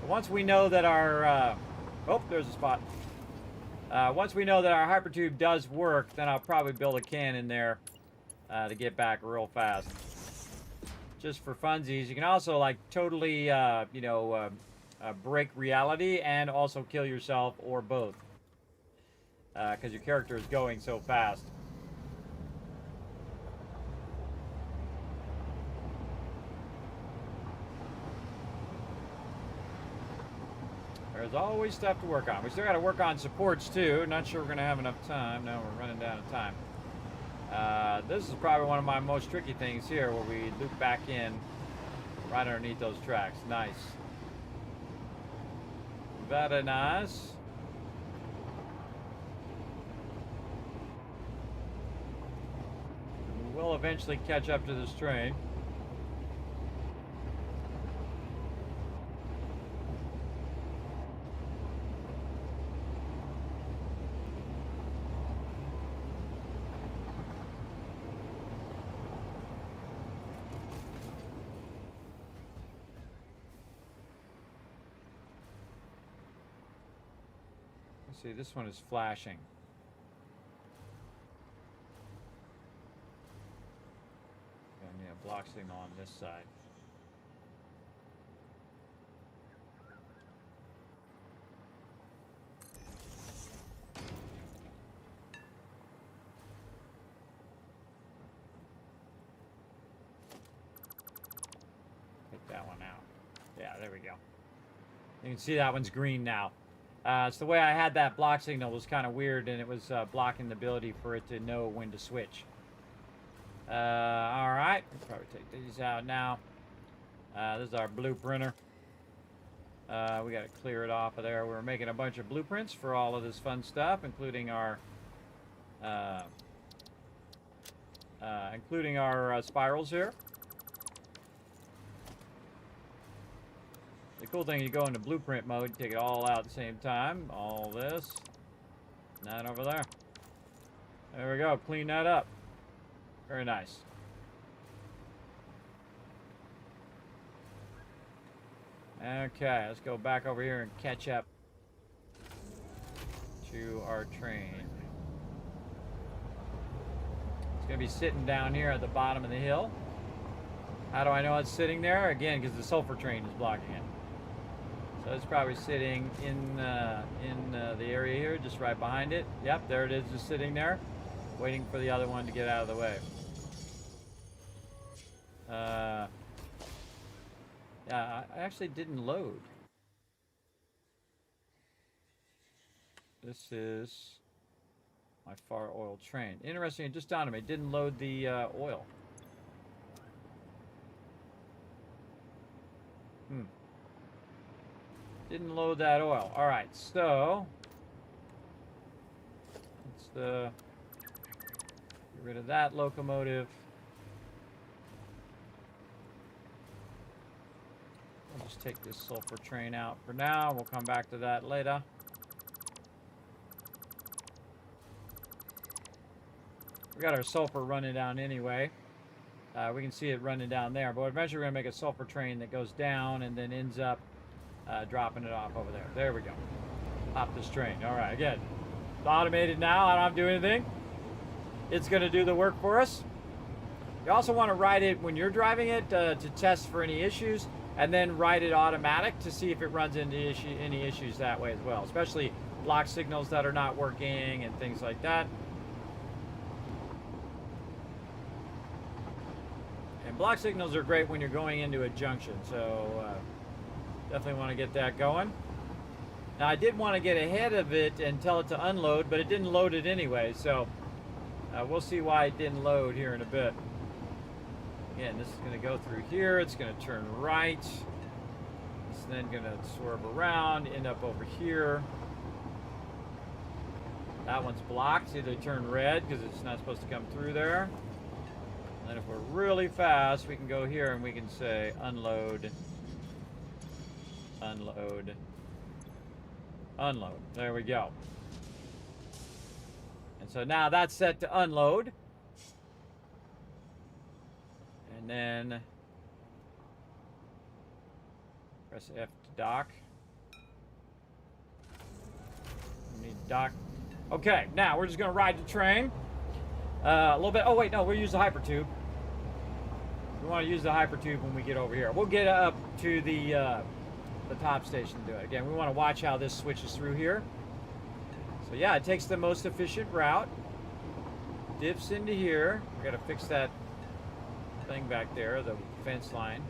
Speaker 1: But once we know that our, oh, there's a spot. Once we know that our hypertube does work, then I'll probably build a cannon there to get back real fast. Just for funsies. You can also like totally, break reality and also kill yourself or both. Because your character is going so fast. There's always stuff to work on. We still got to work on supports too. Not sure we're going to have enough time. No, we're running down of time. This is probably one of my most tricky things here, where we loop back in right underneath those tracks. Nice. Very nice. We'll eventually catch up to this train. See, this one is flashing. And yeah, block signal on this side. Take that one out. Yeah, there we go. You can see that one's green now. It's the way I had that block signal was kind of weird, and it was blocking the ability for it to know when to switch. All right, we'll probably take these out now. This is our blueprinter. We got to clear it off of there. We're making a bunch of blueprints for all of this fun stuff, including our spirals here. The cool thing, you go into blueprint mode, you take it all out at the same time. All this, and that over there. There we go. Clean that up. Very nice. Okay, let's go back over here and catch up to our train. It's going to be sitting down here at the bottom of the hill. How do I know it's sitting there? Again, because the sulfur train is blocking it. So it's probably sitting in the area here, just right behind it. Yep, there it is, just sitting there, waiting for the other one to get out of the way. Yeah, I actually didn't load. This is my far oil train. Interesting, it just dawned on me, it didn't load the oil. Didn't load that oil. All right, so let's get rid of that locomotive. I'll just take this sulfur train out for now. We'll come back to that later. We got our sulfur running down anyway. We can see it running down there, but eventually we're gonna make a sulfur train that goes down and then ends up dropping it off over there. There we go. Hop this train. All right, again, it's automated now. I don't have to do anything. It's going to do the work for us. You also want to ride it when you're driving it to test for any issues, and then ride it automatic to see if it runs into any issues that way as well, especially block signals that are not working and things like that. And block signals are great when you're going into a junction, so definitely want to get that going. Now I did want to get ahead of it and tell it to unload, but it didn't load it anyway, so we'll see why it didn't load here in a bit. Again, this is going to go through here, it's going to turn right, it's then going to swerve around, end up over here. That one's blocked, see they turn red because it's not supposed to come through there. And then if we're really fast, we can go here and we can say unload. Unload. Unload. There we go. And so now that's set to unload. And then press F to dock. We need dock. Okay, now we're just going to ride the train. A little bit. Oh, wait, no, we'll use the hypertube. We want to use the hypertube when we get over here. We'll get up to the top station to do it. Again, we want to watch how this switches through here. So yeah, it takes the most efficient route, dips into here. We got to fix that thing back there, the fence line,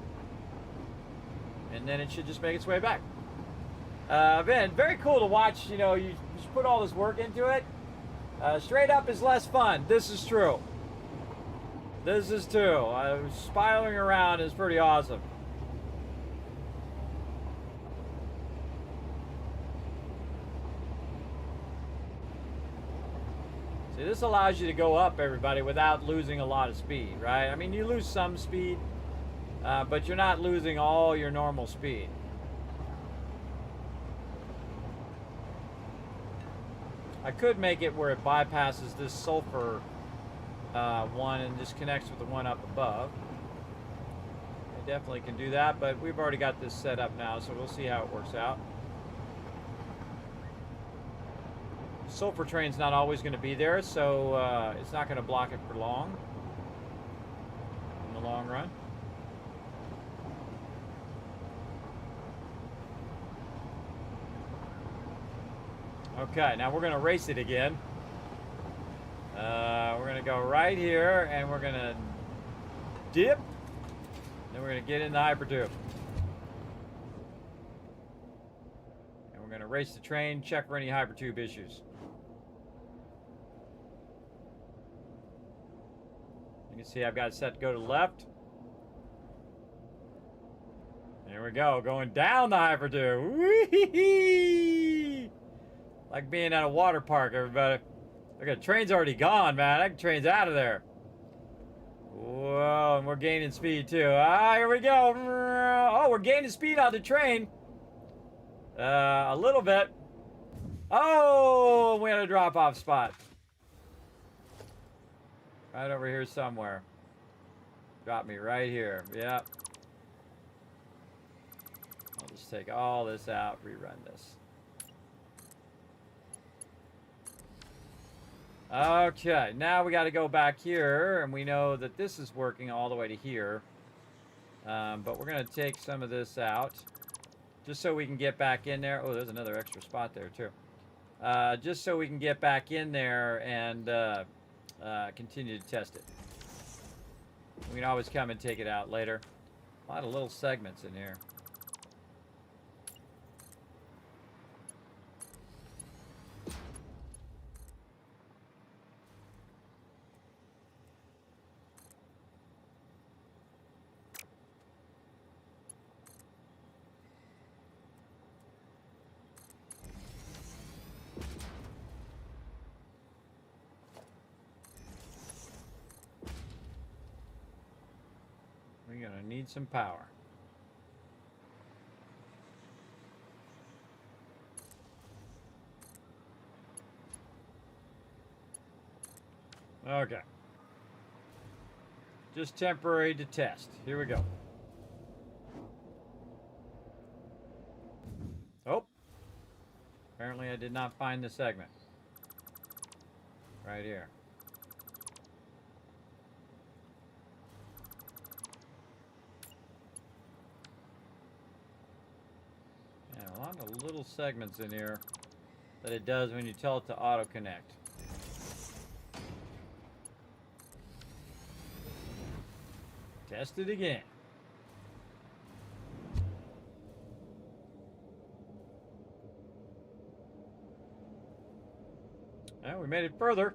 Speaker 1: and then it should just make its way back. Ben, very cool to watch. You know, you just put all this work into it. Straight up is less fun. This is true. This is true. Spiraling around is pretty awesome. See, this allows you to go up, everybody, without losing a lot of speed, right? I mean, you lose some speed, but you're not losing all your normal speed. I could make it where it bypasses this sulfur one and just connects with the one up above. I definitely can do that, but we've already got this set up now, so we'll see how it works out. sulfur train's not always going to be there, so it's not going to block it for long in the long run. Okay, now we're going to race it again. We're going to go right here, and we're going to dip. Then we're going to get in the hypertube. And we're going to race the train, check for any hypertube issues. You can see I've got it set to go to the left. There we go, going down the hypertube. Whee! Like being at a water park, everybody. Look at the train's already gone, man. That train's out of there. Whoa, and we're gaining speed too. Ah, here we go. Oh, we're gaining speed on the train. A little bit. Oh, we had a drop-off spot. Right over here somewhere. Drop me right here. Yep. I'll just take all this out, rerun this. Okay, now we got to go back here, and we know that this is working all the way to here. But we're going to take some of this out, just so we can get back in there. Oh, there's another extra spot there, too. Just so we can get back in there and continue to test it. We can always come and take it out later. A lot of little segments in here. We're gonna need some power. Okay. Just temporary to test. Here we go. Oh. Apparently I did not find the segment. Right here. A lot of little segments in here that it does when you tell it to auto connect. Test it again. And we made it further.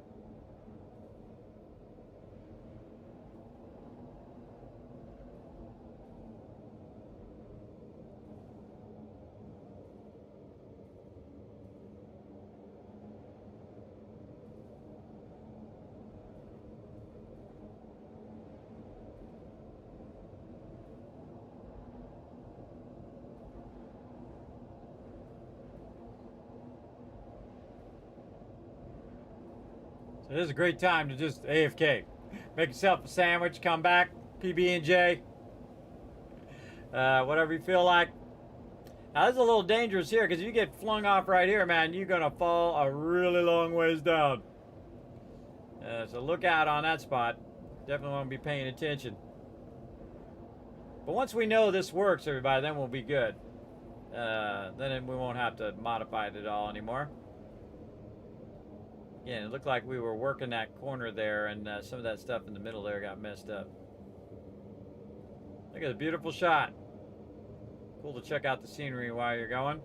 Speaker 1: It is a great time to just AFK. Make yourself a sandwich, come back, PB&J. Whatever you feel like. Now, this is a little dangerous here, because if you get flung off right here, man, you're going to fall a really long ways down. So look out on that spot. Definitely want to be paying attention. But once we know this works, everybody, then we'll be good. Then we won't have to modify it at all anymore. Again, it looked like we were working that corner there, and some of that stuff in the middle there got messed up. Look at the beautiful shot. Cool to check out the scenery while you're going.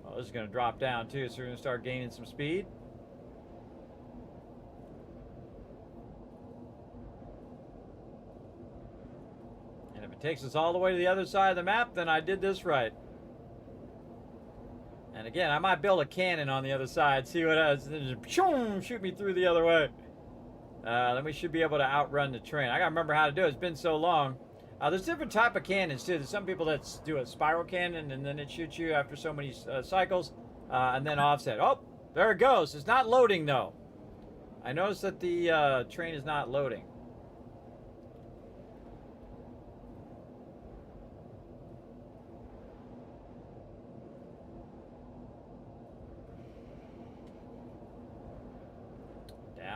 Speaker 1: Oh, this is going to drop down too, so we're going to start gaining some speed. And if it takes us all the way to the other side of the map, then I did this right. And again, I might build a cannon on the other side, see what happens, and then just shoot me through the other way. Then we should be able to outrun the train. I gotta remember how to do it. It's been so long. There's different type of cannons too. There's some people that do a spiral cannon, and then it shoots you after so many cycles, and then offset. Oh, there it goes. It's not loading though. I noticed that the train is not loading.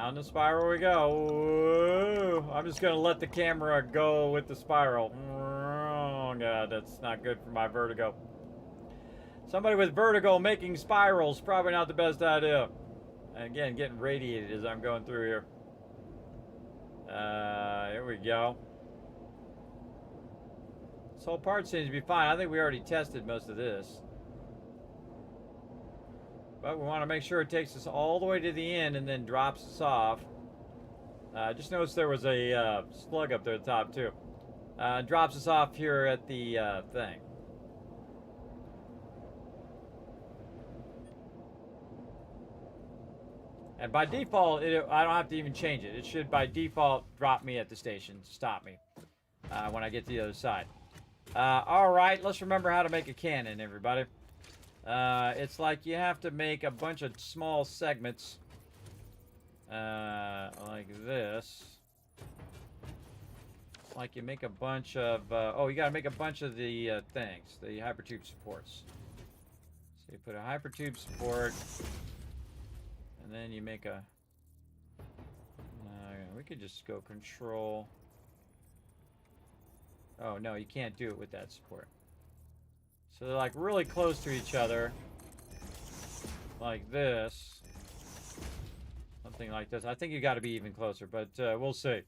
Speaker 1: Down the spiral we go. Woo. I'm just going to let the camera go with the spiral. Oh, God, that's not good for my vertigo. Somebody with vertigo making spirals, probably not the best idea. And again, getting radiated as I'm going through here. Here we go. This whole part seems to be fine. I think we already tested most of this. But we want to make sure it takes us all the way to the end and then drops us off. Just noticed there was a slug up there at the top too. Drops us off here at the thing. And by default, I don't have to even change it. It should by default drop me at the station, stop me when I get to the other side. All right, let's remember how to make a cannon, everybody. It's like you have to make a bunch of small segments like this. Like you make a bunch of, you got to make a bunch of the things, the hypertube supports. So you put a hypertube support, and then you make a, we could just go control. Oh, no, you can't do it with that support. So they're like really close to each other, like this. Something like this. I think you got to be even closer, but we'll see. I'm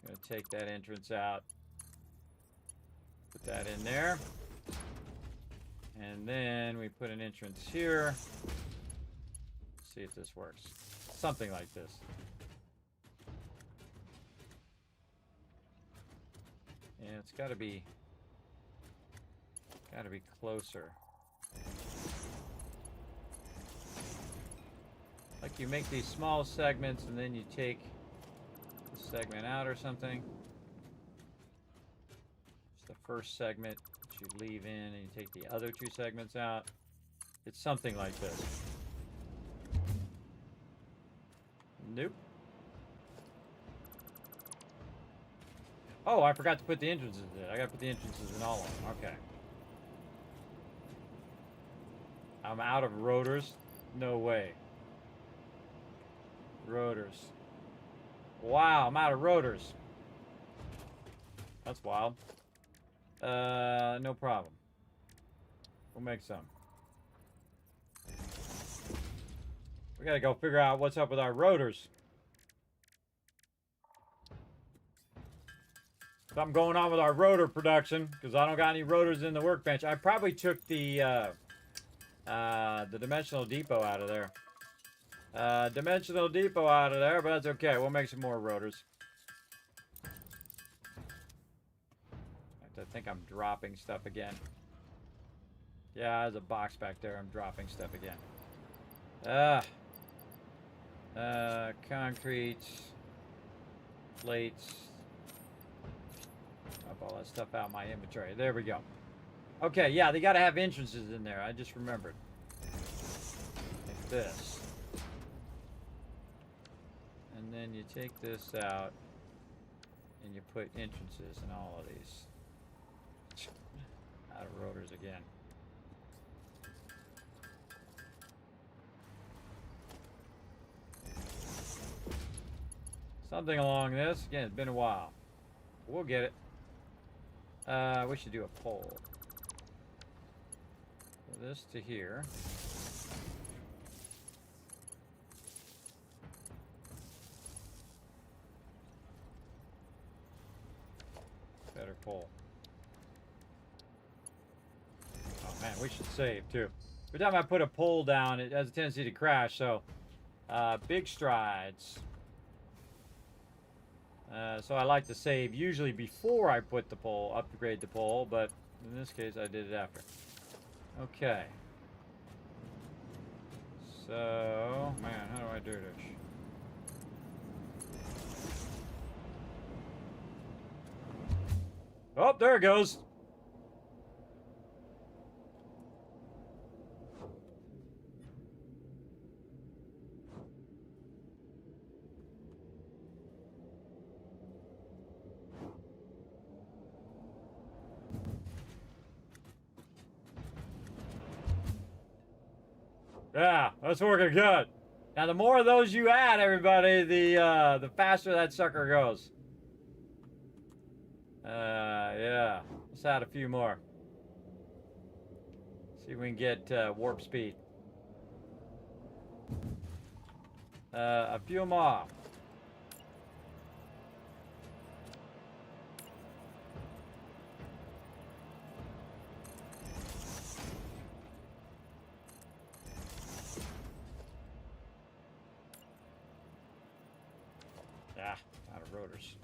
Speaker 1: going to take that entrance out. Put that in there. And then we put an entrance here. See if this works. Something like this. Yeah, it's got to be closer. Like you make these small segments and then you take the segment out or something. It's the first segment that you leave in and you take the other two segments out. It's something like this. Nope. Oh, I forgot to put the entrances in. I gotta put the entrances in all of them. Okay. I'm out of rotors. No way. Rotors. Wow, I'm out of rotors. That's wild. No problem. We'll make some. We gotta go figure out what's up with our rotors. Something going on with our rotor production because I don't got any rotors in the workbench. I probably took the dimensional depot out of there. Dimensional depot out of there, but that's okay. We'll make some more rotors. I think I'm dropping stuff again. Yeah, there's a box back there. I'm dropping stuff again. Concrete, plates. Drop all that stuff out of my inventory. There we go. Okay, yeah, they got to have entrances in there. I just remembered. Like this. And then you take this out and you put entrances in all of these. Out of rotors again. Something along this. Again, it's been a while. We'll get it. We should do a pole. So this to here. Better pole. Oh man, we should save too. Every time I put a pole down, it has a tendency to crash, so big strides. So I like to save usually before I put the pole, upgrade the pole, but in this case I did it after. Okay. So, man, how do I do this? Oh, there it goes. Yeah, that's working good. Now, the more of those you add, everybody, the faster that sucker goes. Yeah. Let's add a few more. See if we can get warp speed. A few more. Out of rotors.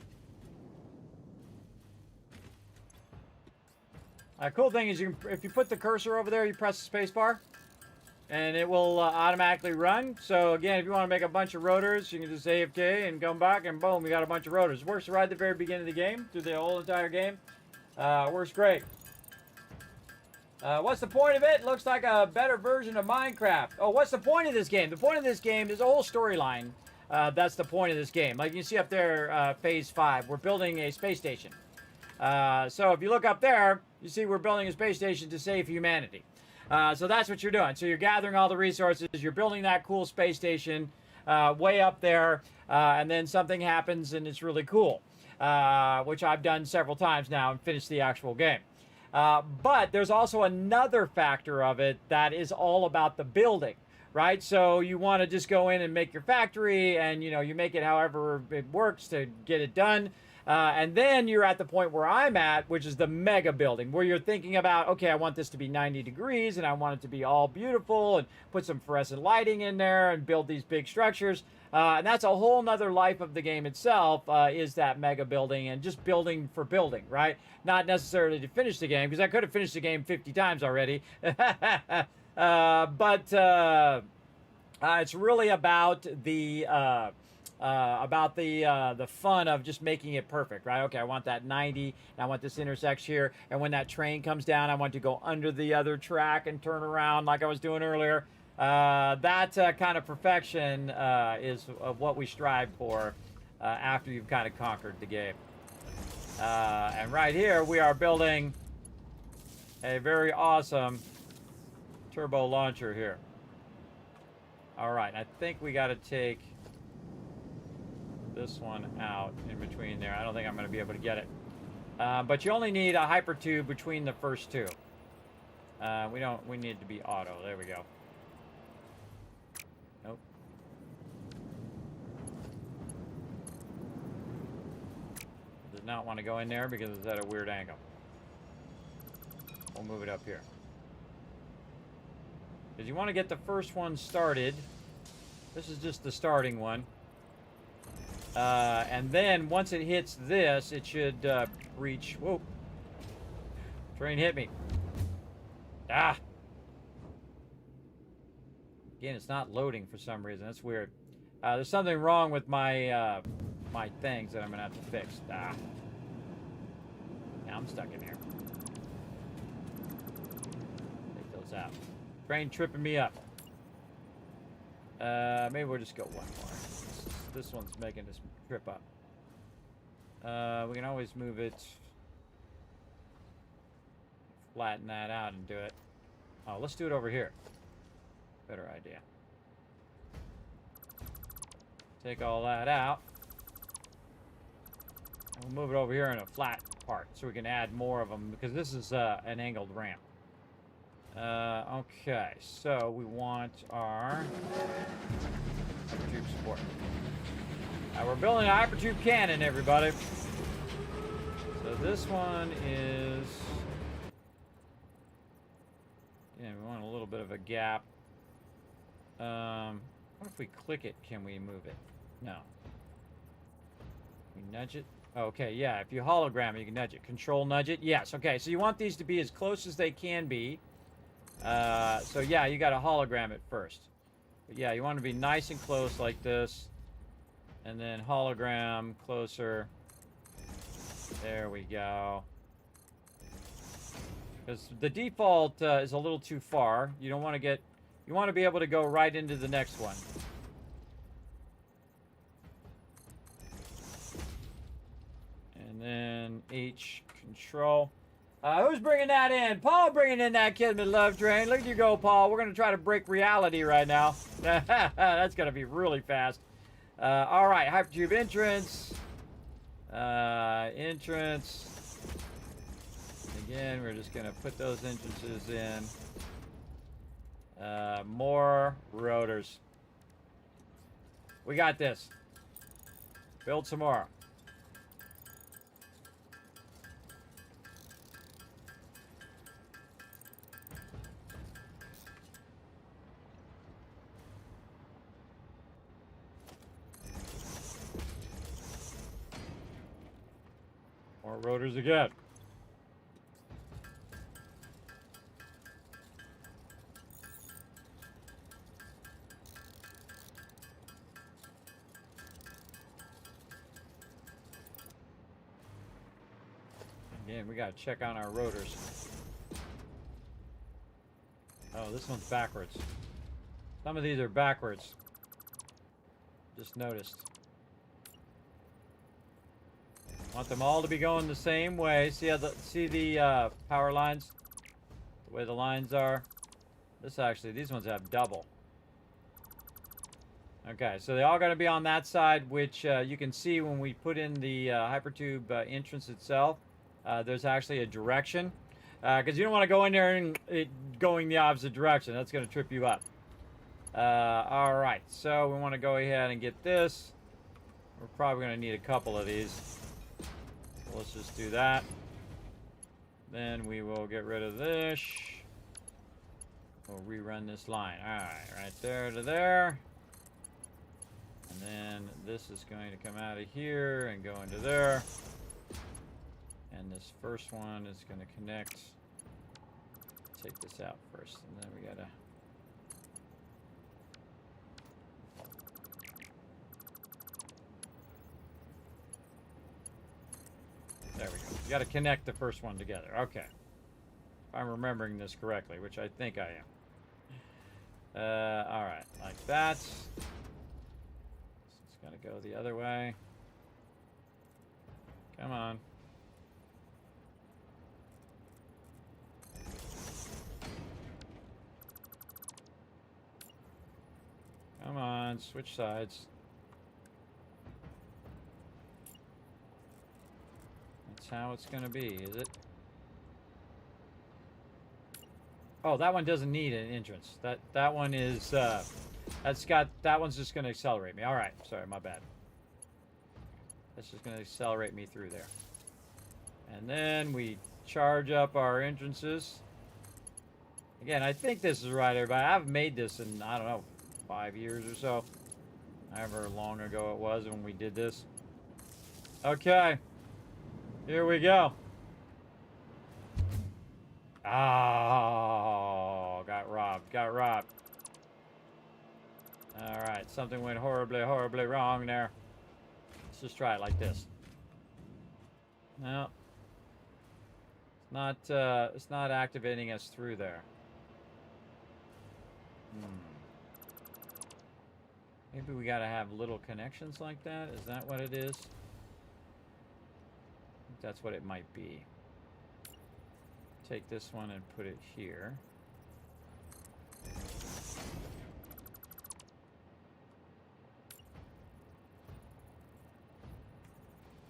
Speaker 1: Cool thing is, if you put the cursor over there, you press the space bar, and it will automatically run. So again, if you want to make a bunch of rotors, you can just AFK and come back, and boom, you got a bunch of rotors. It works right at the very beginning of the game, through the whole entire game. Works great. What's the point of it? Looks like a better version of Minecraft. Oh, what's the point of this game? The point of this game is a whole storyline. That's the point of this game. Like you can see up there, phase 5, we're building a space station. So if you look up there, you see we're building a space station to save humanity. So that's what you're doing. So you're gathering all the resources, you're building that cool space station way up there, and then something happens and it's really cool, which I've done several times now and finished the actual game. But there's also another factor of it that is all about the building. Right, so you want to just go in and make your factory, and you make it however it works to get it done, and then you're at the point where I'm at, which is the mega building, where you're thinking about, okay, I want this to be 90 degrees, and I want it to be all beautiful, and put some fluorescent lighting in there, and build these big structures, and that's a whole nother life of the game itself, is that mega building, and just building for building, right? Not necessarily to finish the game, because I could have finished the game 50 times already. But it's really about the fun of just making it perfect, right? Okay, I want that 90, and I want this intersection here, and when that train comes down, I want to go under the other track and turn around like I was doing earlier. That kind of perfection is what we strive for after you've kind of conquered the game. And right here, we are building a very awesome turbo launcher here. All right, I think we got to take this one out in between there. I don't think I'm going to be able to get it. But you only need a hyper tube between the first two. We need to be auto. There we go. Nope. Does not want to go in there because it's at a weird angle. We'll move it up here. Because you want to get the first one started. This is just the starting one. And then once it hits this, it should reach... Whoa. Train hit me. Ah! Again, it's not loading for some reason. That's weird. There's something wrong with my my things that I'm going to have to fix. Ah. Now I'm stuck in here. Take those out. Train tripping me up. Maybe we'll just go one more. This one's making us trip up. We can always move it. Flatten that out and do it. Oh, let's do it over here. Better idea. Take all that out. And we'll move it over here in a flat part so we can add more of them because this is an angled ramp. Okay, so we want our hypertube support. We're building a hypertube cannon, everybody. So this one is... Yeah, we want a little bit of a gap. What if we click it, can we move it? No. We nudge it? Okay, yeah, if you hologram it, you can nudge it. Control nudge it? Yes, okay, so you want these to be as close as they can be. So yeah, you got to hologram it first. But yeah, you want to be nice and close like this. And then hologram closer. There we go. Because the default is a little too far. You don't want to get... You want to be able to go right into the next one. And then H control. Who's bringing that in? Paul bringing in that Kismet love train. Look at you go, Paul. We're going to try to break reality right now. That's going to be really fast. All right, hypertube entrance. Entrance. Again, we're just going to put those entrances in. More rotors. We got this. Build some more. More rotors again. Again, we got to check on our rotors. Oh, this one's backwards. Some of these are backwards. Just noticed. Want them all to be going the same way. See how the power lines? The way the lines are. These ones have double. Okay, so they all got to be on that side, which you can see when we put in the hypertube entrance itself. There's actually a direction, because you don't want to go in there and going the opposite direction. That's going to trip you up. All right, so we want to go ahead and get this. We're probably going to need a couple of these. So let's just do that. Then we will get rid of this. We'll rerun this line. All right, right there to there. And then this is going to come out of here and go into there. And this first one is going to connect. Take this out first, and then we gotta. There we go. You gotta connect the first one together. Okay. If I'm remembering this correctly, which I think I am. All right, like that. This is gonna go the other way. Come on. Come on, switch sides. That's how it's gonna be, is it? Oh, that one doesn't need an entrance. That one is that one's just gonna accelerate me. All right, sorry, my bad. That's just gonna accelerate me through there. And then we charge up our entrances. Again, I think this is right, everybody. I've made this in, I don't know, 5 years or so. However long ago it was when we did this. Okay. Here we go. Oh, got robbed. Alright, something went horribly wrong there. Let's just try it like this. No. It's not activating us through there. Maybe we gotta have little connections like that. Is that what it is? I think that's what it might be. Take this one and put it here.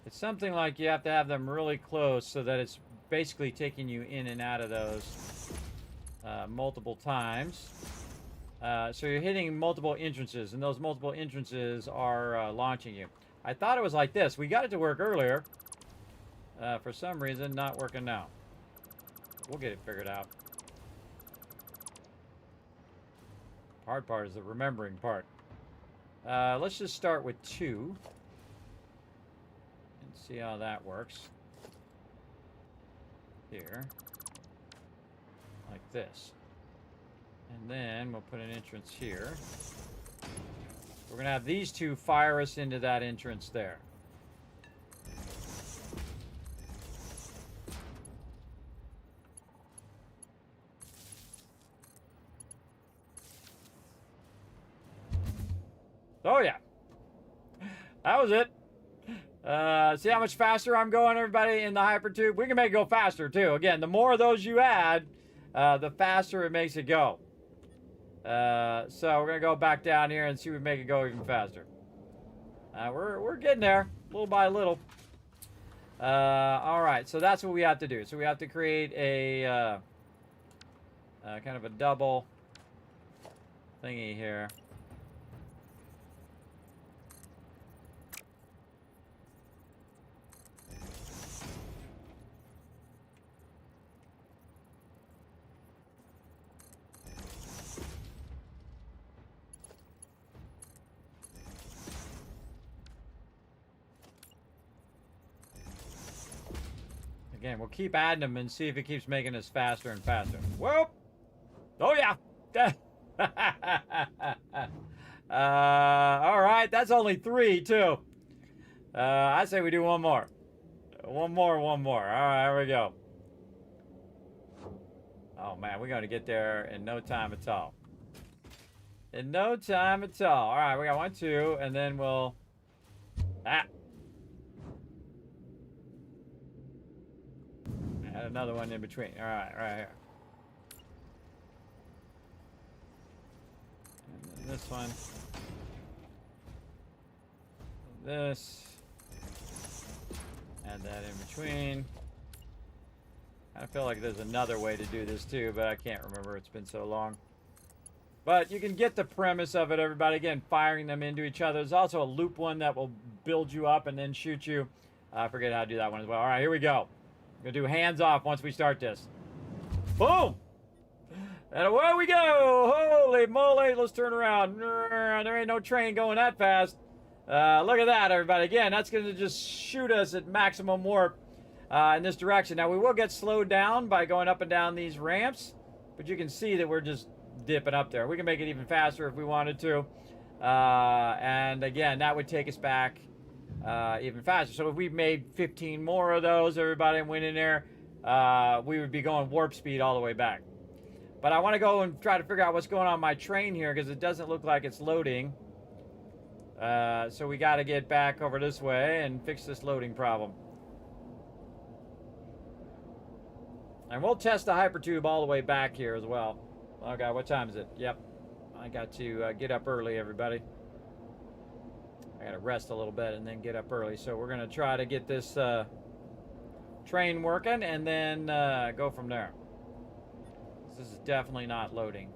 Speaker 1: It's something like you have to have them really close so that it's basically taking you in and out of those multiple times. So you're hitting multiple entrances, and those multiple entrances are launching you. I thought it was like this. We got it to work earlier. For some reason, not working now. We'll get it figured out. Hard part is the remembering part. Let's just start with 2. And see how that works. Here. Like this. And then we'll put an entrance here. We're going to have these 2 fire us into that entrance there. Oh, yeah. That was it. See how much faster I'm going, everybody, in the hypertube? We can make it go faster, too. Again, the more of those you add, the faster it makes it go. So we're going to go back down here and see if we make it go even faster. We're getting there, little by little. All right, so that's what we have to do. So we have to create a kind of a double thingy here. Again, we'll keep adding them and see if it keeps making us faster and faster. Whoop! Oh, yeah! All right, that's only 3, too. I say we do one more. One more. All right, here we go. Oh, man, we're going to get there in no time at all. In no time at all. All right, we got 1, 2, and then we'll... Add another one in between. All right, right here. And then this one. This. Add that in between. I feel like there's another way to do this too, but I can't remember. It's been so long. But you can get the premise of it, everybody. Again, firing them into each other. There's also a loop one that will build you up and then shoot you. I forget how to do that one as well. All right, here we go. Gonna do hands off once we start this. Boom! And away we go! Holy moly, let's turn around. There ain't no train going that fast. Look at that, everybody. Again, that's gonna just shoot us at maximum warp in this direction. Now, we will get slowed down by going up and down these ramps, but you can see that we're just dipping up there. We can make it even faster if we wanted to. And again, that would take us back even faster. So if we made 15 more of those, everybody went in there, we would be going warp speed all the way back. But I want to go and try to figure out what's going on my train here because it doesn't look like it's loading. So we got to get back over this way and fix this loading problem. And we'll test the hypertube all the way back here as well. Oh God, what time is it? Yep. I got to get up early, everybody. I gotta rest a little bit and then get up early. So we're gonna try to get this train working and then go from there. This is definitely not loading.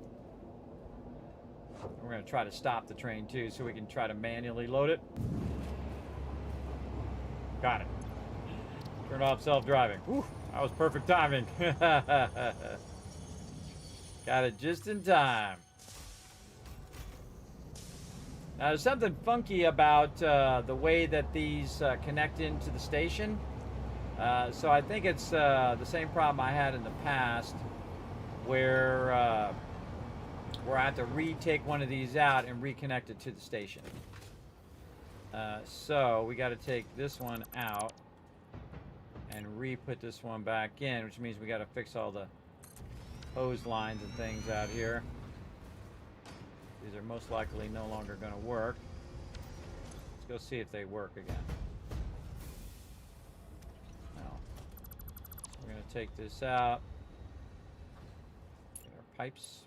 Speaker 1: We're gonna try to stop the train too so we can try to manually load it. Got it. Turn off self-driving. Whew, that was perfect timing. Got it just in time. Now, there's something funky about the way that these connect into the station. So I think it's the same problem I had in the past where I have to retake one of these out and reconnect it to the station. So we got to take this one out and re-put this one back in, which means we got to fix all the hose lines and things out here. These are most likely no longer going to work. Let's go see if they work again. No. So we're going to take this out. Get our pipes.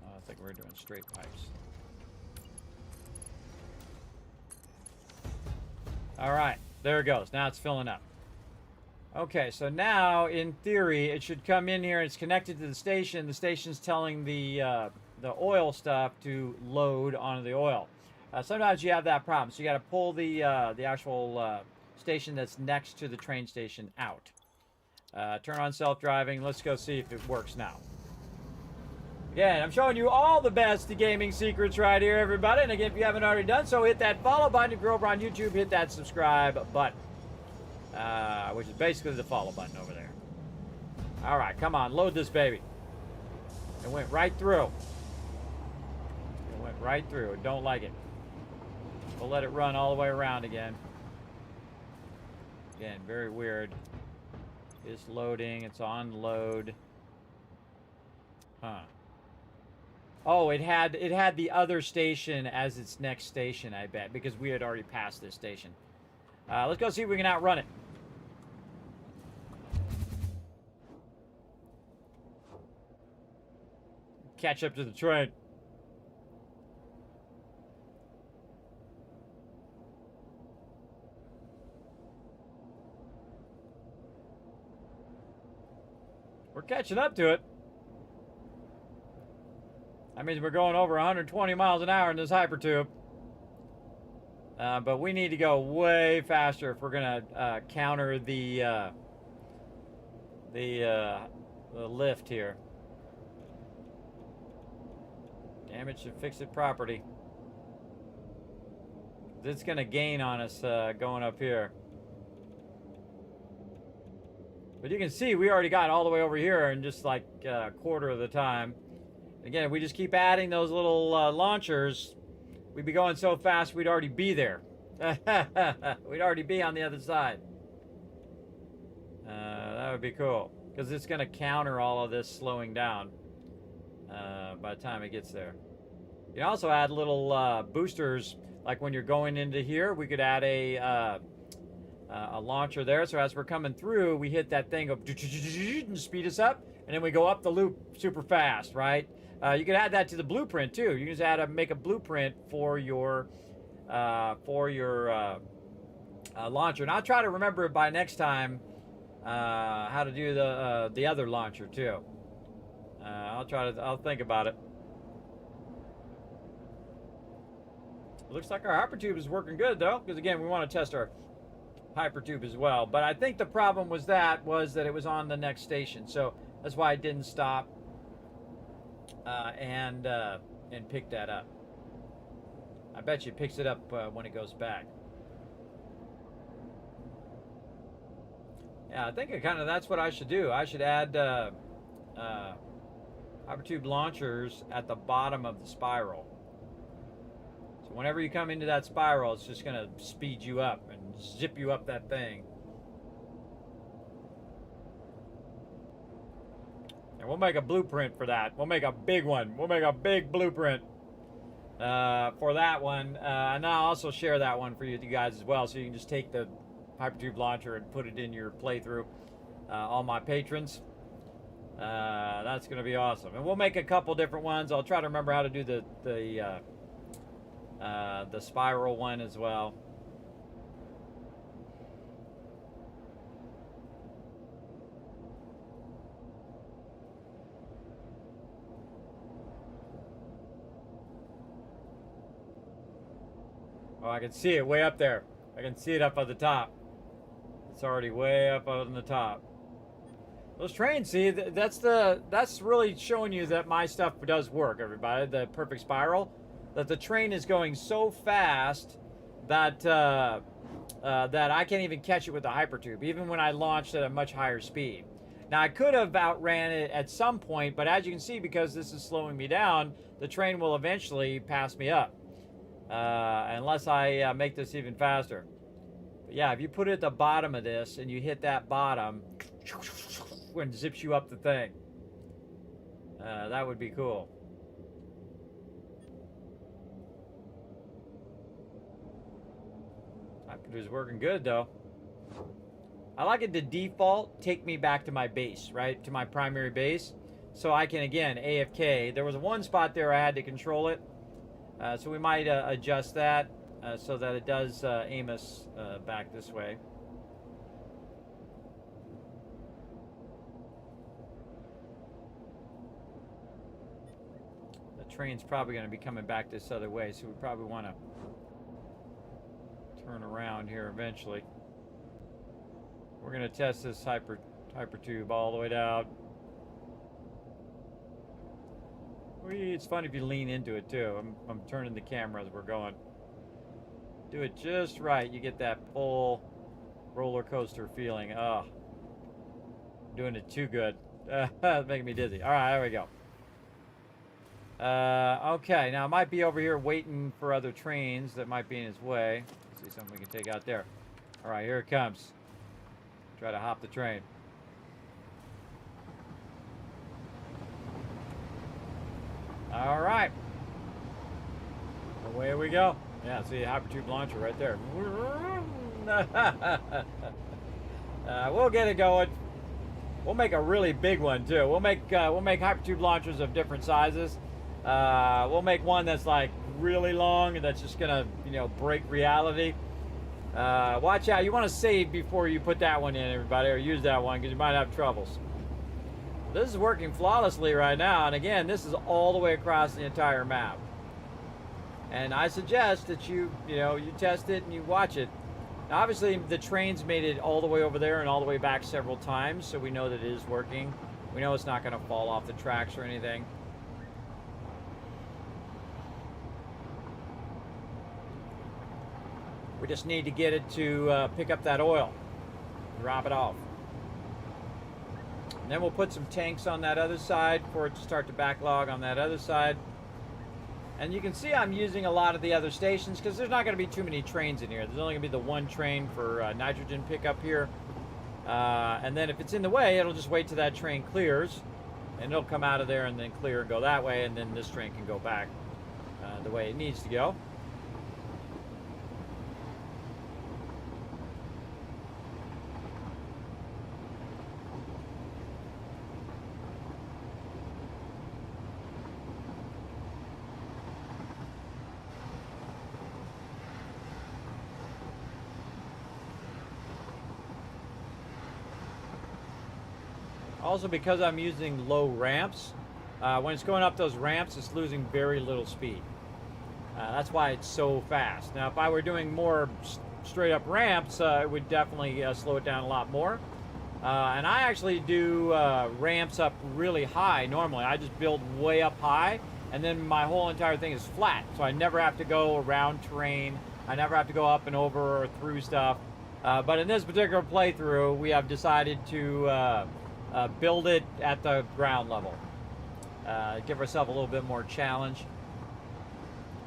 Speaker 1: I think we're doing straight pipes. All right, there it goes. Now it's filling up. Okay, so now in theory it should come in here. It's connected to the station. The station's telling the oil stuff to load onto the oil. Sometimes you have that problem, so you got to pull the actual station that's next to the train station out. Turn on self-driving. Let's go see if it works now. Again, I'm showing you all the best gaming secrets right here, everybody. And again, if you haven't already done so, hit that follow button. If you're over on YouTube, hit that subscribe button, which is basically the follow button over there. All right, come on, load this baby. It went right through. It went right through. Don't like it. We'll let it run all the way around again. Again, very weird. It's loading. It's on load. Huh. Oh, it had the other station as its next station, I bet, because we had already passed this station. Let's go see if we can outrun it. Catch up to the train. We're catching up to it. That means we're going over 120 miles an hour in this hypertube. But we need to go way faster if we're gonna counter the lift here. Damage to fixed property. It's gonna gain on us going up here. But you can see we already got all the way over here in just like a quarter of the time. Again, if we just keep adding those little launchers, we'd be going so fast we'd already be there. We'd already be on the other side. That would be cool. Because it's going to counter all of this slowing down by the time it gets there. You can also add little boosters, like when you're going into here, we could add a launcher there. So as we're coming through, we hit that thing of and speed us up, and then we go up the loop super fast, right? You could add that to the blueprint too. You can just make a blueprint for your launcher. And I'll try to remember by next time how to do the other launcher too. I'll think about it. It looks like our hypertube is working good though, because again, we want to test our hypertube as well. But I think the problem was that it was on the next station, so that's why it didn't stop and pick that up. I bet you it picks it up when it goes back. Yeah, I think that's what I should do. I should add hypertube launchers at the bottom of the spiral. So whenever you come into that spiral, it's just going to speed you up and zip you up that thing. And we'll make a blueprint for that. We'll make a big one. We'll make a big blueprint for that one. And I'll also share that one for you guys as well, so you can just take the hypertube launcher and put it in your playthrough. All my patrons. That's going to be awesome. And we'll make a couple different ones. I'll try to remember how to do the spiral one as well. Oh, I can see it way up there. I can see it up at the top. It's already way up on the top. Those trains, see, that's really showing you that my stuff does work, everybody. The perfect spiral. That the train is going so fast that that I can't even catch it with the hypertube, even when I launched at a much higher speed. Now, I could have outran it at some point, but as you can see, because this is slowing me down, the train will eventually pass me up. Unless I make this even faster. But yeah, if you put it at the bottom of this and you hit that bottom, and zips you up the thing. That would be cool. Hypertube's working good though. I like it to default take me back to my base, right? To my primary base. So I can, again, AFK. There was one spot there I had to control it. So we might adjust that so that it does aim us back this way. The train's probably going to be coming back this other way, so we probably want to turn around here eventually. We're going to test this hypertube all the way down. It's fun if you lean into it too. I'm turning the camera as we're going. Do it just right. You get that full roller coaster feeling. Oh, doing it too good. It's making me dizzy. All right, there we go. Okay, now I might be over here waiting for other trains that might be in his way. Let's see something we can take out there. All right, here it comes. Try to hop the train. we go. Yeah, see, hypertube launcher right there. We'll get it going. We'll make a really big one too. We'll make hypertube launchers of different sizes. We'll make one that's like really long and that's just gonna, you know, break reality. Watch out. You want to save before you put that one in, everybody, or use that one because you might have troubles. This is working flawlessly right now, and again, this is all the way across the entire map. And I suggest that you test it and you watch it. Now, obviously, the train's made it all the way over there and all the way back several times, so we know that it is working. We know it's not going to fall off the tracks or anything. We just need to get it to pick up that oil, drop it off. And then we'll put some tanks on that other side for it to start to backlog on that other side. And you can see I'm using a lot of the other stations because there's not going to be too many trains in here. There's only going to be the one train for nitrogen pickup here. And then if it's in the way, it'll just wait till that train clears. And it'll come out of there and then clear and go that way. And then this train can go back the way it needs to go. Also, because I'm using low ramps, when it's going up those ramps, it's losing very little speed. That's why it's so fast. Now, if I were doing more straight up ramps, it would definitely slow it down a lot more. And I actually do ramps up really high normally. I just build way up high, and then my whole entire thing is flat. So I never have to go around terrain. I never have to go up and over or through stuff. But in this particular playthrough, we have decided to build it at the ground level. Give ourselves a little bit more challenge.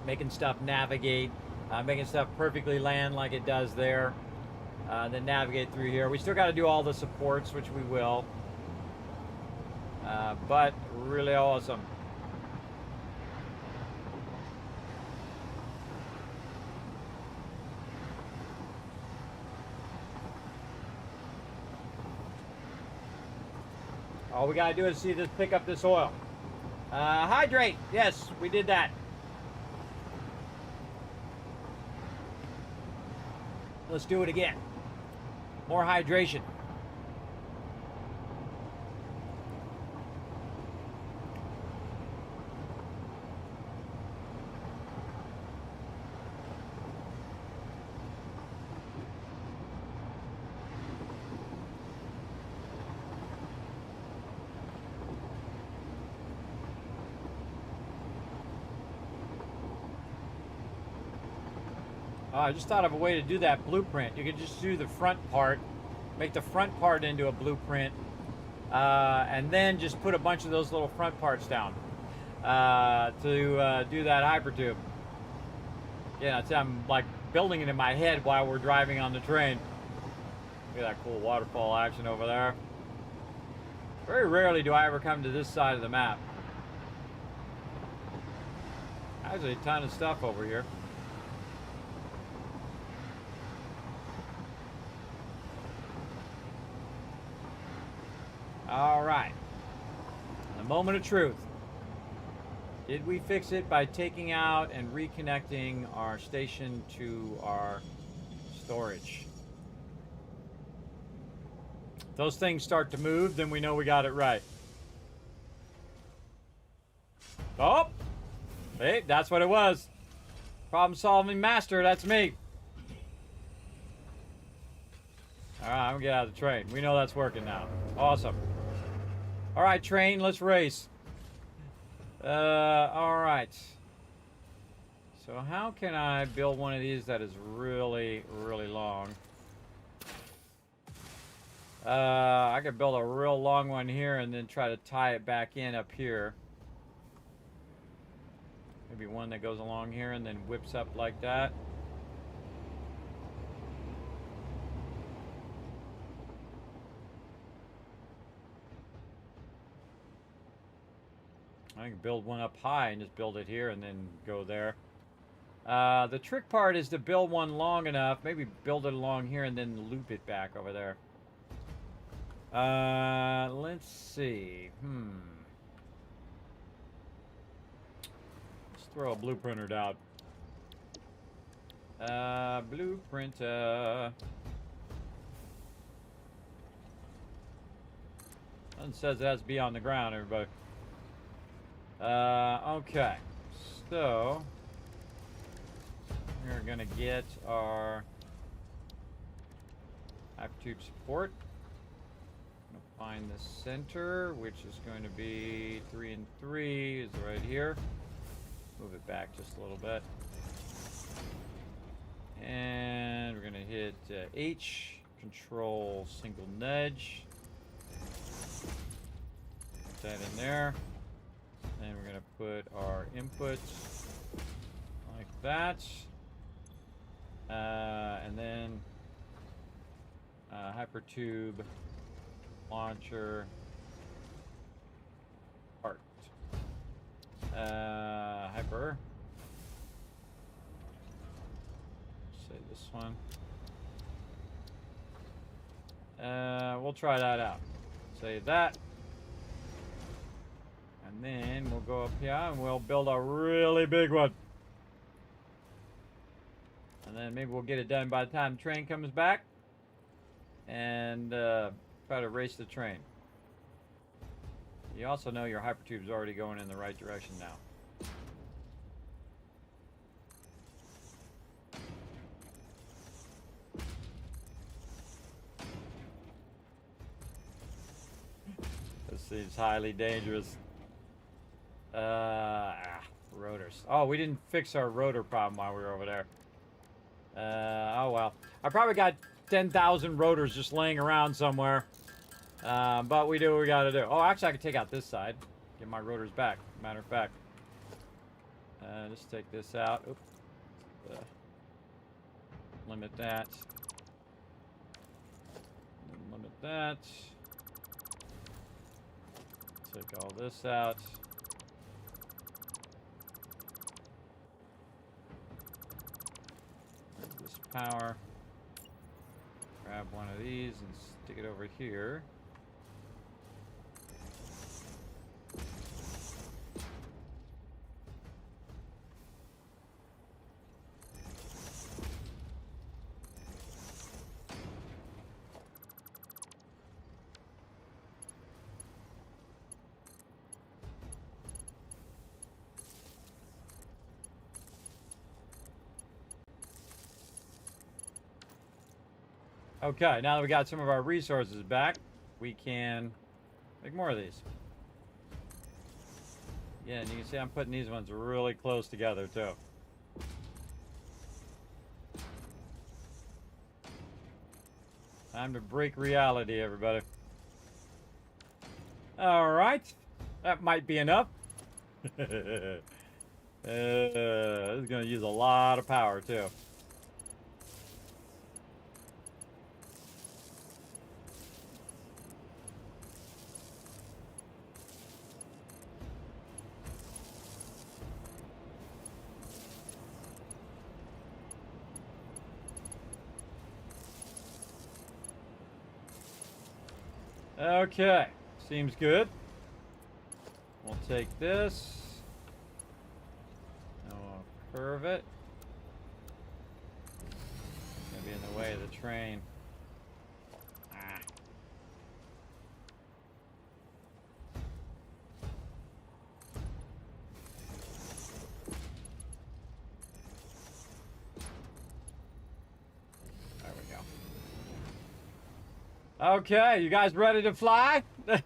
Speaker 1: Making stuff navigate, making stuff perfectly land like it does there. Then navigate through here. We still got to do all the supports, which we will. But really awesome. All we gotta do is see this, pick up this oil. Hydrate, yes, we did that. Let's do it again. More hydration. I just thought of a way to do that blueprint. You could just do the front part, make the front part into a blueprint, and then just put a bunch of those little front parts down to do that hypertube. Yeah, I'm like building it in my head while we're driving on the train. Look at that cool waterfall action over there. Very rarely do I ever come to this side of the map. There's a ton of stuff over here. All right, the moment of truth. Did we fix it by taking out and reconnecting our station to our storage? If those things start to move, then we know we got it right. Oh, hey, that's what it was. Problem solving master, that's me. All right, I'm gonna get out of the train. We know that's working now. Awesome. All right, train, let's race. All right. So how can I build one of these that is really, really long? I could build a real long one here and then try to tie it back in up here. Maybe one that goes along here and then whips up like that. I can build one up high and just build it here and then go there. The trick part is to build one long enough. Maybe build it along here and then loop it back over there. Let's see. Let's throw a blueprinter out. Blueprinter. Nothing says it has to be on the ground, everybody. Okay. So, we're going to get our hypertube support. I'm going to find the center, which is going to be 3 and 3 is right here. Move it back just a little bit. And we're going to hit H, control single nudge. Put that in there. And we're going to put our inputs like that. And then hypertube launcher part. Hyper. Say this one. We'll try that out. Save that. And then we'll go up here and we'll build a really big one. And then maybe we'll get it done by the time the train comes back. And try to race the train. You also know your hypertube's already going in the right direction now. This seems highly dangerous. Rotors. Oh, we didn't fix our rotor problem while we were over there. Oh well. I probably got 10,000 rotors just laying around somewhere. But we do what we gotta do. Oh, actually I can take out this side. Get my rotors back. Matter of fact. Just take this out. Oops. Limit that. Limit that. Take all this out. This power. Grab one of these and stick it over here. Okay, now that we got some of our resources back, we can make more of these. Yeah, and you can see I'm putting these ones really close together too. Time to break reality, everybody. All right, that might be enough. This is going to use a lot of power too. Okay, seems good. We'll take this and we'll curve it. It's gonna be in the way of the train. Okay, you guys ready to fly? Time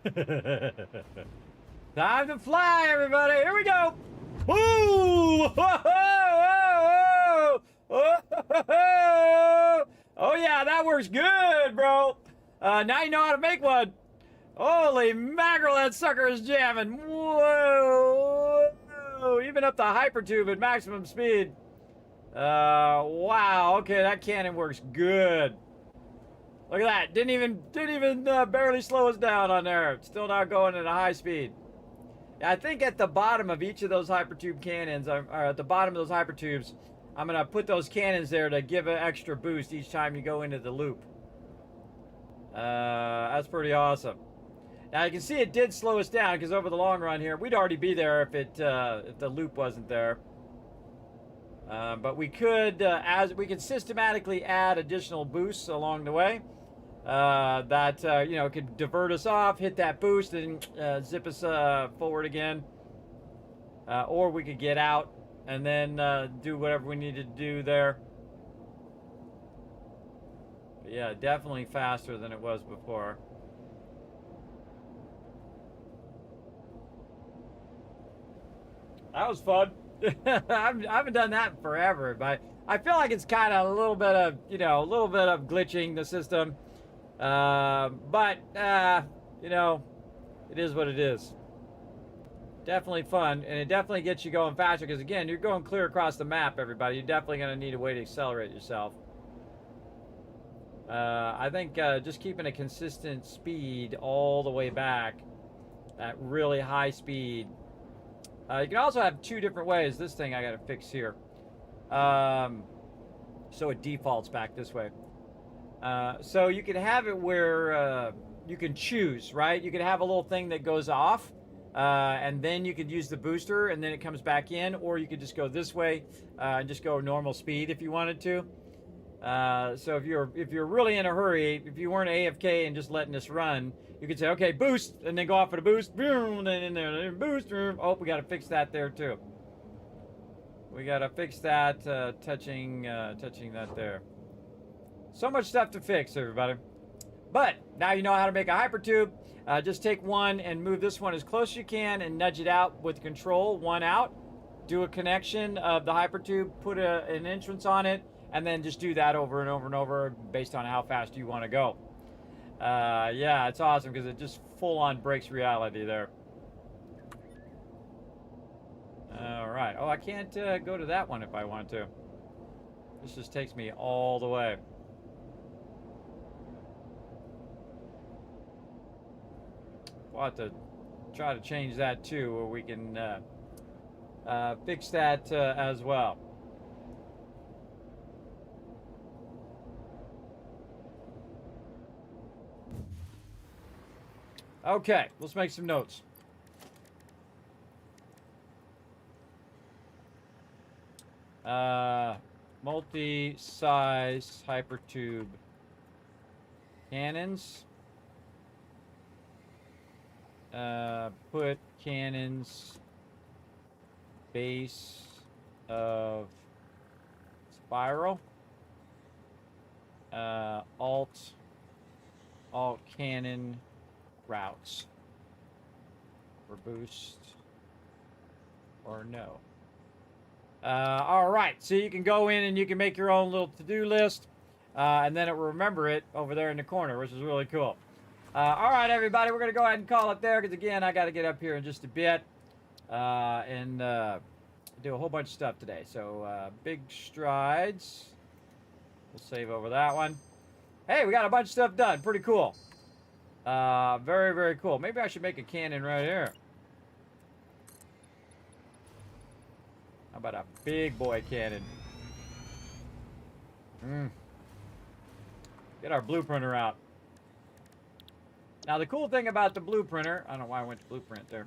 Speaker 1: to fly, everybody. Here we go. Woo! Oh yeah, that works good, bro. Now you know how to make one. Holy mackerel, that sucker is jamming. Whoa! Even up the hypertube at maximum speed. Wow. Okay, that cannon works good. Look at that. Didn't even barely slow us down on there. It's still not going at a high speed. I think at the bottom of each of those hypertube cannons, or at the bottom of those hypertubes, I'm going to put those cannons there to give an extra boost each time you go into the loop. That's pretty awesome. Now you can see it did slow us down because over the long run here, we'd already be there if the loop wasn't there. But we could, as we could systematically add additional boosts along the way that you know, could divert us off, hit that boost, and zip us forward again. Or we could get out and then do whatever we needed to do there. But yeah, definitely faster than it was before. That was fun. I haven't done that in forever, but I feel like it's kind of a little bit of, you know, a little bit of glitching the system. But you know, it is what it is. Definitely fun, and it definitely gets you going faster because, again, you're going clear across the map, everybody. You're definitely going to need a way to accelerate yourself. I think just keeping a consistent speed all the way back, at really high speed. You can also have two different ways. This thing I got to fix here. So it defaults back this way. So you can have it where you can choose, right? You can have a little thing that goes off, and then you could use the booster, and then it comes back in, or you could just go this way and just go normal speed if you wanted to. So if you're really in a hurry, if you weren't AFK and just letting this run, you could say, okay, boost, and then go off for the boost, boom, then in there, boost, oh, we got to fix that there too. We got to fix that, touching that there. So much stuff to fix, everybody. But now you know how to make a hypertube. Just take one and move this one as close as you can and nudge it out with control, one out. Do a connection of the hypertube, put an entrance on it, and then just do that over and over and over based on how fast you want to go. Yeah, it's awesome because it just full-on breaks reality there. All right. Oh, I can't go to that one if I want to. This just takes me all the way. We'll have to try to change that too, where we can fix that as well. Okay, let's make some notes. Multi-size hypertube cannons. Put cannons base of spiral. Alt cannon routes for boost or no. All right, so you can go in and you can make your own little to-do list, and then it will remember it over there in the corner, which is really cool. All right, everybody, we're going to go ahead and call it there because, again, I got to get up here in just a bit and do a whole bunch of stuff today. So big strides. We'll save over that one. Hey, we got a bunch of stuff done. Pretty cool. Very, very cool. Maybe I should make a cannon right here. How about a big boy cannon? Get our blueprinter out. Now, the cool thing about the blueprinter, I don't know why I went to blueprint there.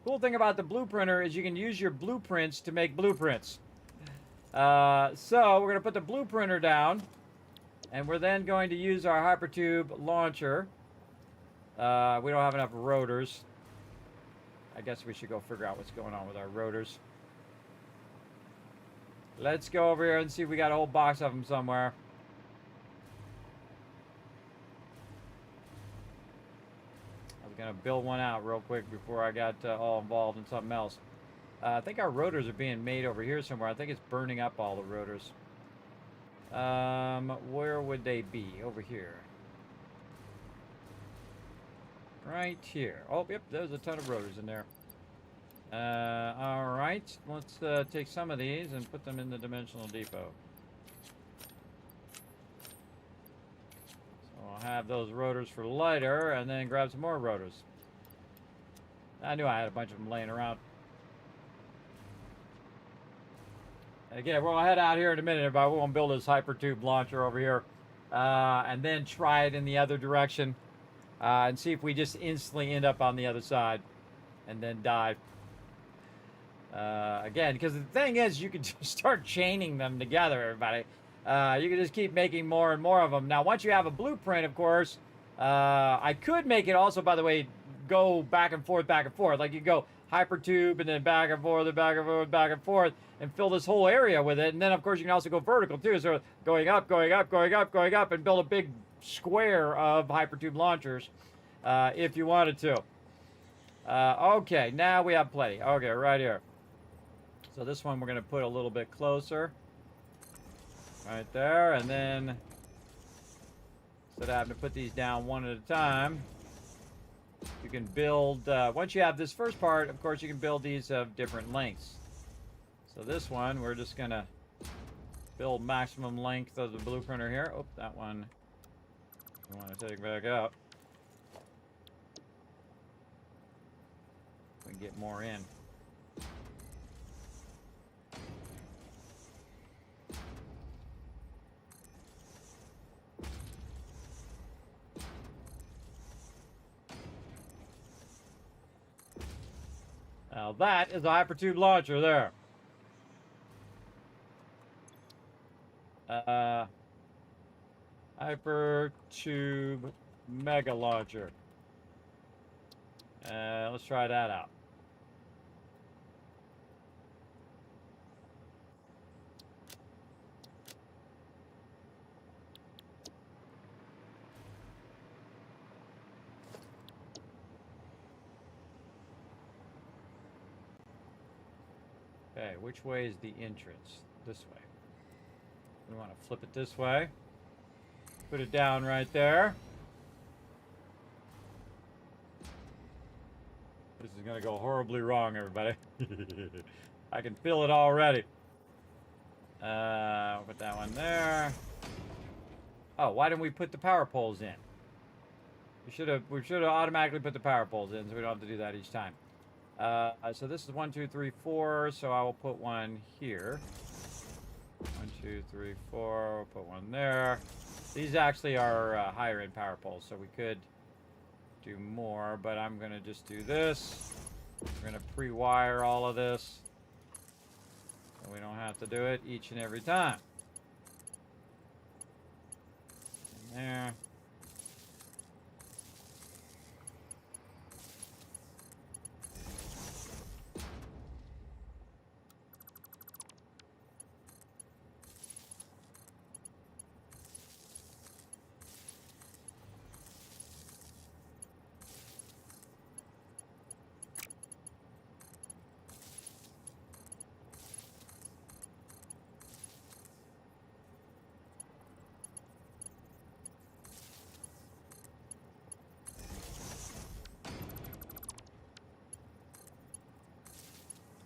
Speaker 1: Cool thing about the blueprinter is you can use your blueprints to make blueprints. So we're going to put the blueprinter down, and we're then going to use our hypertube launcher. We don't have enough rotors. I guess we should go figure out what's going on with our rotors. Let's go over here and see if we got a whole box of them somewhere. I was going to build one out real quick before I got all involved in something else. I think our rotors are being made over here somewhere. I think it's burning up all the rotors. Where would they be? Over here. Right here. Oh, yep, there's a ton of rotors in there. All right, let's take some of these and put them in the dimensional depot. So I'll have those rotors for lighter and then grab some more rotors. I knew I had a bunch of them laying around. Again, we'll head out here in a minute, everybody. We're going to build this hypertube launcher over here. And then try it in the other direction. And see if we just instantly end up on the other side. And then dive. Again, because the thing is, you can just start chaining them together, everybody. You can just keep making more and more of them. Now, once you have a blueprint, of course, I could make it also, by the way, go back and forth, back and forth. Like you go hypertube and then back and forth and back and forth, back and forth, and fill this whole area with it. And then, of course, you can also go vertical, too. So going up, going up, going up, going up, and build a big square of hypertube launchers if you wanted to. Okay, now we have plenty. Okay, right here. So this one we're going to put a little bit closer. Right there. And then, instead of having to put these down one at a time, you can build, once you have this first part, of course, you can build these of different lengths. So this one, we're just going to build maximum length of the blueprinter here. Oh, that one, we want to take back out. We can get more in. Now that is a hypertube launcher there. Hypertube mega launcher. Let's try that out. Okay, which way is the entrance? This way. We want to flip it this way. Put it down right there. This is going to go horribly wrong, everybody. I can feel it already. We'll put that one there. Oh, why didn't we put the power poles in? We should have automatically put the power poles in, so we don't have to do that each time. So this is 1, 2, 3, 4. So I will put one here. 1, 2, 3, 4. We'll put one there. These actually are higher end power poles, so we could do more, but I'm going to just do this. We're going to pre-wire all of this, so we don't have to do it each and every time. And there.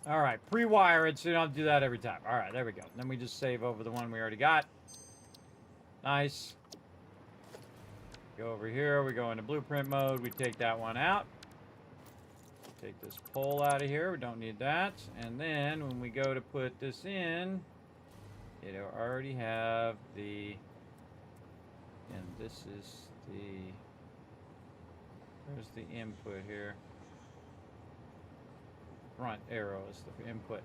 Speaker 1: All right, pre-wire it so you don't have to do that every time. All right, there we go. Then we just save over the one we already got. Nice. Go over here. We go into blueprint mode. We take that one out. Take this pole out of here. We don't need that. And then when we go to put this in, it'll already have the... And this is the... Where's the input here? Front arrow is the input,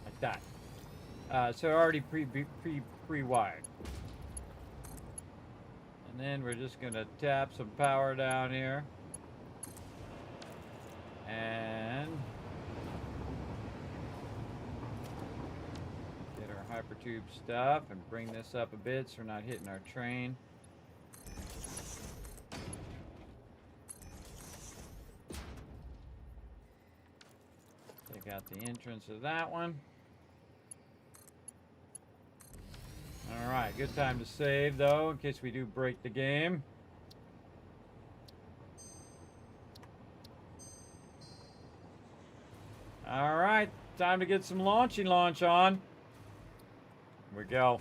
Speaker 1: like that. So already pre-wired. And then we're just gonna tap some power down here, and get our hypertube stuff and bring this up a bit so we're not hitting our train. Got the entrance of that one. All right, good time to save though, in case we do break the game. All right, time to get some launch on. Here we go.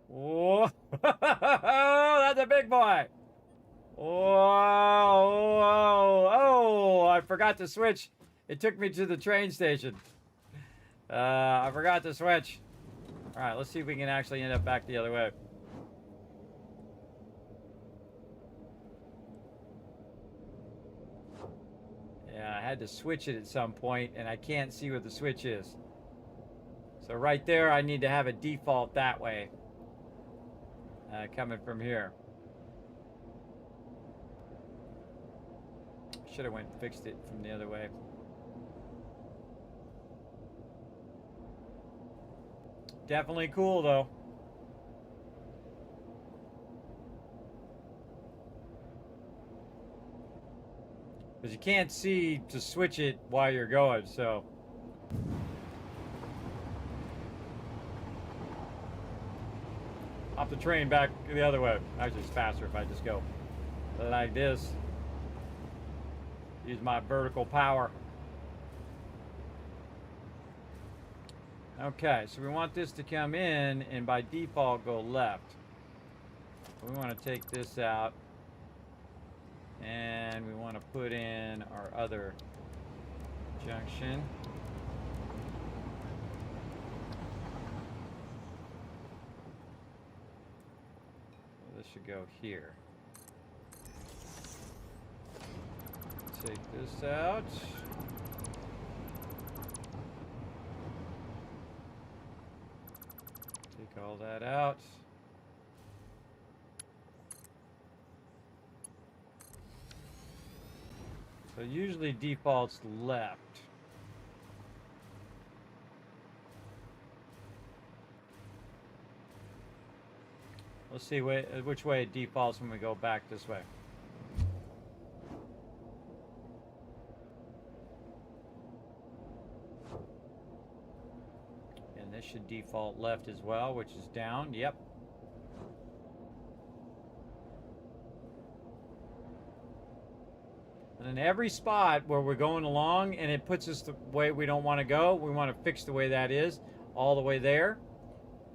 Speaker 1: Whoa, that's a big boy. Whoa, whoa, oh, I forgot to switch It took me to the train station. I forgot to switch. All right, let's see if we can actually end up back the other way. Yeah, I had to switch it at some point, and I can't see what the switch is. So right there, I need to have a default that way. Coming from here. Should have went and fixed it from the other way. Definitely cool, though. Because you can't see to switch it while you're going, so. Off the train back the other way. Actually, it's faster if I just go like this. Use my vertical power. Okay, so we want this to come in and by default go left. We want to take this out and we want to put in our other junction. So this should go here. Take this out. Take all that out. So usually defaults left. Let's see which way it defaults when we go back this way. And this should default left as well, which is down. Yep. And in every spot where we're going along and it puts us the way we don't want to go, we want to fix the way that is all the way there.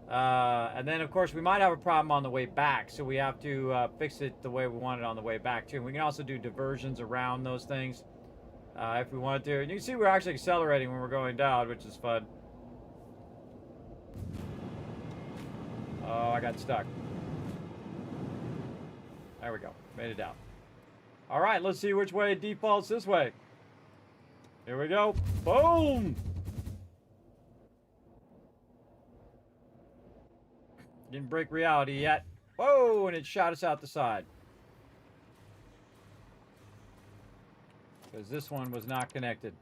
Speaker 1: And then, of course, we might have a problem on the way back, so we have to fix it the way we want it on the way back, too. And we can also do diversions around those things if we want to. And you can see we're actually accelerating when we're going down, which is fun. Oh, I got stuck. There we go. Made it out. All right, let's see which way it defaults this way. Here we go. Boom! Didn't break reality yet. Whoa, and it shot us out the side. Because this one was not connected.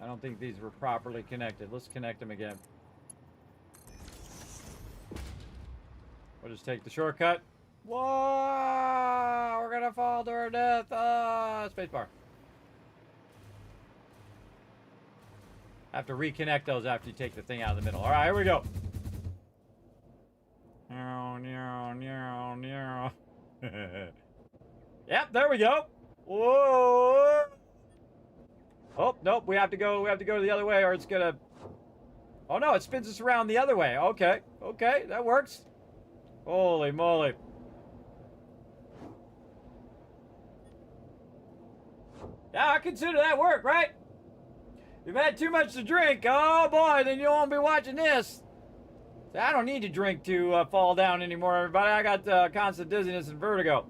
Speaker 1: I don't think these were properly connected. Let's connect them again. We'll just take the shortcut. Whoa! We're gonna fall to our death. Spacebar. Have to reconnect those after you take the thing out of the middle. All right, here we go. Yep, there we go. Whoa! Oh nope, we have to go to the other way, or it's gonna. Oh no, it spins us around the other way. Okay, okay, that works. Holy moly! Yeah, I consider that work, right? You've had too much to drink. Oh boy, then you won't be watching this. I don't need to drink to fall down anymore, everybody. I got constant dizziness and vertigo.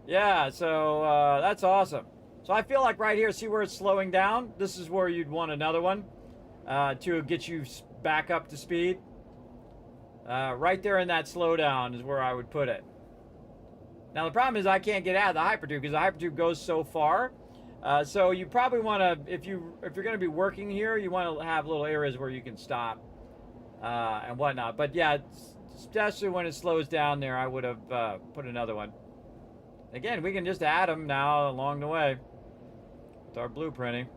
Speaker 1: Yeah, so that's awesome. So I feel like right here, see where it's slowing down? This is where you'd want another one to get you back up to speed. Right there in that slowdown is where I would put it. Now the problem is I can't get out of the hypertube because the hypertube goes so far. So you probably want to, if you're going to be working here, you want to have little areas where you can stop and whatnot. But yeah, especially when it slows down there, I would have put another one. Again, we can just add them now along the way with our blueprinting.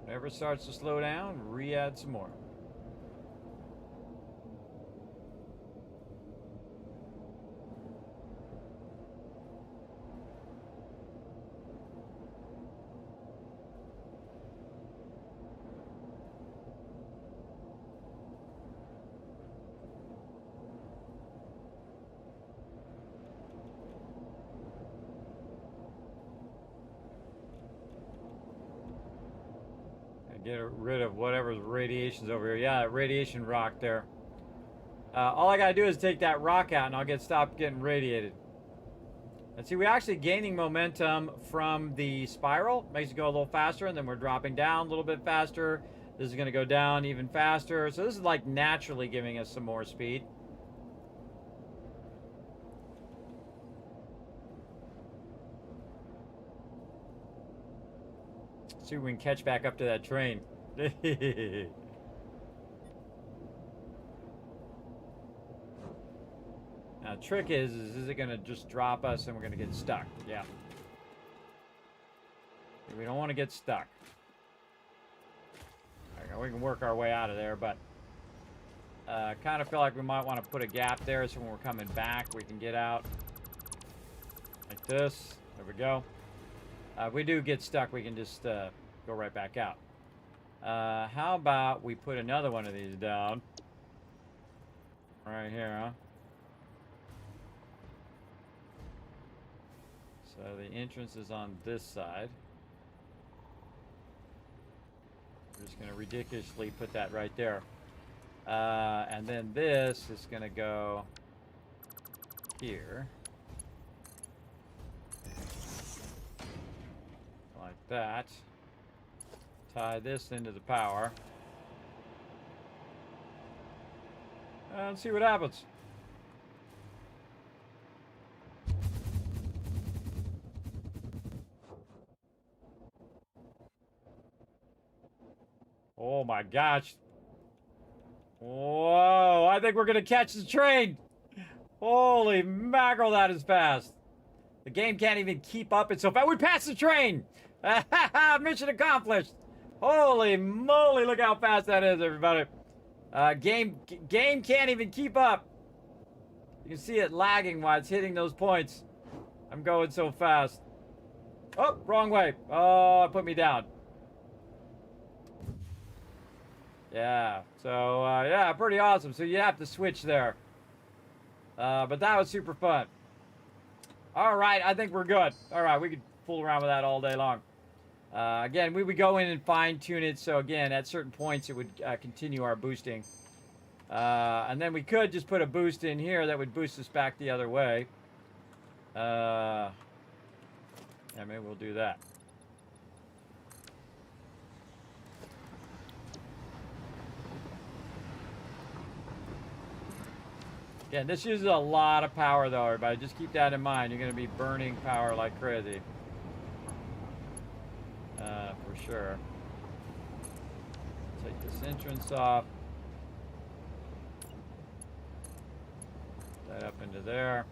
Speaker 1: Whenever it starts to slow down, re-add some more. Get rid of whatever's radiation's over here. Yeah, radiation rock there. All I gotta do is take that rock out and I'll stop getting radiated. And see, we're actually gaining momentum from the spiral. Makes it go a little faster, and then we're dropping down a little bit faster. This is gonna go down even faster. So this is like naturally giving us some more speed. See if we can catch back up to that train. Now, the trick is it going to just drop us and we're going to get stuck? Yeah. We don't want to get stuck. Right, we can work our way out of there, but kind of feel like we might want to put a gap there so when we're coming back, we can get out like this. There we go. If we do get stuck, we can just go right back out. How about we put another one of these down? Right here, huh? So the entrance is on this side. We're just going to ridiculously put that right there. And then this is going to go here. Like that. Tie this into the power. And see what happens. Oh my gosh. Whoa, I think we're gonna catch the train. Holy mackerel, that is fast. The game can't even keep up. It's so fast. We passed the train. Mission accomplished. Holy moly, look how fast that is, everybody. Game can't even keep up. You can see it lagging while it's hitting those points. I'm going so fast. Oh, wrong way. Oh, it put me down. Yeah, so, yeah, pretty awesome. So you have to switch there. But that was super fun. All right, I think we're good. All right, we could fool around with that all day long. Again, we would go in and fine-tune it. So, again, at certain points, it would continue our boosting. And then we could just put a boost in here that would boost us back the other way. Yeah, maybe we'll do that. Yeah, this uses a lot of power, though, everybody. Just keep that in mind. You're going to be burning power like crazy. For sure. Take this entrance off. That up into there.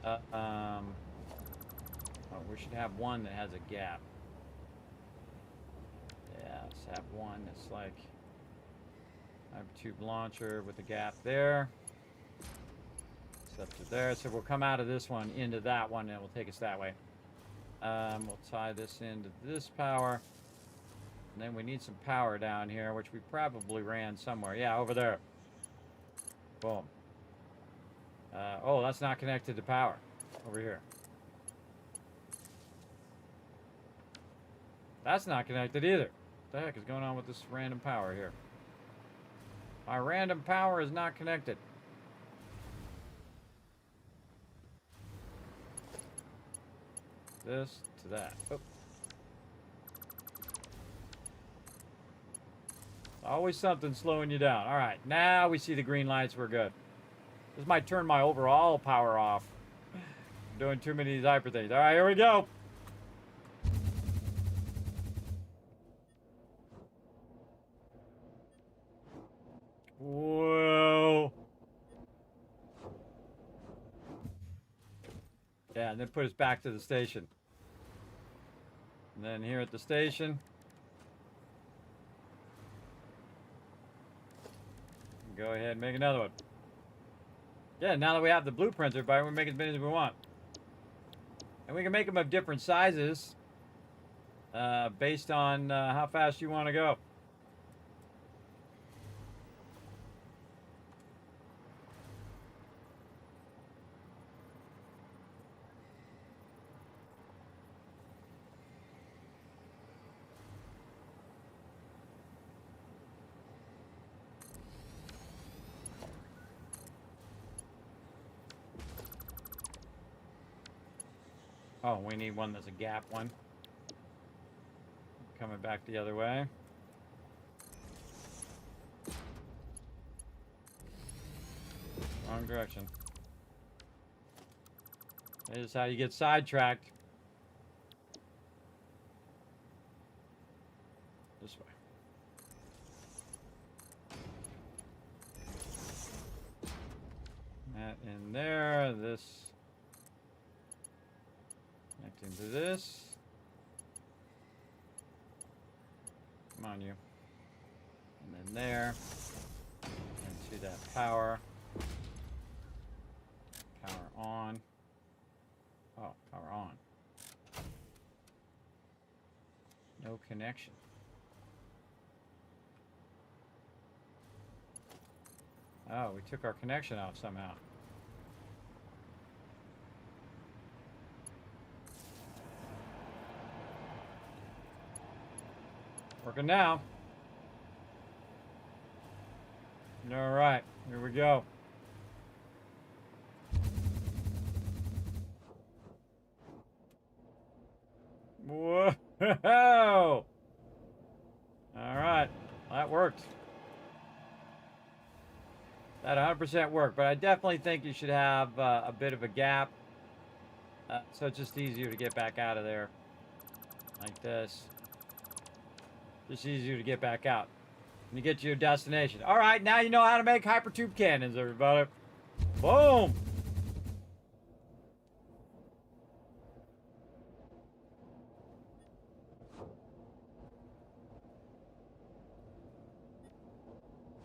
Speaker 1: Oh, we should have one that has a gap. Yeah, let's have one that's like tube launcher with a gap there. Up to there, so we'll come out of this one into that one and it will take us that way. We'll tie this into this power, and then we need some power down here, which we probably ran somewhere. Yeah, over there. Boom. Oh, that's not connected to power. Over here. That's not connected either. What the heck is going on with this random power here? My random power is not connected. This to that. Oh. Always something slowing you down. All right, now we see the green lights. We're good. This might turn my overall power off. I'm doing too many of these hyper things. All right, here we go. Whoa. Yeah, and then put us back to the station. And then here at the station, go ahead and make another one. Yeah, now that we have the blueprints, everybody, we can make as many as we want. And we can make them of different sizes based on how fast you want to go. Oh, we need one that's a gap one. Coming back the other way. Wrong direction. This is how you get sidetracked. This way. That in there. This. Connecting to this. Come on, you. And then there. And to that power. Power on. Oh, power on. No connection. Oh, we took our connection off somehow. Working now. All right, here we go. Whoa! All right, that worked. That 100% worked, but I definitely think you should have a bit of a gap, so it's just easier to get back out of there, like this. Just easier to get back out and you get to your destination. All right, now you know how to make hypertube cannons, everybody. Boom!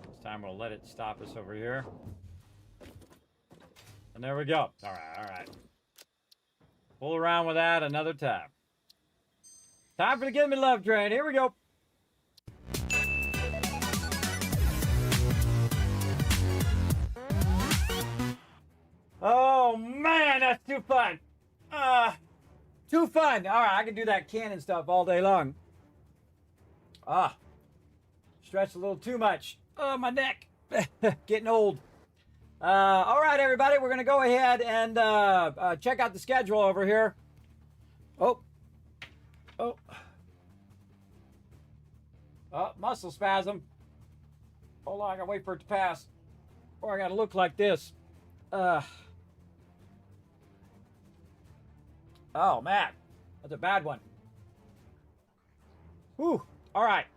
Speaker 1: This time we'll let it stop us over here. And there we go. All right, all right. Pull around with that another time. Time for the Give Me Love train. Here we go. Oh man, that's too fun. Too fun. All right, I can do that cannon stuff all day long. Stretched a little too much. Oh, my neck. Getting old. All right, everybody, we're going to go ahead and check out the schedule over here. Oh, muscle spasm. Hold on, I got to wait for it to pass. Or I got to look like this. Oh, man. That's a bad one. Whew. All right.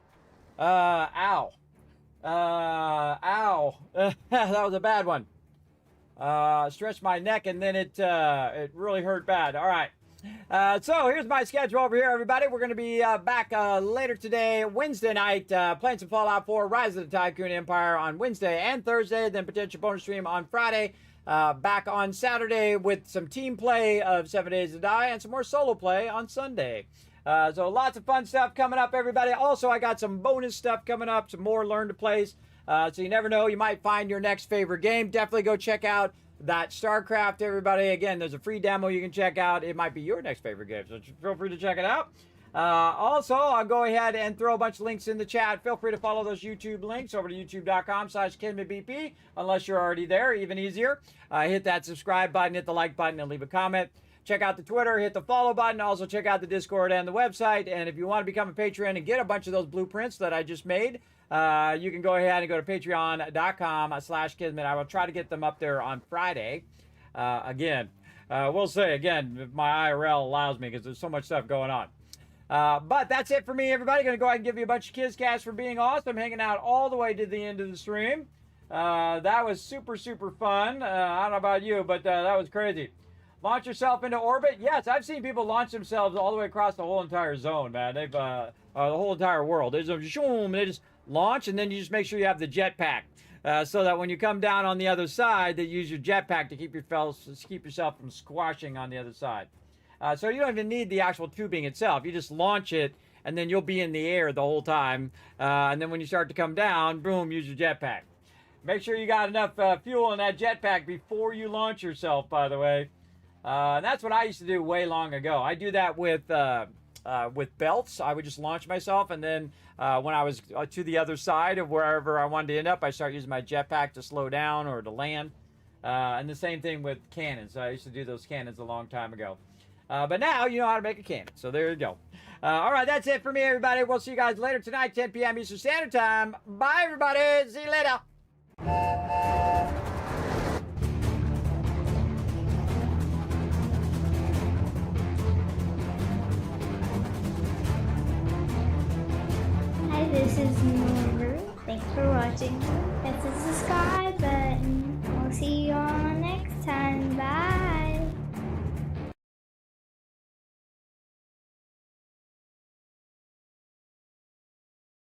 Speaker 1: Ow. Ow. That was a bad one. Stretched my neck and then it really hurt bad. All right. So here's my schedule over here, everybody. We're going to be back later today, Wednesday night, playing some Fallout 4 Rise of the Tycoon Empire on Wednesday and Thursday, then potential bonus stream on Friday. Back on Saturday with some team play of 7 Days to Die and some more solo play on Sunday. So lots of fun stuff coming up, everybody. Also, I got some bonus stuff coming up, some more Learn to Plays. So you never know, you might find your next favorite game. Definitely go check out that StarCraft, everybody. Again, there's a free demo you can check out. It might be your next favorite game, so feel free to check it out. Also, I'll go ahead and throw a bunch of links in the chat. Feel free to follow those YouTube links over to youtube.com/KismetBP, unless you're already there, even easier. Hit that subscribe button, hit the like button, and leave a comment. Check out the Twitter, hit the follow button. Also, check out the Discord and the website. And if you want to become a Patreon and get a bunch of those blueprints that I just made, you can go ahead and go to patreon.com/Kismet. I will try to get them up there on Friday. Again, we'll say again, if my IRL allows me, because there's so much stuff going on. But that's it for me, everybody. Going to go ahead and give you a bunch of KizCast for being awesome, hanging out all the way to the end of the stream. That was super, super fun. I don't know about you, but that was crazy. Launch yourself into orbit. Yes, I've seen people launch themselves all the way across the whole entire zone, man. They've the whole entire world. They just launch, and then you just make sure you have the jetpack, so that when you come down on the other side, they use your jetpack to keep yourself from squashing on the other side. So you don't even need the actual tubing itself. You just launch it, and then you'll be in the air the whole time. And then when you start to come down, boom, use your jetpack. Make sure you got enough fuel in that jetpack before you launch yourself, by the way. And that's what I used to do way long ago. I do that with belts. I would just launch myself, and then when I was to the other side of wherever I wanted to end up, I start using my jetpack to slow down or to land. And the same thing with cannons. I used to do those cannons a long time ago. But now you know how to make a cannon. So there you go. All right, that's it for me, everybody. We'll see you guys later tonight, 10 p.m. Eastern Standard Time. Bye, everybody. See you later.
Speaker 2: Hi, this is Noor. Thanks for watching.